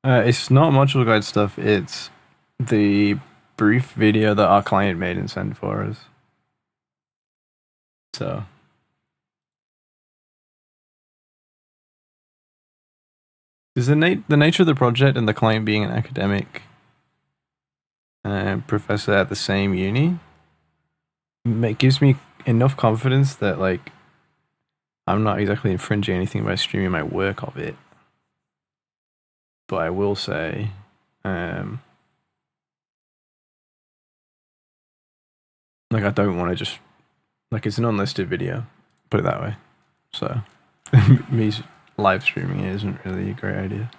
It's not module guide stuff. It's the brief video that our client made and sent for us. So. Is the nature of the project and the client being an academic professor at the same uni, it gives me enough confidence that like I'm not exactly infringing anything by streaming my work of it. But I will say, like I don't want to just like it's an unlisted video, put it that way. So me live streaming it isn't really a great idea.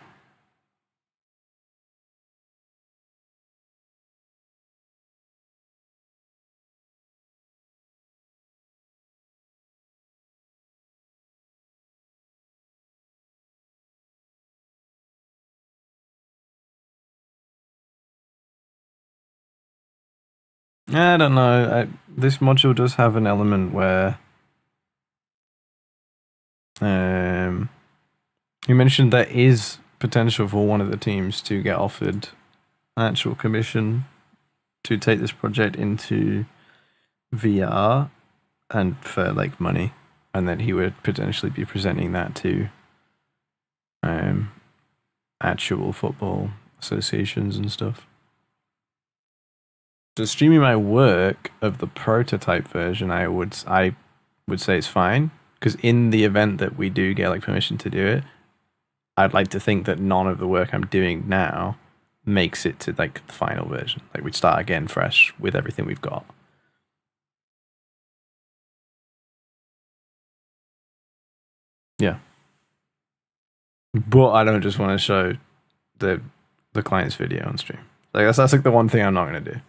I don't know. This module does have an element where you mentioned there is potential for one of the teams to get offered an actual commission to take this project into VR and for like money, and then he would potentially be presenting that to actual football associations and stuff. So streaming my work of the prototype version, I would say it's fine, because in the event that we do get like permission to do it, I'd like to think that none of the work I'm doing now makes it to like the final version. Like we'd start again fresh with everything we've got. Yeah. But I don't just want to show the client's video on stream. Like that's like the one thing I'm not gonna do.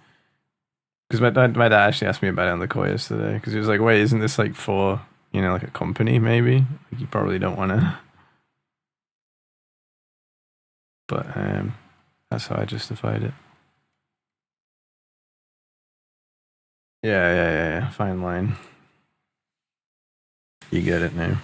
Because my dad actually asked me about it on the call yesterday. Because he was like, "Wait, isn't this like for like a company maybe? Like you probably don't want to." But that's how I justified it. Yeah. Fine line. You get it now.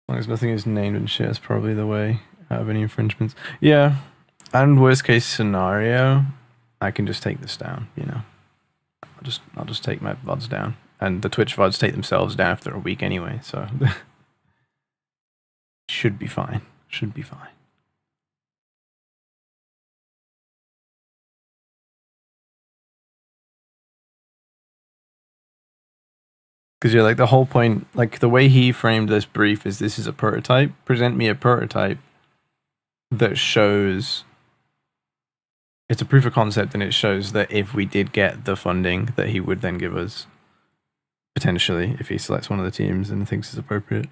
As long as nothing is named and shit, is probably the way out of any infringements. Yeah, and worst case scenario, I can just take this down. I'll just take my VODs down, and the Twitch VODs take themselves down after a week anyway. So should be fine. Should be fine. Because like the whole point, like the way he framed this brief is this is a prototype. Present me a prototype that shows it's a proof of concept, and it shows that if we did get the funding that he would then give us, potentially, if he selects one of the teams and thinks it's appropriate,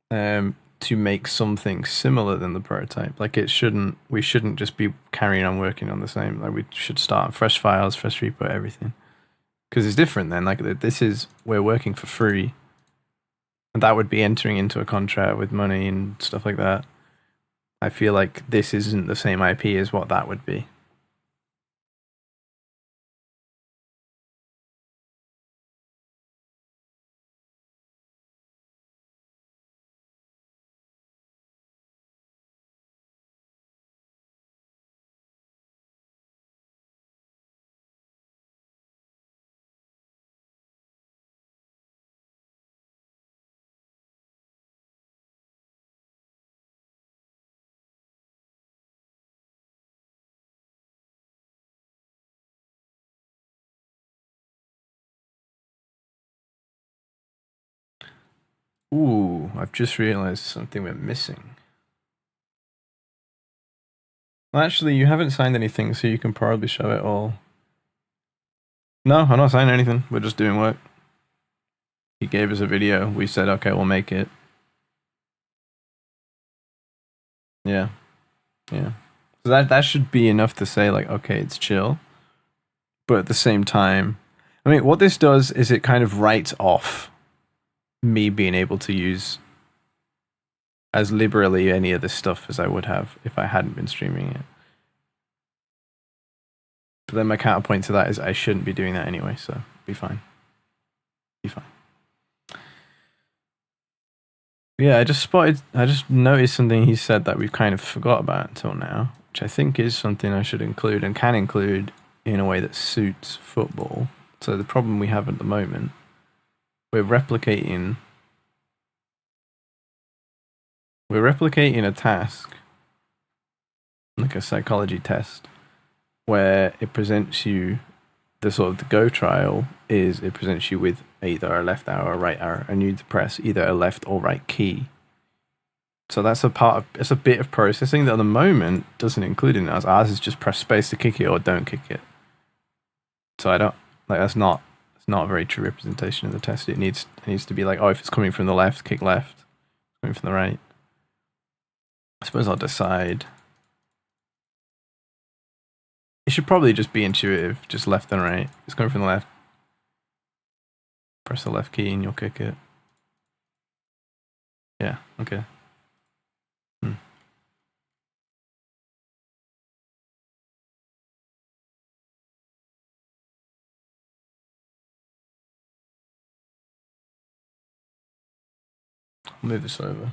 to make something similar than the prototype. Like we shouldn't just be carrying on working on the same. Like we should start fresh files, fresh repo, everything. Because it's different then. Like we're working for free, and that would be entering into a contract with money and stuff like that. I feel like this isn't the same IP as what that would be. Ooh, I've just realized something we're missing. Well, actually, you haven't signed anything, so you can probably show it all. No, I'm not signing anything. We're just doing work. He gave us a video. We said, okay, we'll make it. Yeah. So that should be enough to say, like, okay, it's chill. But at the same time, I mean, what this does is it kind of writes off me being able to use as liberally any of this stuff as I would have if I hadn't been streaming it. But then my counterpoint to that is I shouldn't be doing that anyway, so be fine. Yeah, I just noticed something he said that we've kind of forgot about until now, which I think is something I should include and can include in a way that suits football. So the problem we have at the moment, we're replicating a task, like a psychology test, where it presents you the Go trial is it presents you with either a left arrow or a right arrow, and you need to press either a left or right key. So that's it's a bit of processing that at the moment doesn't include in ours. Ours is just press space to kick it or don't kick it. So that's not a very true representation of the test. It needs to be like, oh, if it's coming from the left, kick left. Coming from the right. I suppose I'll decide. It should probably just be intuitive, just left and right. If it's coming from the left, press the left key and you'll kick it. Yeah, okay. I'll move this over.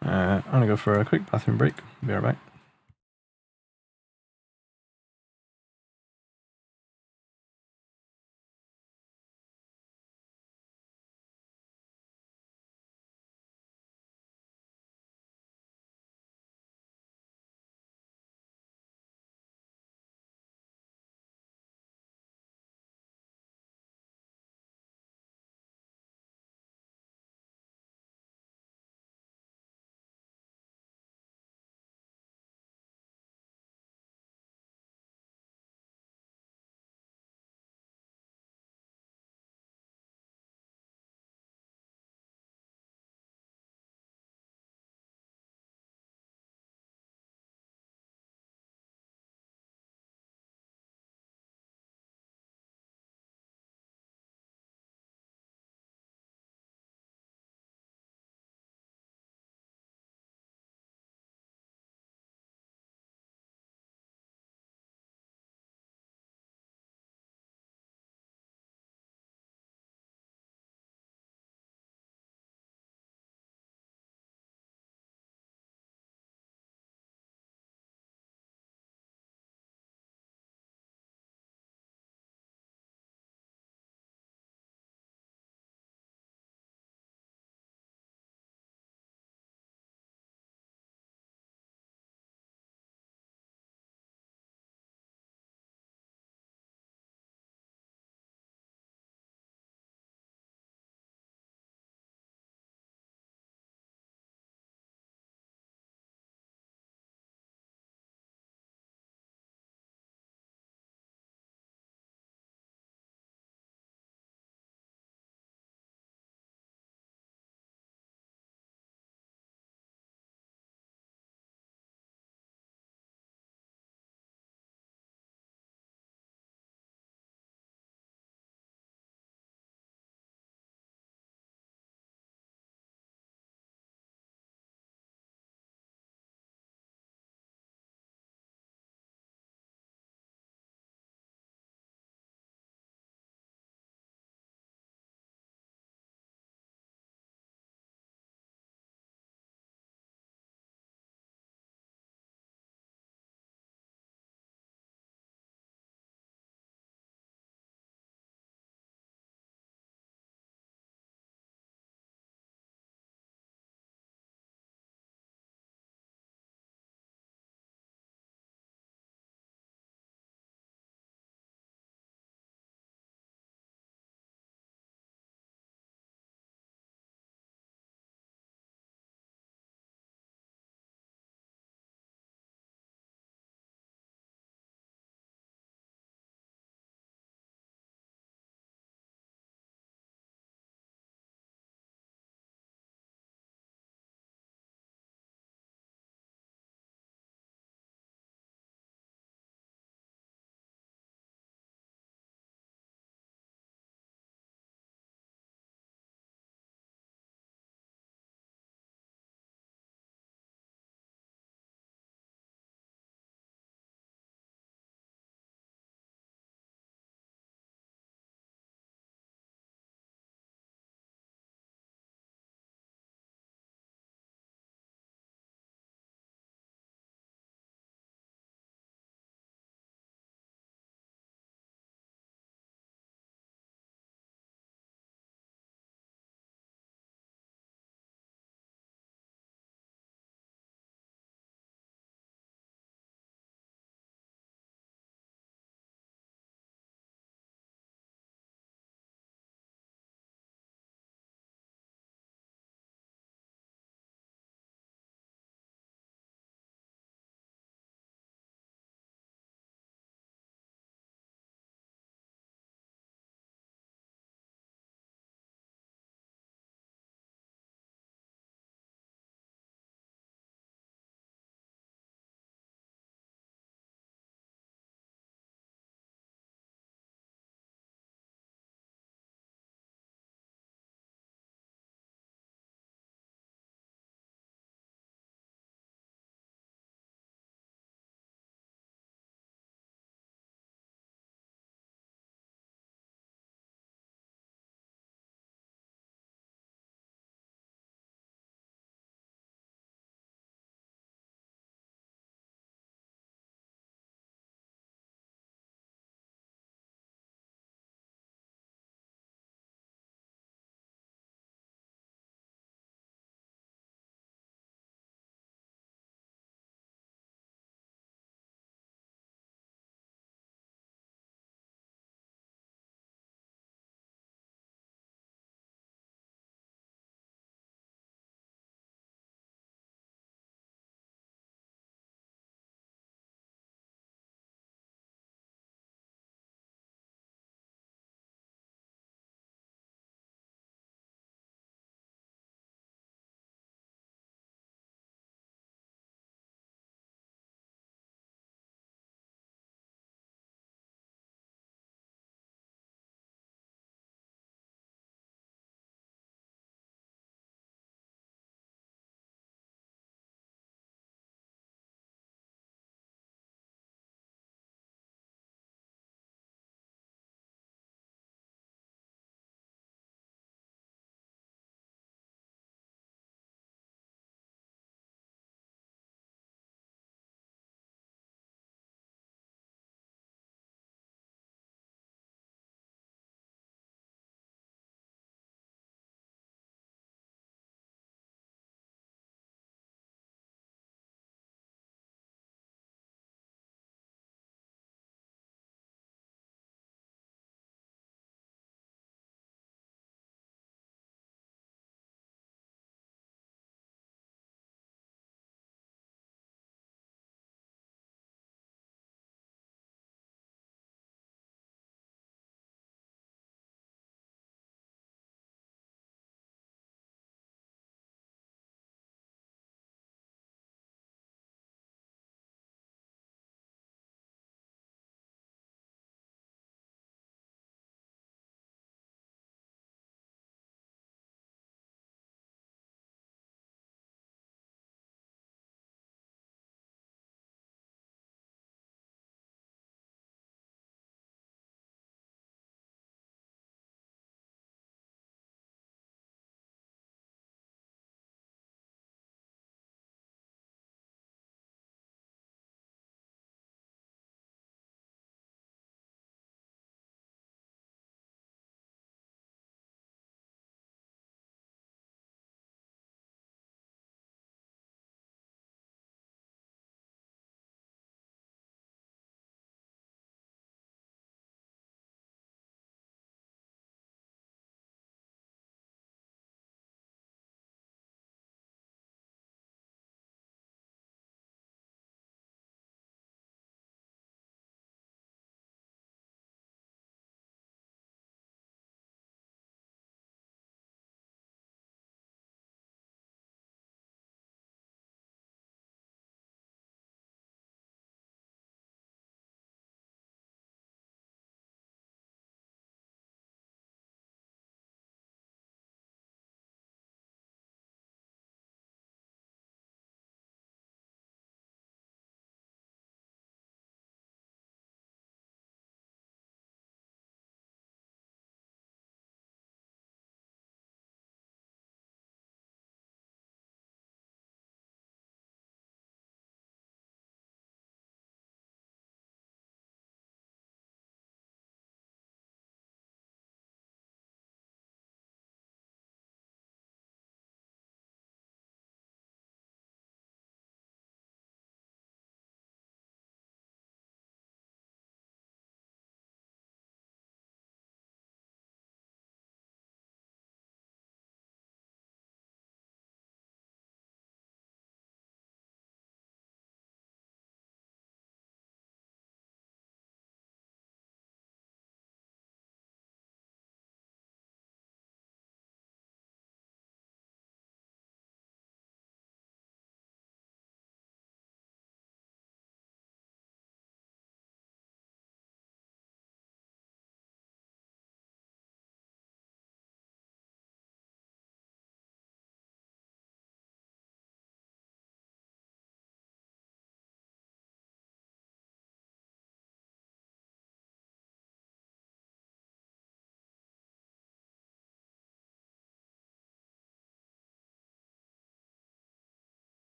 I'm gonna go for a quick bathroom break. Be right back.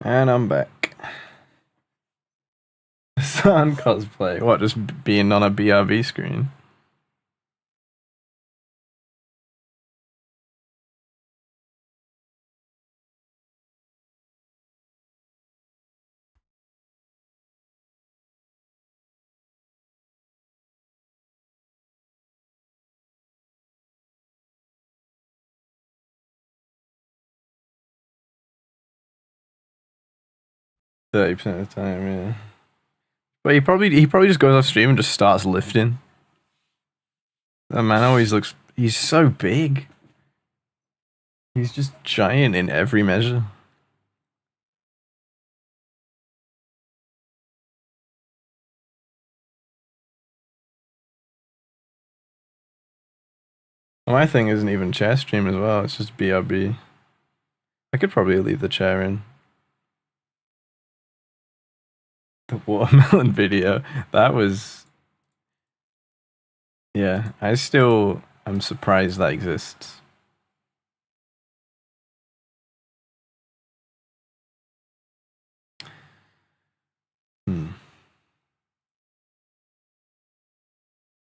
And I'm back. Sun cosplay. What, just being on a BRB screen? %30 of the time, yeah. But he probably just goes off stream and just starts lifting. That man always looks. He's so big. He's just giant in every measure. My thing isn't even chair stream as well. It's just BRB. I could probably leave the chair in. The watermelon video. That was. Yeah, I'm surprised that exists.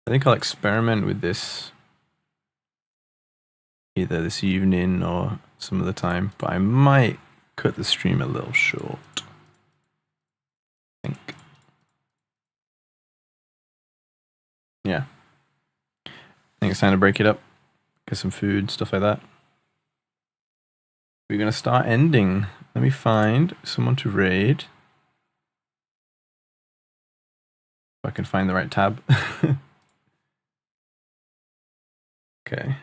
I think I'll experiment with this either this evening or some other time, but I might cut the stream a little short. I think. Yeah. I think it's time to break it up. Get some food, stuff like that. We're going to start ending. Let me find someone to raid. If I can find the right tab. Okay.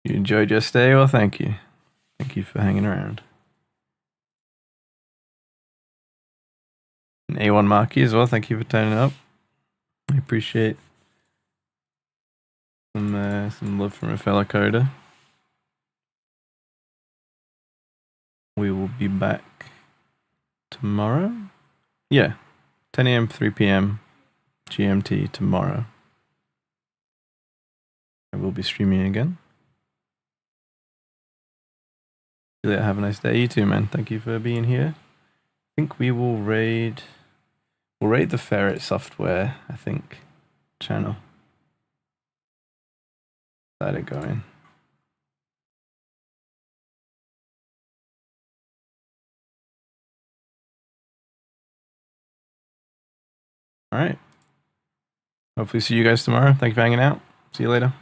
You enjoyed your stay? Well, thank you. Thank you for hanging around. And A1 Marky as well, thank you for turning up. I appreciate some love from a fellow coder. We will be back tomorrow? Yeah, 10 a.m., 3 p.m. GMT tomorrow. I will be streaming again. Have a nice day. You too, man. Thank you for being here. I think we will raid... We'll raid the Ferret Software, I think, channel. Let it go in. All right. Hopefully see you guys tomorrow. Thank you for hanging out. See you later.